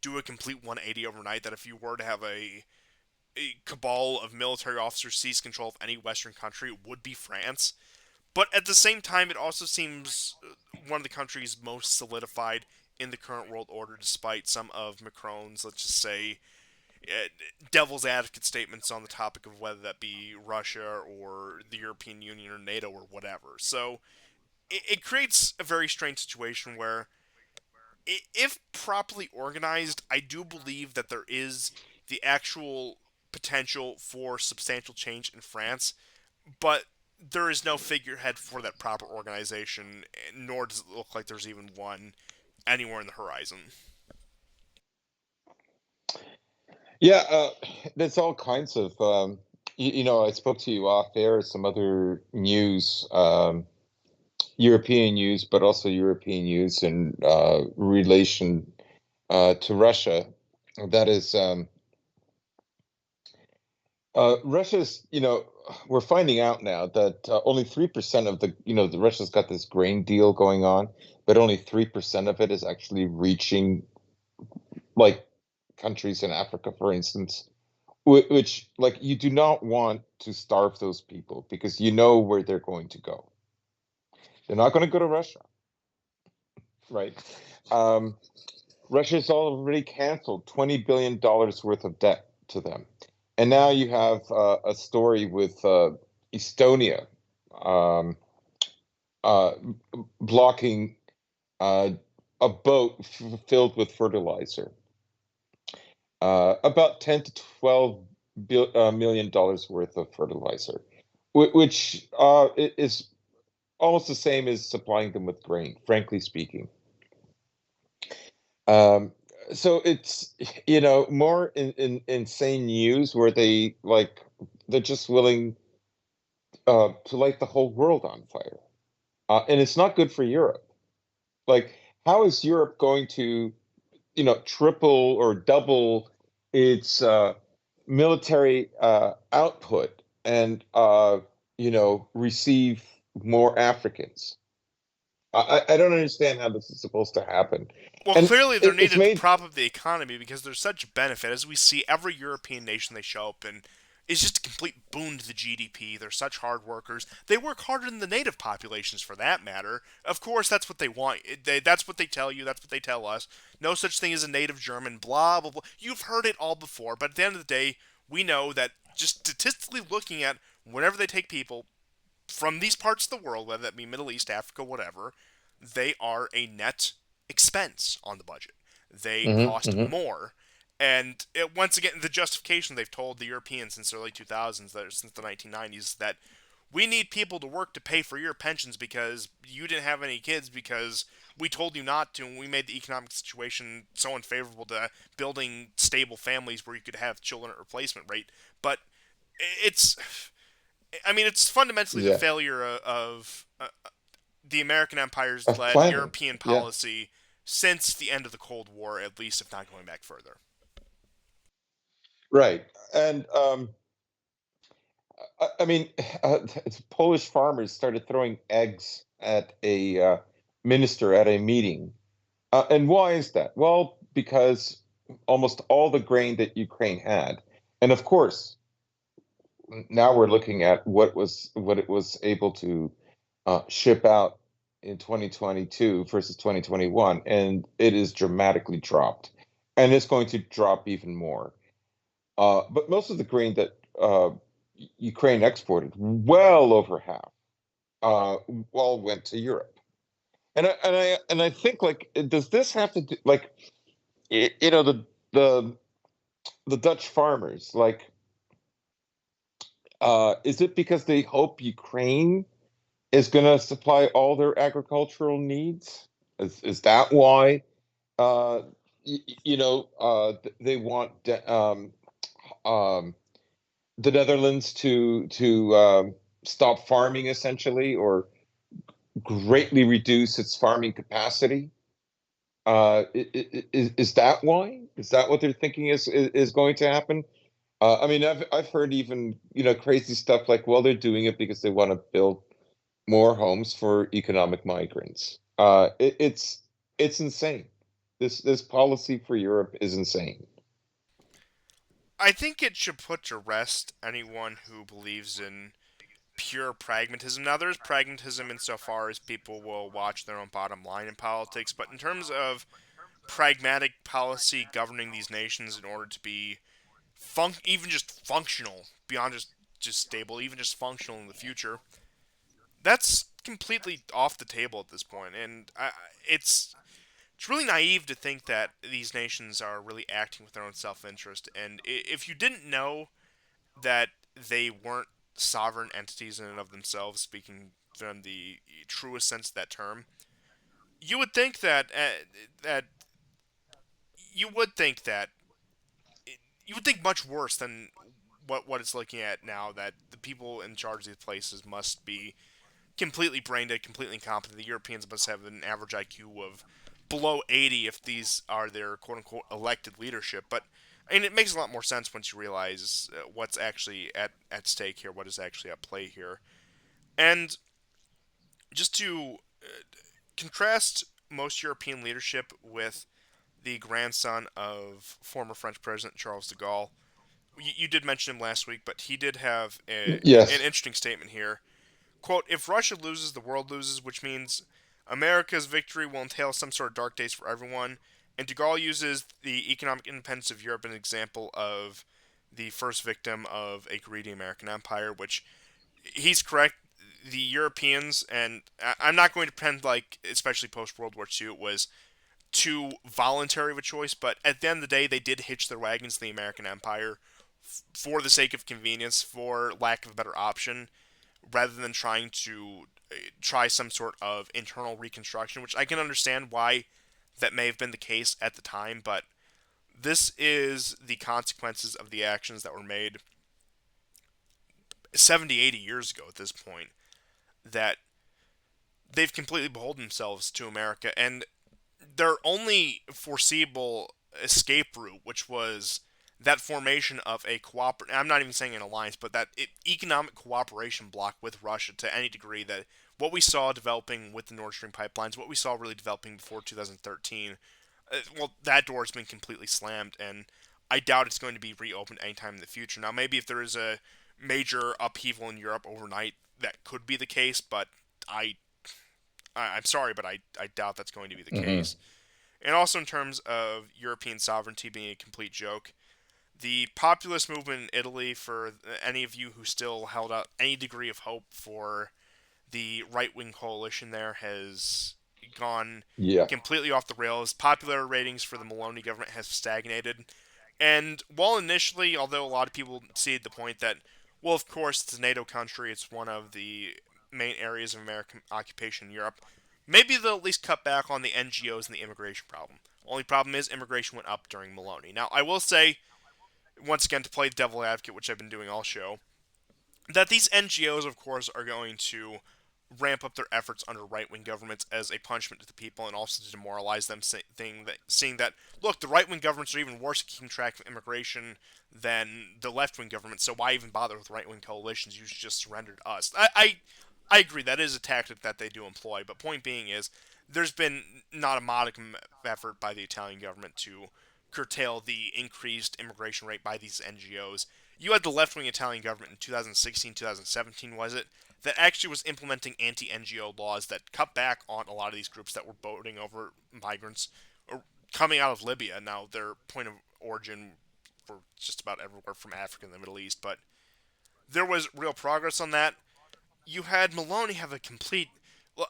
do a complete 180 overnight. That if you were to have a cabal of military officers seize control of any Western country, it would be France. But at the same time, it also seems one of the countries most solidified in the current world order, despite some of Macron's, let's just say, uh, devil's advocate statements on the topic of whether that be Russia or the European Union or NATO or whatever. So it creates a very strange situation where, if properly organized, I do believe that there is the actual potential for substantial change in France, but there is no figurehead for that proper organization, nor does it look like there's even one anywhere in the horizon. Yeah, there's all kinds of, I spoke to you off air, some other news, European news, but also European news in relation to Russia. That is, Russia's, we're finding out now that only 3% of the Russia's got this grain deal going on, but only 3% of it is actually reaching, like, countries in Africa, for instance, which, like, you do not want to starve those people because you know where they're going to go. They're not going to go to Russia, right? Um, Russia's already canceled $20 billion worth of debt to them. And now you have a story with Estonia um, uh, blocking uh, a boat filled with fertilizer, about 10 to 12 million dollars worth of fertilizer, which is almost the same as supplying them with grain, frankly speaking. Um, so it's, more in insane news where they're just willing. to light the whole world on fire. And it's not good for Europe. Like, how is Europe going to, triple or double its military output and, receive more Africans? I don't understand how this is supposed to happen. Well, And clearly they're it's needed to made, prop up the economy because there's such benefit. As we see, every European nation they show up in is just a complete boon to the GDP. They're such hard workers. They work harder than the native populations, for that matter. Of course, that's what they want. That's what they tell you. That's what they tell us. No such thing as a native German. Blah blah blah. You've heard it all before. But at the end of the day, we know that just statistically looking at whenever they take people from these parts of the world, whether that be Middle East, Africa, whatever, they are a net expense on the budget. They Mhm, cost mhm. more. And once again, the justification they've told the Europeans since the early 2000s, since the 1990s, that we need people to work to pay for your pensions because you didn't have any kids because we told you not to, and we made the economic situation so unfavorable to building stable families where you could have children at replacement rate. But it's I mean, it's fundamentally the Yeah, failure of the American empire's of led planning. European Yeah, policy since the end of the Cold War, at least, if not going back further. right. And I mean, Polish farmers started throwing eggs at a minister at a meeting. And why is that? Well, because almost all the grain that Ukraine had, and of course, now we're looking at what it was able to ship out in 2022 versus 2021, and it is dramatically dropped, and it's going to drop even more. But most of the grain that Ukraine exported, well over half, uh, all went to Europe. And I think, like, does this have to do, like, the the Dutch farmers, like, is it because they hope Ukraine is going to supply all their agricultural needs? Is that why uh, they want um, the Netherlands to stop farming essentially, or greatly reduce its farming capacity? Is that why? Is that what they're thinking is going to happen? I mean, I've heard even crazy stuff like, well, they're doing it because they want to build more homes for economic migrants. It's insane. This policy for Europe is insane. I think it should put to rest anyone who believes in pure pragmatism. Now, there's pragmatism insofar as people will watch their own bottom line in politics, but in terms of pragmatic policy governing these nations in order to be even just functional, beyond just stable, even just functional in the future, that's completely off the table at this point. And it's really naive to think that these nations are really acting with their own self-interest. And if you didn't know that they weren't sovereign entities in and of themselves, speaking from the truest sense of that term, you would think that you would think that you would think much worse than what it's looking at now. That the people in charge of these places must be completely brain dead, completely incompetent. The Europeans must have an average IQ of below 80 if these are their quote unquote elected leadership. But I mean, it makes a lot more sense once you realize what's actually at stake here, what is actually at play here. And just to contrast most European leadership with the grandson of former French President Charles de Gaulle, you did mention him last week, but he did have an Yes. interesting statement here. Quote, if Russia loses, the world loses, which means America's victory will entail some sort of dark days for everyone. And de Gaulle uses the economic independence of Europe as an example of the first victim of a greedy American empire, which he's correct. The Europeans, and I'm not going to pretend like, especially post World War II, it was too voluntary of a choice, but at the end of the day, they did hitch their wagons to the American empire for the sake of convenience, for lack of a better option, rather than trying to try some sort of internal reconstruction, which I can understand why that may have been the case at the time, but this is the consequences of the actions that were made 70, 80 years ago at this point that they've completely beholden themselves to America, and their only foreseeable escape route, which was that formation of a I'm not even saying an alliance, but that economic cooperation bloc with Russia to any degree that what we saw developing with the Nord Stream pipelines, what we saw really developing before 2013, well, that door has been completely slammed, and I doubt it's going to be reopened anytime in the future. Now, maybe if there is a major upheaval in Europe overnight, that could be the case, but I I'm sorry, but I doubt that's going to be the Hmm. case. And also in terms of European sovereignty being a complete joke, the populist movement in Italy, for any of you who still held out any degree of hope for the right wing coalition there, has gone Yeah. completely off the rails. Popular ratings for the Meloni government have stagnated. And while initially, although a lot of people see the point that, well, of course, it's a NATO country, it's one of the main areas of American occupation in Europe, maybe they'll at least cut back on the NGOs and the immigration problem. Only problem is immigration went up during Maloney. Now, I will say, once again, to play the devil advocate, which I've been doing all show, that these NGOs, of course, are going to ramp up their efforts under right-wing governments as a punishment to the people and also to demoralize them, seeing that, look, the right-wing governments are even worse at keeping track of immigration than the left-wing governments, so why even bother with right-wing coalitions? You should just surrender to us. I agree, that is a tactic that they do employ, but point being is, there's been not a modicum of effort by the Italian government to curtail the increased immigration rate by these NGOs. You had the left-wing Italian government in 2016, 2017, was it, that actually was implementing anti-NGO laws that cut back on a lot of these groups that were boating over migrants or coming out of Libya. Now, their point of origin were just about everywhere from Africa and the Middle East, but there was real progress on that. You had Maloney have a complete, for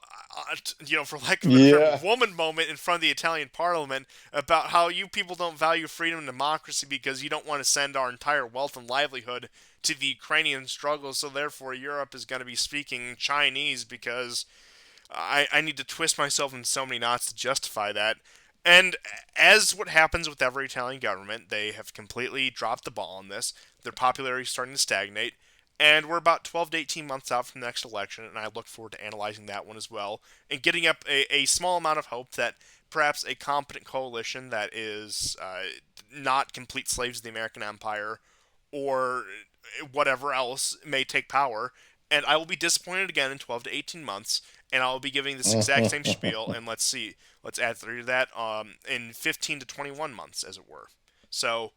lack of a better term, Yeah. woman moment in front of the Italian Parliament about how you people don't value freedom and democracy because you don't want to send our entire wealth and livelihood to the Ukrainian struggle, so therefore Europe is going to be speaking Chinese because I need to twist myself in so many knots to justify that. And as what happens with every Italian government, they have completely dropped the ball on this. Their popularity is starting to stagnate. And we're about 12 to 18 months out from the next election, and I look forward to analyzing that one as well and getting up a small amount of hope that perhaps a competent coalition that is not complete slaves of the American empire or whatever else may take power. And I will be disappointed again in 12 to 18 months, and I'll be giving this exact same spiel. And let's see, let's add 3 to that in 15 to 21 months, as it were. So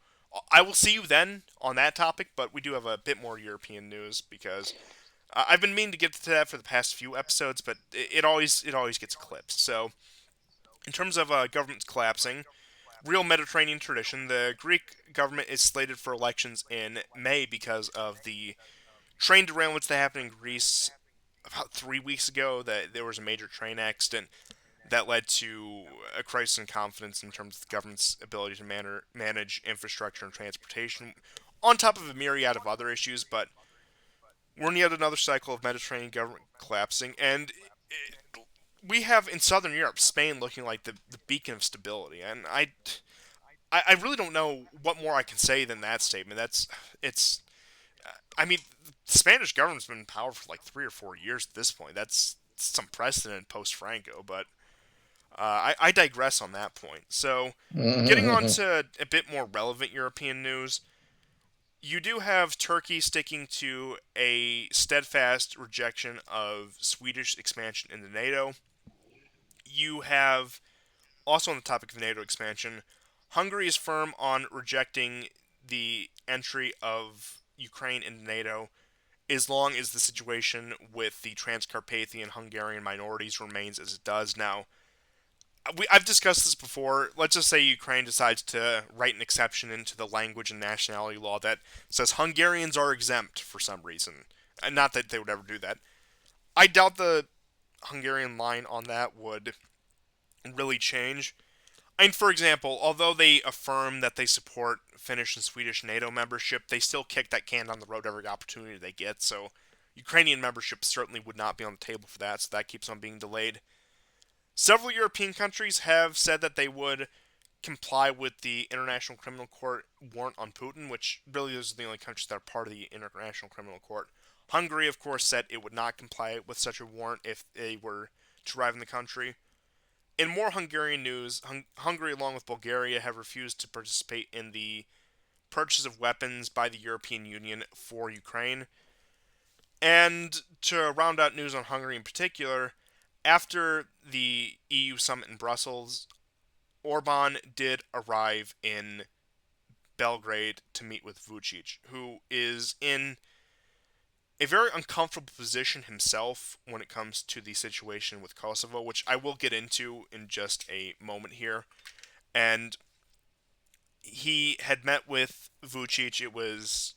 I will see you then on that topic, but we do have a bit more European news because I've been meaning to get to that for the past few episodes, but it always gets eclipsed. So in terms of governments collapsing, real Mediterranean tradition, the Greek government is slated for elections in May because of the train derailments that happened in Greece about 3 weeks ago. That there was a major train accident that led to a crisis in confidence in terms of the government's ability to manage infrastructure and transportation, on top of a myriad of other issues. But we're in yet another cycle of Mediterranean government collapsing, and we have in southern Europe Spain looking like the beacon of stability. And I really don't know what more I can say than that statement. It's I mean, the Spanish government's been in power for like 3 or 4 years at this point. That's some precedent post Franco, but I digress on that point. So, getting on to a bit more relevant European news, you do have Turkey sticking to a steadfast rejection of Swedish expansion into NATO. You have, also on the topic of NATO expansion, Hungary is firm on rejecting the entry of Ukraine into NATO as long as the situation with the Transcarpathian Hungarian minorities remains as it does. Now, I've discussed this before. Let's just say Ukraine decides to write an exception into the language and nationality law that says Hungarians are exempt for some reason. And not that they would ever do that. I doubt the Hungarian line on that would really change. And for example, although they affirm that they support Finnish and Swedish NATO membership, they still kick that can down the road every opportunity they get. So Ukrainian membership certainly would not be on the table for that, so that keeps on being delayed. Several European countries have said that they would comply with the International Criminal Court warrant on Putin, which really those are the only countries that are part of the International Criminal Court. Hungary, of course, said it would not comply with such a warrant if they were to arrive in the country. In more Hungarian news, Hungary, along with Bulgaria, have refused to participate in the purchase of weapons by the European Union for Ukraine. And to round out news on Hungary in particular, after the EU summit in Brussels, Orban did arrive in Belgrade to meet with Vucic, who is in a very uncomfortable position himself when it comes to the situation with Kosovo, which I will get into in just a moment here. And he had met with Vucic. It was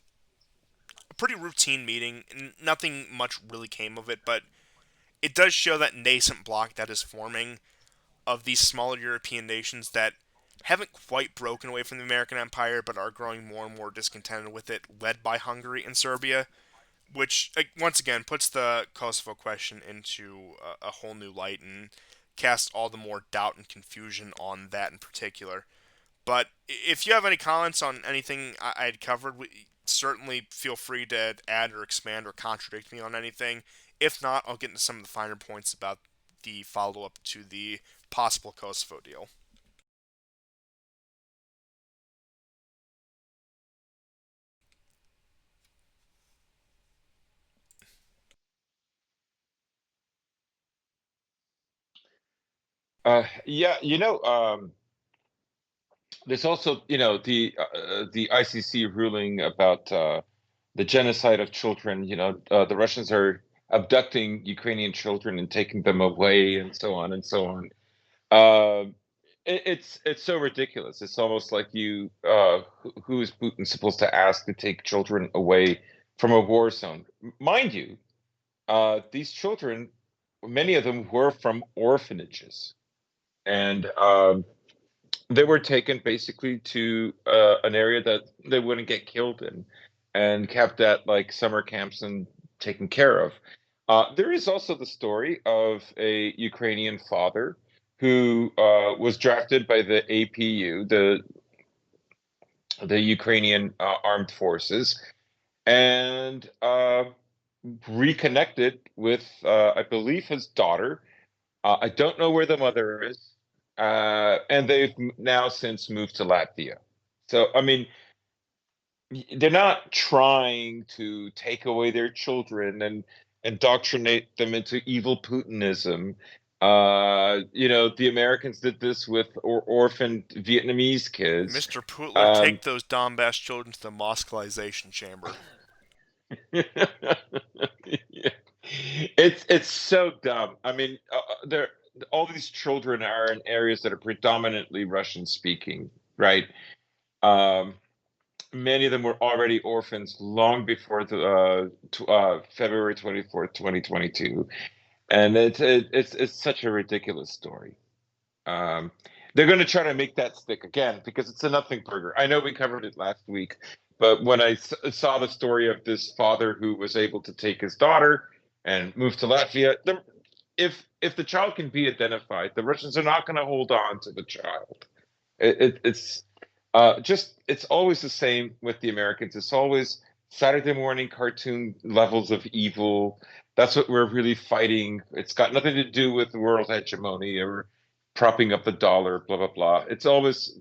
a pretty routine meeting. Nothing much really came of it, but it does show that nascent bloc that is forming of these smaller European nations that haven't quite broken away from the American Empire but are growing more and more discontented with it, led by Hungary and Serbia, which once again puts the Kosovo question into a whole new light and casts all the more doubt and confusion on that in particular. But if you have any comments on anything I had covered, certainly feel free to add or expand or contradict me on anything. If not, I'll get into some of the finer points about the follow up to the possible Kosovo deal. Yeah, there's also, the ICC ruling about the genocide of children. The Russians are abducting Ukrainian children and taking them away, and so on and so on. Um, it's so ridiculous. It's almost like who is Putin supposed to ask to take children away from a war zone? Mind you, these children, many of them were from orphanages, and they were taken basically to an area that they wouldn't get killed in, and kept at like summer camps and taken care of. There is also the story of a Ukrainian father who was drafted by the APU, the Ukrainian armed forces, and reconnected with, I believe, his daughter. I don't know where the mother is, and they've now since moved to Latvia. So, I mean, they're not trying to take away their children and indoctrinate them into evil Putinism. The Americans did this with orphaned Vietnamese kids. Mr. Putler, Um, take those Donbass children to the Moskalization chamber. yeah. It's so dumb. I mean, there all these children are in areas that are predominantly Russian speaking, right? Um, Many of them were already orphans long before February 24th, 2022, and it's such a ridiculous story. Um, they're going to try to make that stick again because it's a nothing burger. I know we covered it last week, but when saw the story of this father who was able to take his daughter and move to Latvia, if the child can be identified, the Russians are not going to hold on to the child. It's always the same with the Americans. It's always Saturday morning cartoon levels of evil. That's what we're really fighting. It's got nothing to do with world hegemony or propping up the dollar, blah blah blah. It's always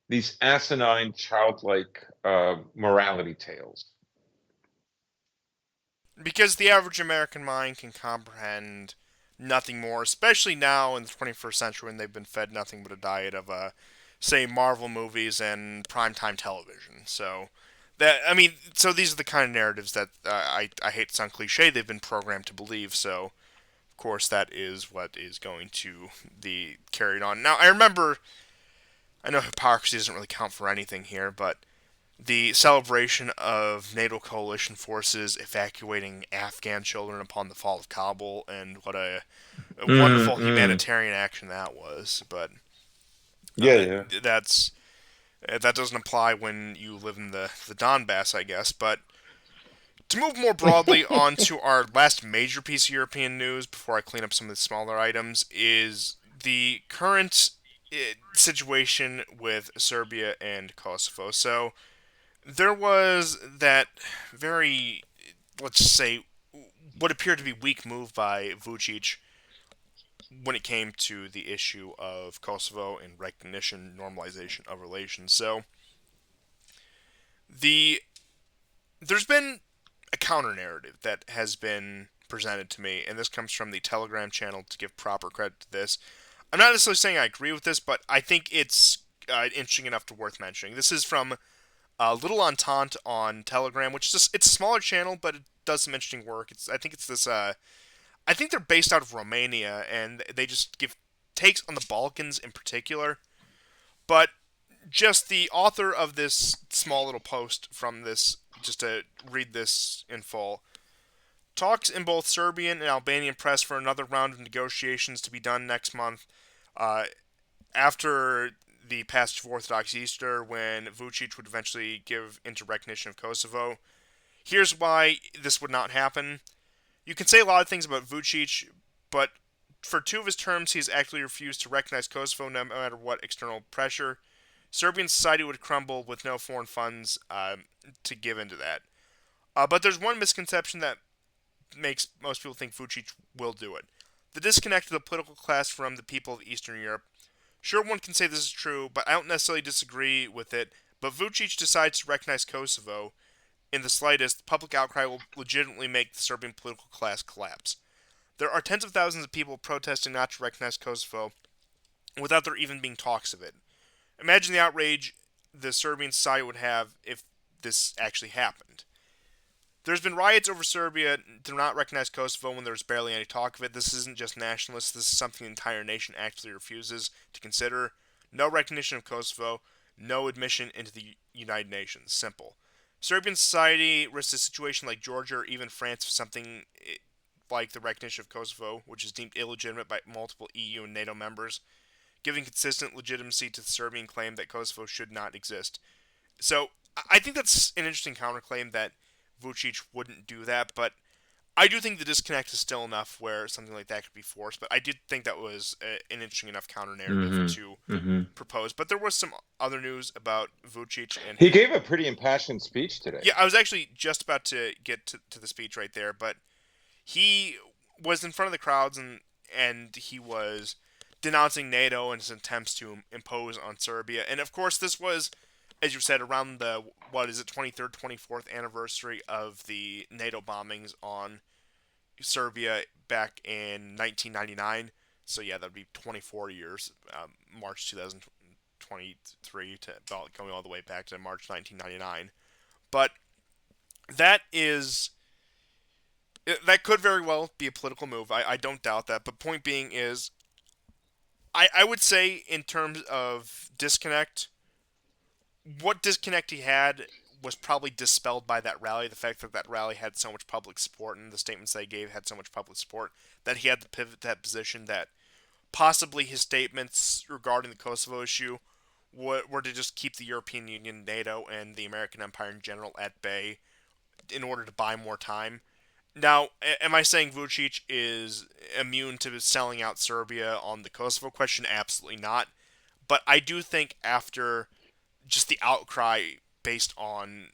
these asinine, childlike morality tales. Because the average American mind can comprehend nothing more, especially now in the 21st century when they've been fed nothing but a diet of, say, Marvel movies and primetime television. So these are the kind of narratives that I hate to sound cliche, they've been programmed to believe. So, of course, that is what is going to be carried on. Now, I know hypocrisy doesn't really count for anything here, but the celebration of NATO coalition forces evacuating Afghan children upon the fall of Kabul, and what a Mm, wonderful mm. humanitarian action that was. But Yeah, yeah. that's that doesn't apply when you live in the Donbass, I guess. But to move more broadly onto our last major piece of European news before I clean up some of the smaller items is the current situation with Serbia and Kosovo. So there was that very let's just say, what appeared to be weak move by Vucic when it came to the issue of Kosovo and recognition, normalization of relations. So the there's been a counter narrative that has been presented to me, and this comes from the Telegram channel. To give proper credit to this, I'm not necessarily saying I agree with this, but I think it's interesting enough to worth mentioning. This is from Little Entente on Telegram, which is it's a smaller channel, but it does some interesting work. I think it's this. I think they're based out of Romania, and they just give takes on the Balkans in particular. But just the author of this small little post from this, just to read this in full. Talks in both Serbian and Albanian press for another round of negotiations to be done next month. Uh, After the passage of Orthodox Easter, when Vucic would eventually give into recognition of Kosovo. Here's why this would not happen. You can say a lot of things about Vucic, but for two of his terms, he's actually refused to recognize Kosovo no matter what external pressure. Serbian society would crumble with no foreign funds to give into that. But there's one misconception that makes most people think Vucic will do it. The disconnect of the political class from the people of Eastern Europe. Sure, one can say this is true, but I don't necessarily disagree with it. But Vucic decides to recognize Kosovo in the slightest, public outcry will legitimately make the Serbian political class collapse. There are tens of thousands of people protesting not to recognize Kosovo without there even being talks of it. Imagine the outrage the Serbian society would have if this actually happened. There's been riots over Serbia to not recognize Kosovo when there's barely any talk of it. This isn't just nationalists, this is something the entire nation actually refuses to consider. No recognition of Kosovo, no admission into the United Nations. Simple. Serbian society risks a situation like Georgia or even France for something like the recognition of Kosovo, which is deemed illegitimate by multiple EU and NATO members, giving consistent legitimacy to the Serbian claim that Kosovo should not exist. So I think that's an interesting counterclaim that Vucic wouldn't do that, but I do think the disconnect is still enough where something like that could be forced. But I did think that was an interesting enough counter narrative Hmm. to Hmm. propose. But there was some other news about Vucic and He gave a pretty impassioned speech today. yeah, I was actually just about to get to the speech right there, but he was in front of the crowds and he was denouncing NATO and his attempts to impose on Serbia. And of course, this was, as you said, around the what is it, 23rd, 24th anniversary of the NATO bombings on Serbia back in 1999. So yeah, that'd be 24 years, March 2023 to about going all the way back to March 1999. But that is that could very well be a political move. I don't doubt that. But point being is, I would say in terms of disconnect, what disconnect he had was probably dispelled by that rally. The fact that that rally had so much public support and the statements they gave had so much public support that he had to pivot to that position. That possibly his statements regarding the Kosovo issue were to just keep the European Union, NATO, and the American empire in general at bay in order to buy more time. Now, am I saying Vucic is immune to selling out Serbia on the Kosovo question? Absolutely not. But I do think after just the outcry based on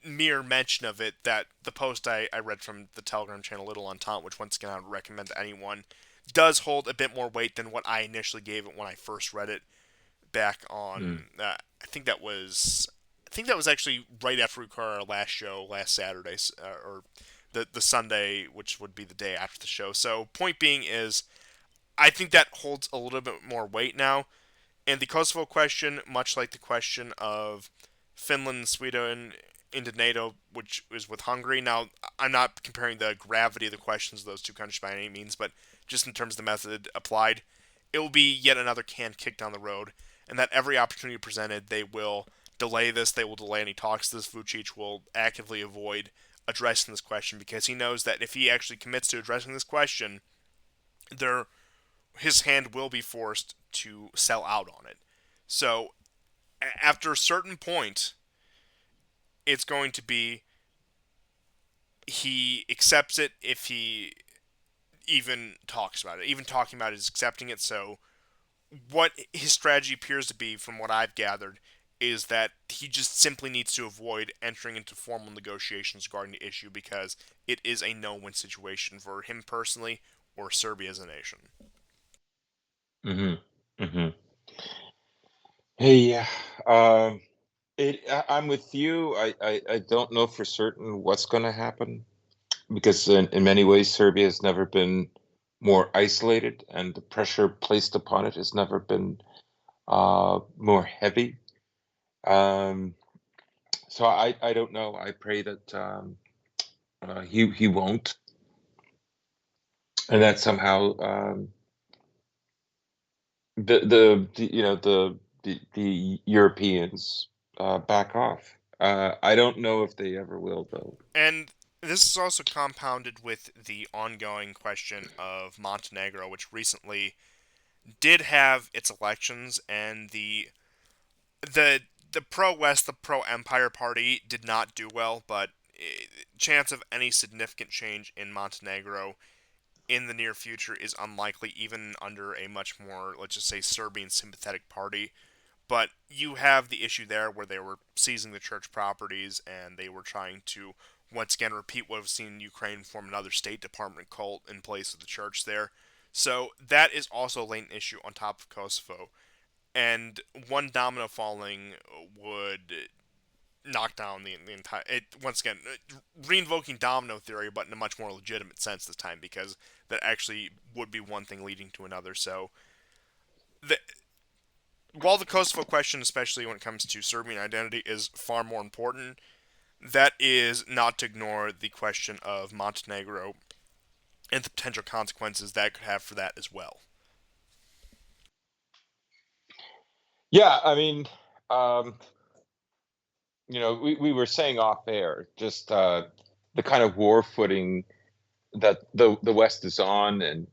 mere mention of it, that the post I read from the Telegram channel Little Entente, which once again I would recommend to anyone, does hold a bit more weight than what I initially gave it when I first read it back Mm. on. I think that was actually right after we recorded our last show last Saturday, or the Sunday, which would be the day after the show. So point being is, I think that holds a little bit more weight now. And the Kosovo question, much like the question of Finland and Sweden into NATO, which is with Hungary. Now, I'm not comparing the gravity of the questions of those two countries by any means, but just in terms of the method applied, it will be yet another can kicked down the road, and that every opportunity presented, they will delay this, they will delay any talks. This Vucic will actively avoid addressing this question because he knows that if he actually commits to addressing this question, there his hand will be forced to sell out on it. So after a certain point, it's going to be he accepts it if he even talks about it. Even talking about it is accepting it. So what his strategy appears to be, from what I've gathered, is that he just simply needs to avoid entering into formal negotiations regarding the issue because it is a no-win situation for him personally or Serbia as a nation. Hmm. Hmm. Hey, yeah. Um, I'm with you. I don't know for certain what's going to happen because in many ways Serbia has never been more isolated, and the pressure placed upon it has never been more heavy. Um, so I don't know. I pray that he won't, and that somehow the Europeans back off. I don't know if they ever will, though. And this is also compounded with the ongoing question of Montenegro, which recently did have its elections, and the the pro West, the pro Empire party did not do well, but chance of any significant change in Montenegro in the near future is unlikely, even under a much more, let's just say, Serbian sympathetic party. But you have the issue there where they were seizing the church properties and they were trying to once again repeat what we've seen in Ukraine, form another State Department cult in place of the church there. So that is also a latent issue on top of Kosovo. And one domino falling would knock down the entire. It, once again, reinvoking domino theory, but in a much more legitimate sense this time, because that actually would be one thing leading to another. So, the, while the Kosovo question, especially when it comes to Serbian identity, is far more important, that is not to ignore the question of Montenegro and the potential consequences that could have for that as well. Yeah, I mean, um, we were saying off air just the kind of war footing that the West is on, and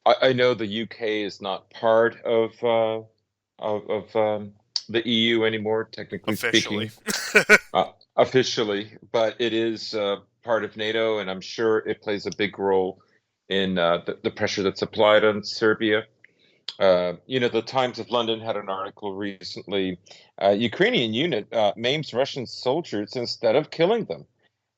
I know the UK is not part of the EU anymore, technically Officially. speaking, officially, but it is part of NATO, and I'm sure it plays a big role in the pressure that's applied on Serbia. The Times of London had an article recently. Ukrainian unit maims Russian soldiers instead of killing them.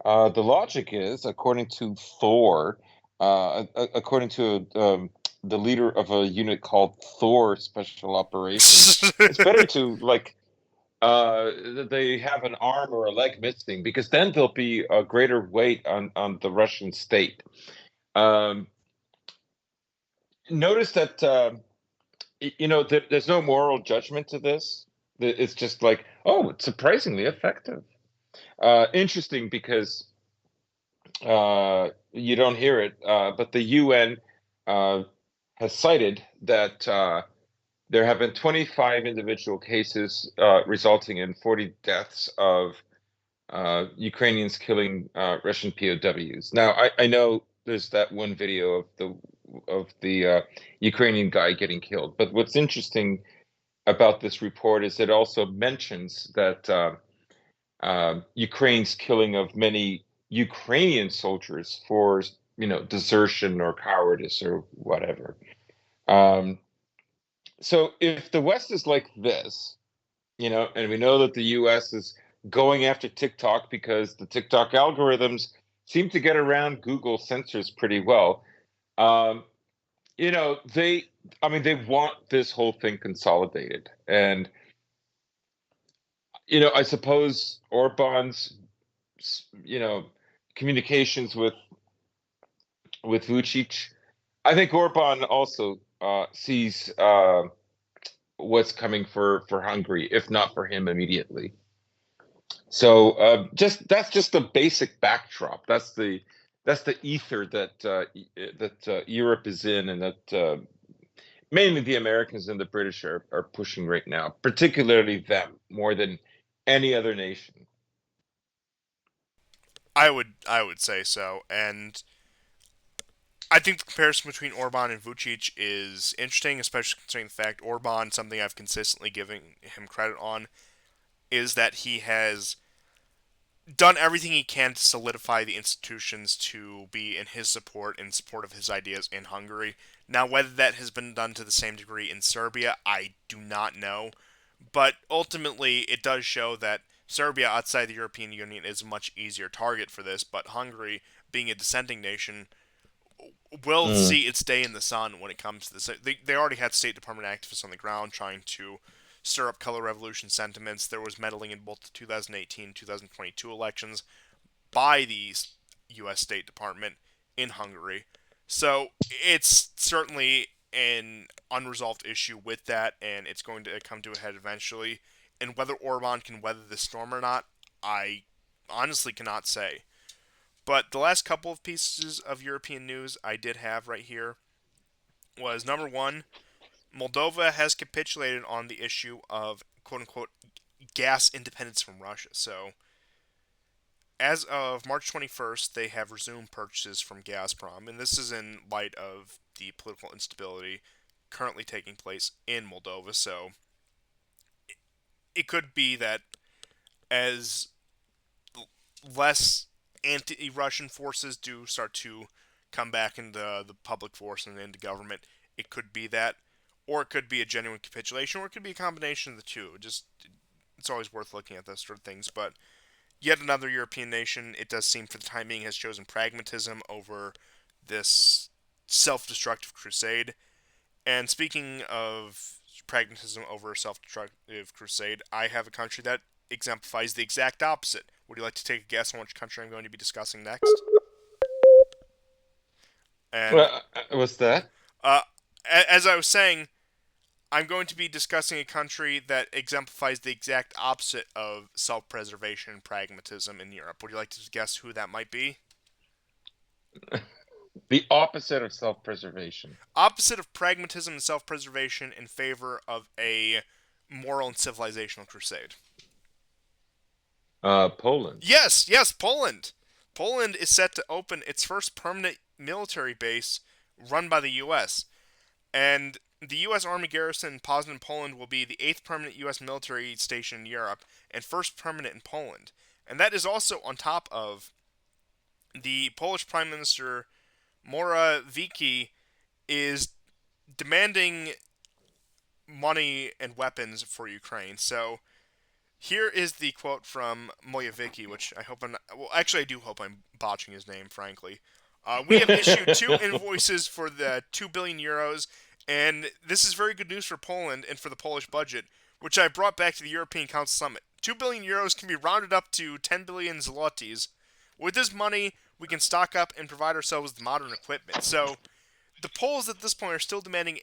The logic is, according to Thor, according to the leader of a unit called Thor Special Operations, it's better to uh, they have an arm or a leg missing because then there'll be a greater weight on the Russian state. Um, Notice that there's no moral judgment to this. It's just like, oh, it's surprisingly effective. Interesting because you don't hear it, but the UN uh, has cited that there have been 25 individual cases resulting in 40 deaths of Ukrainians killing Russian POWs. Now, I know there's that one video of the Ukrainian guy getting killed, but what's interesting about this report is it also mentions that Ukraine's killing of many Ukrainian soldiers for desertion or cowardice or whatever. Um, so if the West is like this, and we know that the US is going after TikTok because the TikTok algorithms seem to get around Google censors pretty well. Um, they want this whole thing consolidated. And, I suppose Orban's, you know, communications with Vucic. I think Orban also sees what's coming for Hungary, if not for him immediately. So just that's just the basic backdrop. That's the ether that Europe is in, and that mainly the Americans and the British are pushing right now, particularly them more than any other nation. I would say so, and I think the comparison between Orban and Vucic is interesting, especially considering the fact Orban, something I've consistently given him credit on, is that he has done everything he can to solidify the institutions to be in his support, in support of his ideas in Hungary. Now, whether that has been done to the same degree in Serbia, I do not know. But ultimately, it does show that Serbia outside the European Union is a much easier target for this, but Hungary, being a dissenting nation, will Mm. see its day in the sun when it comes to this. They already had State Department activists on the ground trying to stir up color revolution sentiments. There was meddling in both the 2018 2022 elections by the U.S. State Department in Hungary. So it's certainly an unresolved issue with that, and it's going to come to a head eventually. And whether Orban can weather the storm or not, I honestly cannot say. But the last couple of pieces of European news I did have right here was number one, Moldova has capitulated on the issue of quote unquote gas independence from Russia. So, as of March 21st, they have resumed purchases from Gazprom, and this is in light of the political instability currently taking place in Moldova. So, it could be that as less anti-Russian forces do start to come back into the public force and into government, it could be that, or it could be a genuine capitulation, or it could be a combination of the two. Just it's always worth looking at those sort of things. But yet another European nation, it does seem for the time being, has chosen pragmatism over this self-destructive crusade. And speaking of pragmatism over a self-destructive crusade, I have a country that exemplifies the exact opposite. Would you like to take a guess on which country I'm going to be discussing next? And What's that? uh, as I was saying, I'm going to be discussing a country that exemplifies the exact opposite of self-preservation and pragmatism in Europe. Would you like to guess who that might be? The opposite of self-preservation. Opposite of pragmatism and self-preservation in favor of a moral and civilizational crusade. Poland. Yes, yes, Poland. Poland is set to open its first permanent military base run by the U.S. And the U.S. Army garrison in Poznan, Poland will be the eighth permanent U.S. military station in Europe and first permanent in Poland. And that is also on top of the Polish Prime Minister Morawiecki is demanding money and weapons for Ukraine. So here is the quote from Morawiecki, which I hope I'm not, well, actually, I do hope I'm botching his name, frankly. We have issued two invoices for the 2 billion euros, and this is very good news for Poland and for the Polish budget, which I brought back to the European Council Summit. 2 billion euros can be rounded up to 10 billion zlotys. With this money, we can stock up and provide ourselves with modern equipment. So the Poles at this point are still demanding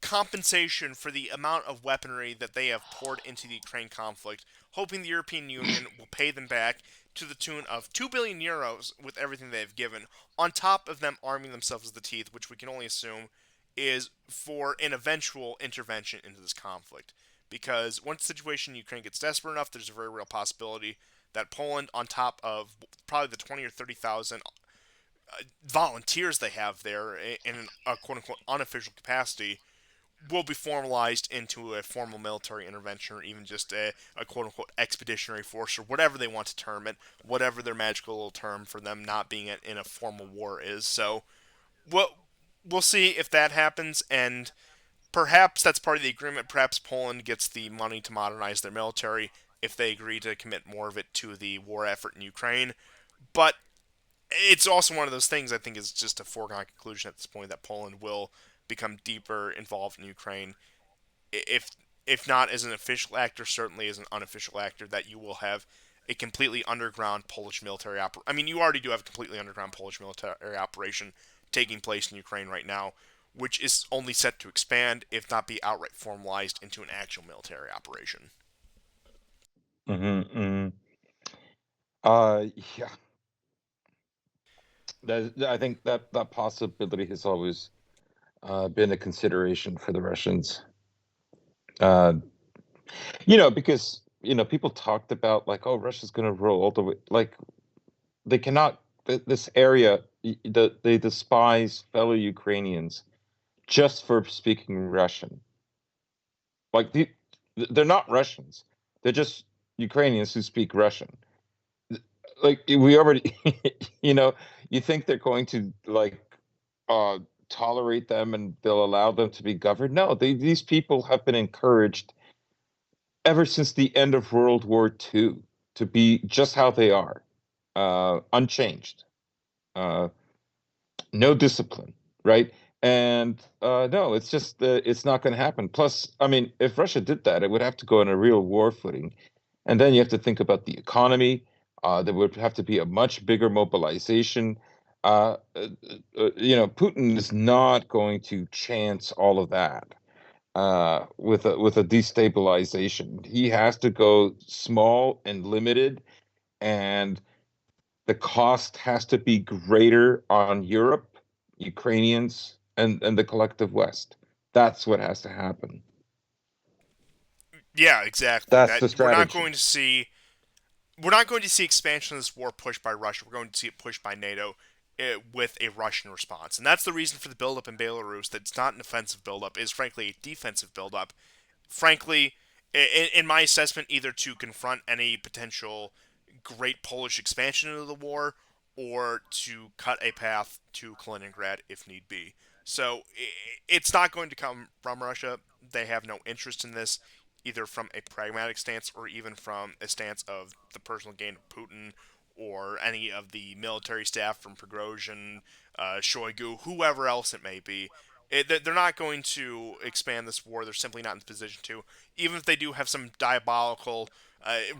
compensation for the amount of weaponry that they have poured into the Ukraine conflict, hoping the European Union will pay them back to the tune of 2 billion euros with everything they have given, on top of them arming themselves to the teeth, which we can only assume is for an eventual intervention into this conflict. Because once the situation in Ukraine gets desperate enough, there's a very real possibility that Poland, on top of probably the 20 or 30,000 volunteers they have there in a quote unquote unofficial capacity, will be formalized into a formal military intervention or even just a quote unquote expeditionary force or whatever they want to term it, whatever their magical little term for them not being in a formal war is. So we'll, we'll see if that happens, and perhaps that's part of the agreement. Perhaps Poland gets the money to modernize their military if they agree to commit more of it to the war effort in Ukraine. But it's also one of those things I think is just a foregone conclusion at this point that Poland will become deeper involved in Ukraine, if if not as an official actor, certainly as an unofficial actor, that you will have a completely underground Polish military operation. I mean, you already do have a completely underground Polish military operation taking place in Ukraine right now, which is only set to expand, if not be outright formalized into an actual military operation. Hmm. Yeah, I think that that possibility has always been a consideration for the Russians. Uh, because people talked about like, oh, Russia's going to roll all the way. Like they cannot. This area, they despise fellow Ukrainians just for speaking Russian. Like they're not Russians. They're just Ukrainians who speak Russian. Like we already, you know, you think they're going to like uh tolerate them and they'll allow them to be governed. No, these people have been encouraged ever since the end of World War II to be just how they are, unchanged, uh, no discipline, right? And no, it's just it's not going to happen. Plus, I mean, if Russia did that, it would have to go on a real war footing. And then you have to think about the economy. There would have to be a much bigger mobilization. Putin is not going to chance all of that with a destabilization. He has to go small and limited, and the cost has to be greater on Europe, Ukrainians, and the collective West. That's what has to happen. Yeah, exactly. That's That the strategy. we're not going to see expansion of this war pushed by Russia. We're going to see it pushed by NATO with a Russian response, and that's the reason for the buildup in Belarus. That it's not an offensive buildup; is frankly a defensive buildup. Frankly, in my assessment, either to confront any potential great Polish expansion into the war or to cut a path to Kaliningrad if need be. So it's not going to come from Russia. They have no interest in this, either from a pragmatic stance or even from a stance of the personal gain of Putin or any of the military staff from Prigozhin, Shoigu, whoever else it may be. They're not going to expand this war. They're simply not in the position to. Even if they do have some diabolical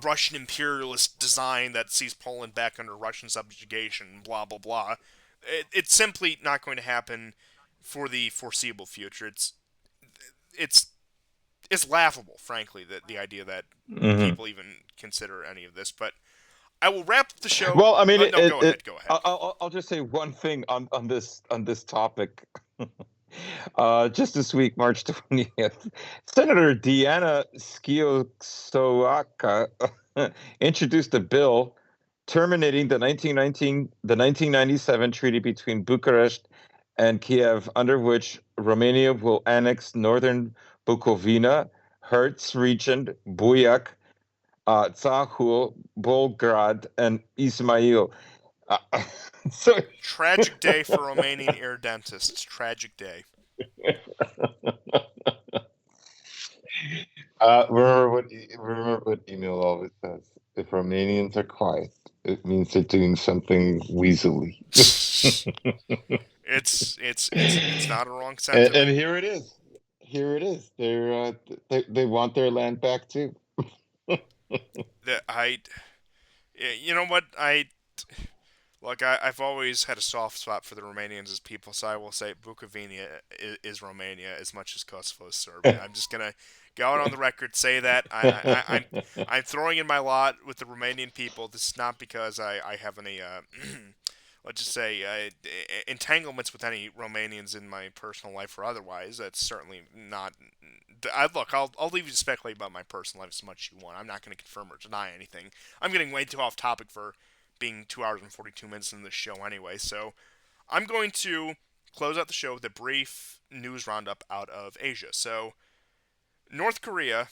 Russian imperialist design that sees Poland back under Russian subjugation, blah blah blah. It's simply not going to happen for the foreseeable future. It's it's laughable, frankly, that the idea that Hmm. people even consider any of this. But I will wrap up the show. Well, I mean, No, go ahead. Go ahead. I'll just say one thing on this topic. Just this week, March 20th, Senator Diana Skiosowaka introduced a bill terminating the 1997 treaty between Bucharest and Kiev, under which Romania will annex northern Bukovina, Herz region, Buyak, Zahul, Volgograd, and Ismail. Uh, so Tragic day for Romanian ear dentists. Tragic day. remember what email always says. If Romanians are quiet, it means they're doing something weaselly. It's not a wrong And sentiment. here it is. Here it is. They want their land back too. That I, you know what I look. I've always had a soft spot for the Romanians as people, so I will say Bukovina is Romania as much as Kosovo is Serbia. I'm just gonna go out on the record say that I'm throwing in my lot with the Romanian people. This is not because I have any let's just say entanglements with any Romanians in my personal life or otherwise. That's certainly not. I'll leave you to speculate about my personal life as much as you want. I'm not going to confirm or deny anything. I'm getting way too off topic for being 2 hours and 42 minutes in this show anyway. So I'm going to close out the show with a brief news roundup out of Asia. So North Korea,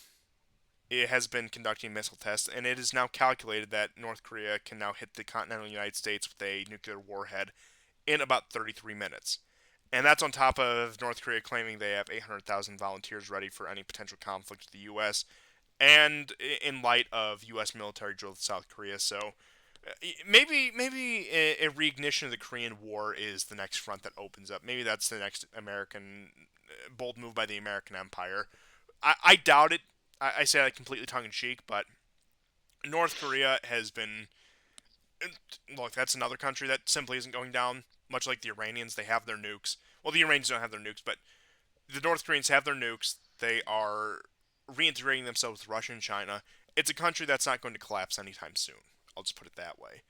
it has been conducting missile tests, and it is now calculated that North Korea can now hit the continental United States with a nuclear warhead in about 33 minutes. And that's on top of North Korea claiming they have 800,000 volunteers ready for any potential conflict with the U.S. and in light of U.S. military drills with South Korea. So maybe a reignition of the Korean War is the next front that opens up. Maybe that's the next American bold move by the American Empire. I doubt it. I say that completely tongue in cheek, but North Korea has been. Look, that's another country that simply isn't going down. Much like the Iranians, they have their nukes. Well, the Iranians don't have their nukes, but the North Koreans have their nukes. They are reintegrating themselves with Russia and China. It's a country that's not going to collapse anytime soon. I'll just put it that way.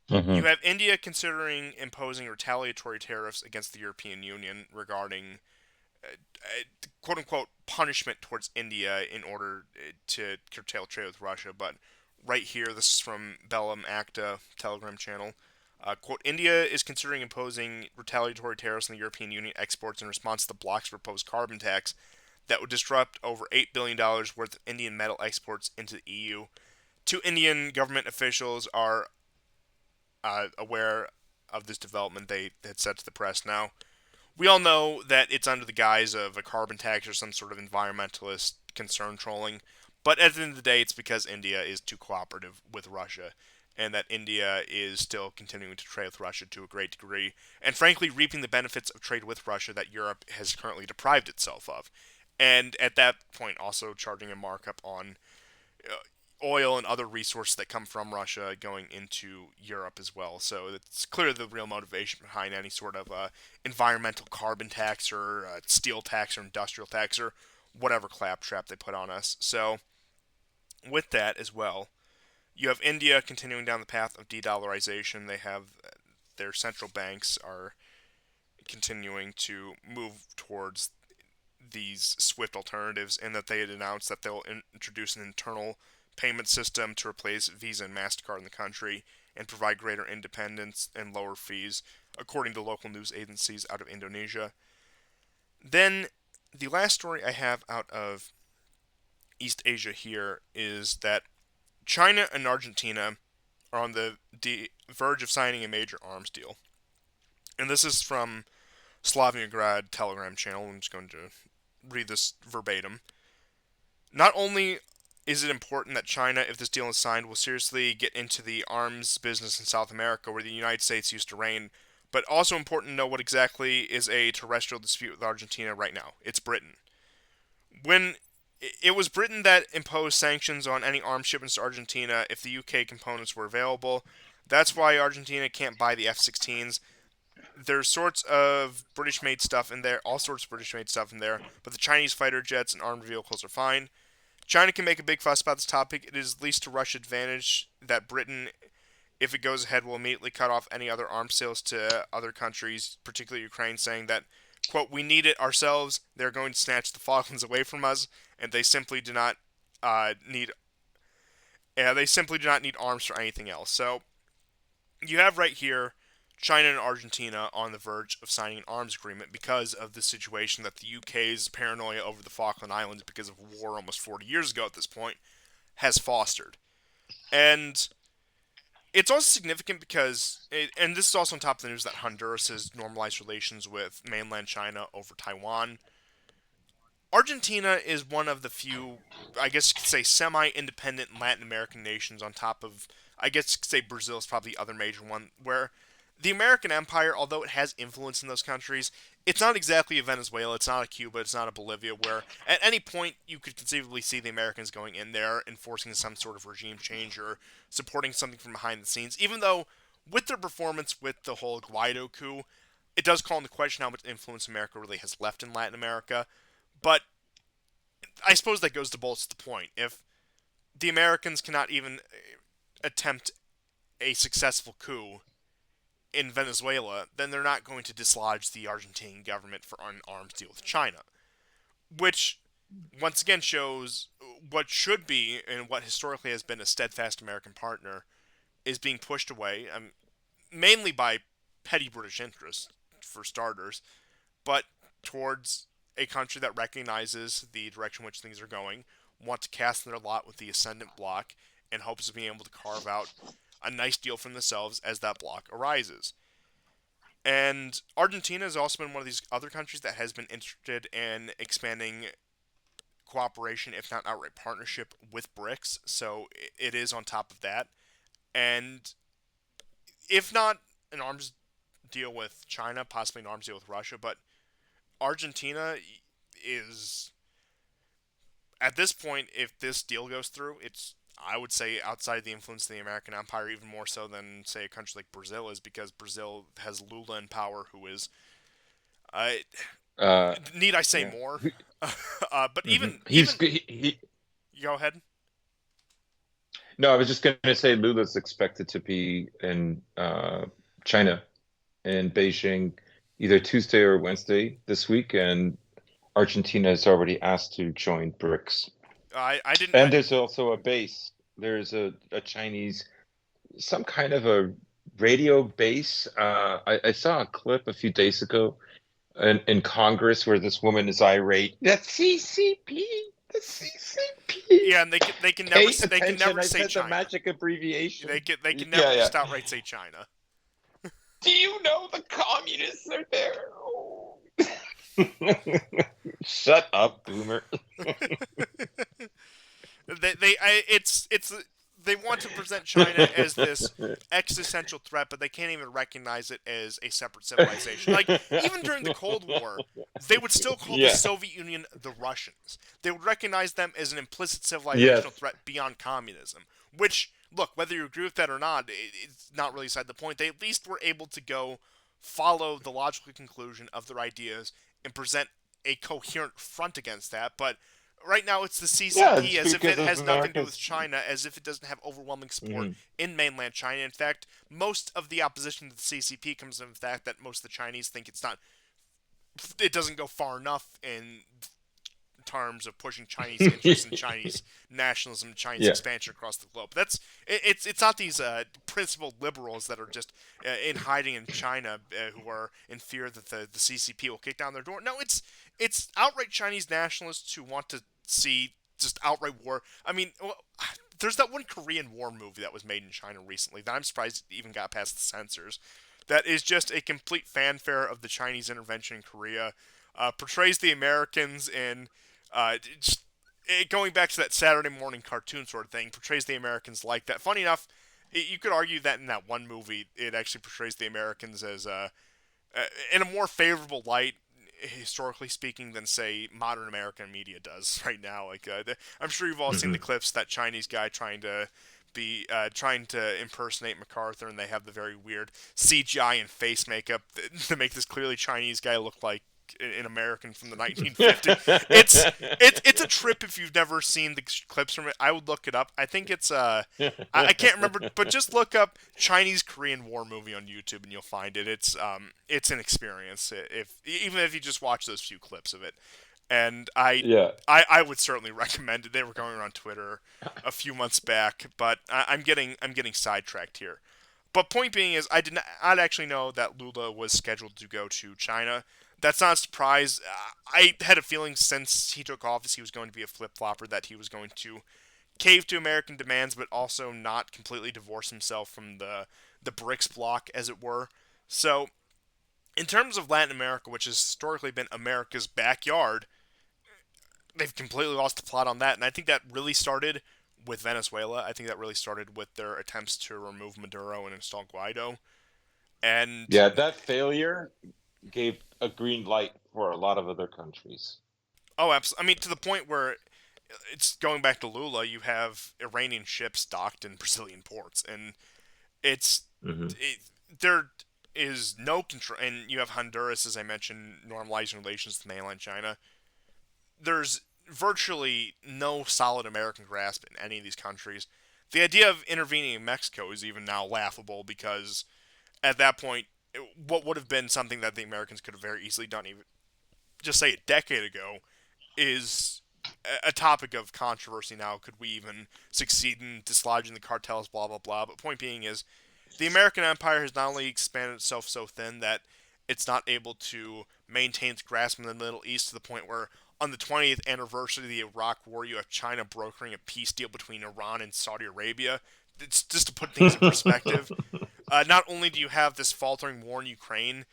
You Hmm. have India considering imposing retaliatory tariffs against the European Union regarding quote unquote punishment towards India in order to curtail trade with Russia. But right here, this is from Bellum Acta Telegram channel. Quote, India is considering imposing retaliatory tariffs on the European Union exports in response to the bloc's proposed carbon tax that would disrupt over $8 billion worth of Indian metal exports into the EU. Two Indian government officials are aware of this development, they had said to the press. Now, we all know that it's under the guise of a carbon tax or some sort of environmentalist concern trolling. But at the end of the day, it's because India is too cooperative with Russia, and that India is still continuing to trade with Russia to a great degree, and frankly, reaping the benefits of trade with Russia that Europe has currently deprived itself of. And at that point, also charging a markup on oil and other resources that come from Russia going into Europe as well. So it's clear the real motivation behind any sort of environmental carbon tax or steel tax or industrial tax or whatever claptrap they put on us. So with that as well, you have India continuing down the path of de-dollarization. They have their central banks are continuing to move towards these SWIFT alternatives, and that they had announced that they'll introduce an internal payment system to replace Visa and MasterCard in the country and provide greater independence and lower fees, according to local news agencies out of Indonesia. Then, the last story I have out of East Asia here is that China and Argentina are on the verge of signing a major arms deal. And this is from Slaviograd Telegram channel. I'm just going to read this verbatim. Not only is it important that China, if this deal is signed, will seriously get into the arms business in South America where the United States used to reign, but also important to know what exactly is a terrestrial dispute with Argentina right now. It's Britain. When it was Britain that imposed sanctions on any arms shipments to Argentina if the UK components were available. That's why Argentina can't buy the F-16s. There's sorts of British made stuff in there, all sorts of British made stuff in there, but the Chinese fighter jets and armored vehicles are fine. China can make a big fuss about this topic. It is least to Russia's advantage that Britain, if it goes ahead, will immediately cut off any other arms sales to other countries, particularly Ukraine, saying that, quote, we need it ourselves. They're going to snatch the Falklands away from us, and they simply do not need. They simply do not need arms for anything else. So you have right here China and Argentina on the verge of signing an arms agreement because of the situation that the UK's paranoia over the Falkland Islands because of war almost 40 years ago at this point has fostered. And it's also significant because, and this is also on top of the news that Honduras has normalized relations with mainland China over Taiwan. Argentina is one of the few, I guess you could say, semi-independent Latin American nations on top of, I guess you could say Brazil is probably the other major one, where the American empire, although it has influence in those countries, it's not exactly a Venezuela, it's not a Cuba, it's not a Bolivia, where at any point you could conceivably see the Americans going in there, enforcing some sort of regime change or supporting something from behind the scenes, even though with their performance with the whole Guaido coup, it does call into question how much influence America really has left in Latin America. But I suppose that goes to bolster the point. If the Americans cannot even attempt a successful coup in Venezuela, then they're not going to dislodge the Argentine government for an arms deal with China. Which, once again, shows what should be and what historically has been a steadfast American partner is being pushed away, mainly by petty British interests, for starters, but towards a country that recognizes the direction in which things are going, want to cast their lot with the ascendant bloc, and hopes of being able to carve out a nice deal for themselves as that bloc arises. And Argentina has also been one of these other countries that has been interested in expanding cooperation, if not outright partnership, with BRICS. So it is on top of that. And if not an arms deal with China, possibly an arms deal with Russia, but Argentina is at this point, if this deal goes through, it's I would say outside the influence of the American empire, even more so than say a country like Brazil is, because Brazil has Lula in power, who is. Uh, need I say Yeah. more? But Hmm. even go ahead. No, I was just going to say Lula's expected to be in China in Beijing either Tuesday or Wednesday this week, and Argentina has already asked to join BRICS. I didn't. And there's also a base. There's a Chinese, some kind of a radio base. I saw a clip a few days ago in Congress where this woman is irate. The CCP, the CCP. Yeah, and Pay they can attention. never I say said the China. magic abbreviation. They can never Yeah, yeah. just outright say China. Do you know the communists are there? Oh. Shut up, boomer. It's they want to present China as this existential threat, but they can't even recognize it as a separate civilization. Like even during the Cold War, they would still call the Yeah. Soviet Union the Russians. They would recognize them as an implicit civilizational Yes. threat beyond communism. Which, look, whether you agree with that or not, it's not really beside the point. They at least were able to go follow the logical conclusion of their ideas and present a coherent front against that. But right now it's the Yeah, it's CCP as if because it of has nothing to do with America's. China, as if it doesn't have overwhelming support Mhm. in mainland China. In fact, most of the opposition to the CCP comes from the fact that most of the Chinese think it doesn't go far enough in terms of pushing Chinese interests and Chinese nationalism, Chinese Yeah. expansion across the globe. It's not these principled liberals that are just in hiding in China who are in fear that the CCP will kick down their door. No, it's outright Chinese nationalists who want to see just outright war. I mean, there's that one Korean War movie that was made in China recently that I'm surprised it even got past the censors. That is just a complete fanfare of the Chinese intervention in Korea. Portrays the Americans in just going back to that Saturday morning cartoon sort of thing, portrays the Americans like that. Funny enough, you could argue that in that one movie, it actually portrays the Americans as in a more favorable light, historically speaking, than say modern American media does right now. Like I'm sure you've all seen the Hmm. clips that Chinese guy trying to impersonate MacArthur, and they have the very weird CGI and face makeup to make this clearly Chinese guy look like an American from the 1950s. It's a trip if you've never seen the clips from it. I would look it up. I think it's I can't remember, but just look up Chinese Korean War movie on YouTube and you'll find it. It's an experience if even if you just watch those few clips of it. And Yeah. I would certainly recommend it. They were going around Twitter a few months back, but I'm getting sidetracked here. But point being is, I did not I'd actually know that Lula was scheduled to go to China. That's not a surprise. I had a feeling since he took office he was going to be a flip flopper, that he was going to cave to American demands, but also not completely divorce himself from the BRICS bloc, as it were. So, in terms of Latin America, which has historically been America's backyard, they've completely lost the plot on that, and I think that really started with Venezuela. I think that really started with their attempts to remove Maduro and install Guaido. And Yeah, that failure gave a green light for a lot of other countries. oh, absolutely. I mean, to the point where it's going back to Lula. You have Iranian ships docked in Brazilian ports, and it's Hmm. it, there is no control. And you have Honduras, as I mentioned, normalizing relations with mainland China. There's virtually no solid American grasp in any of these countries. The idea of intervening in Mexico is even now laughable because at that point, what would have been something that the Americans could have very easily done, even just say a decade ago, is a topic of controversy now. Could we even succeed in dislodging the cartels? Blah blah blah. But point being is, the American empire has not only expanded itself so thin that it's not able to maintain its grasp in the Middle East to the point where on the 20th anniversary of the Iraq War, you have China brokering a peace deal between Iran and Saudi Arabia. It's just to put things in perspective. Not only do you have this faltering war in Ukraine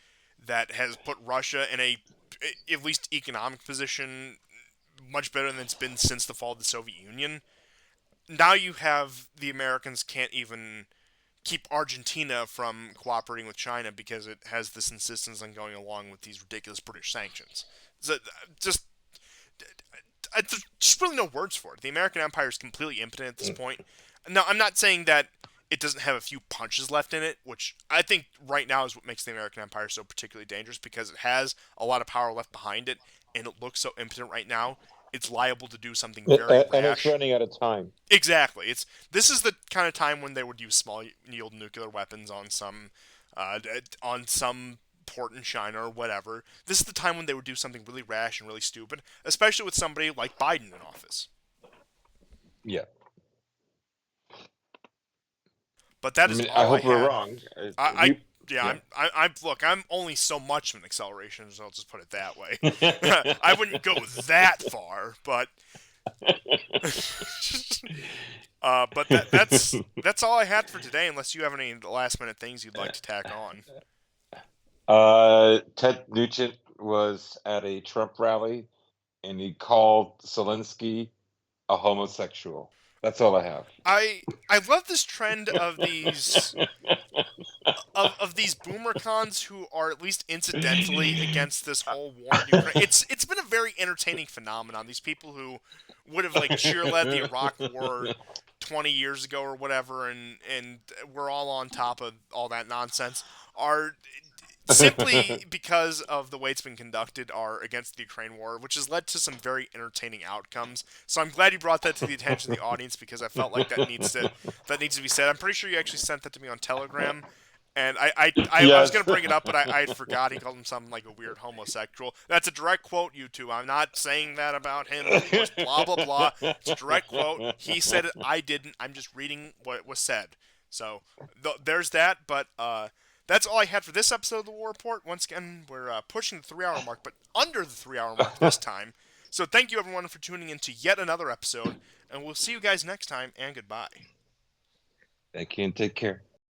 that has put Russia in a at least economic position much better than it's been since the fall of the Soviet Union. Now you have the Americans can't even keep Argentina from cooperating with China because it has this insistence on going along with these ridiculous British sanctions. So just there's just really no words for it. The American empire is completely impotent at this point. Now, I'm not saying that it doesn't have a few punches left in it, which I think right now is what makes the American empire so particularly dangerous because it has a lot of power left behind it, and it looks so impotent right now. It's liable to do something very And it's rash. running out of time. Exactly. This is the kind of time when they would use small yield nuclear weapons on some port in China or whatever. This is the time when they would do something really rash and really stupid, especially with somebody like Biden in office. Yeah. But that I is mean, I all I hope we're had. wrong. I We, yeah, yeah. I'm look, I'm only so much of an acceleration, so I'll just put it that way. I wouldn't go that far, but that's all I had for today. Unless you have any last minute things you'd like to tack on. Ted Nugent was at a Trump rally and he called Zelensky a homosexual. That's all I have. I love this trend of these boomer cons who are at least incidentally against this whole war in Ukraine. It's been a very entertaining phenomenon. These people who would have like cheerled the Iraq War 20 years ago or whatever, and we're all on top of all that nonsense, are simply because of the way it's been conducted are against the Ukraine war, which has led to some very entertaining outcomes. So I'm glad you brought that to the attention of the audience because I felt like that needs to be said. I'm pretty sure you actually sent that to me on Telegram. And I was Yes. gonna bring it up, but I forgot. He called him something like a weird homosexual. That's a direct quote, you two. I'm not saying that about him, of course. Blah blah blah. It's a direct quote. He said it. I didn't. I'm just reading what was said. So there's that. But that's all I had for this episode of the War Report. Once again, we're pushing the 3 hour mark, but under the 3 hour mark this time. So thank you everyone for tuning in to yet another episode, and we'll see you guys next time. And goodbye. Thank you and take care.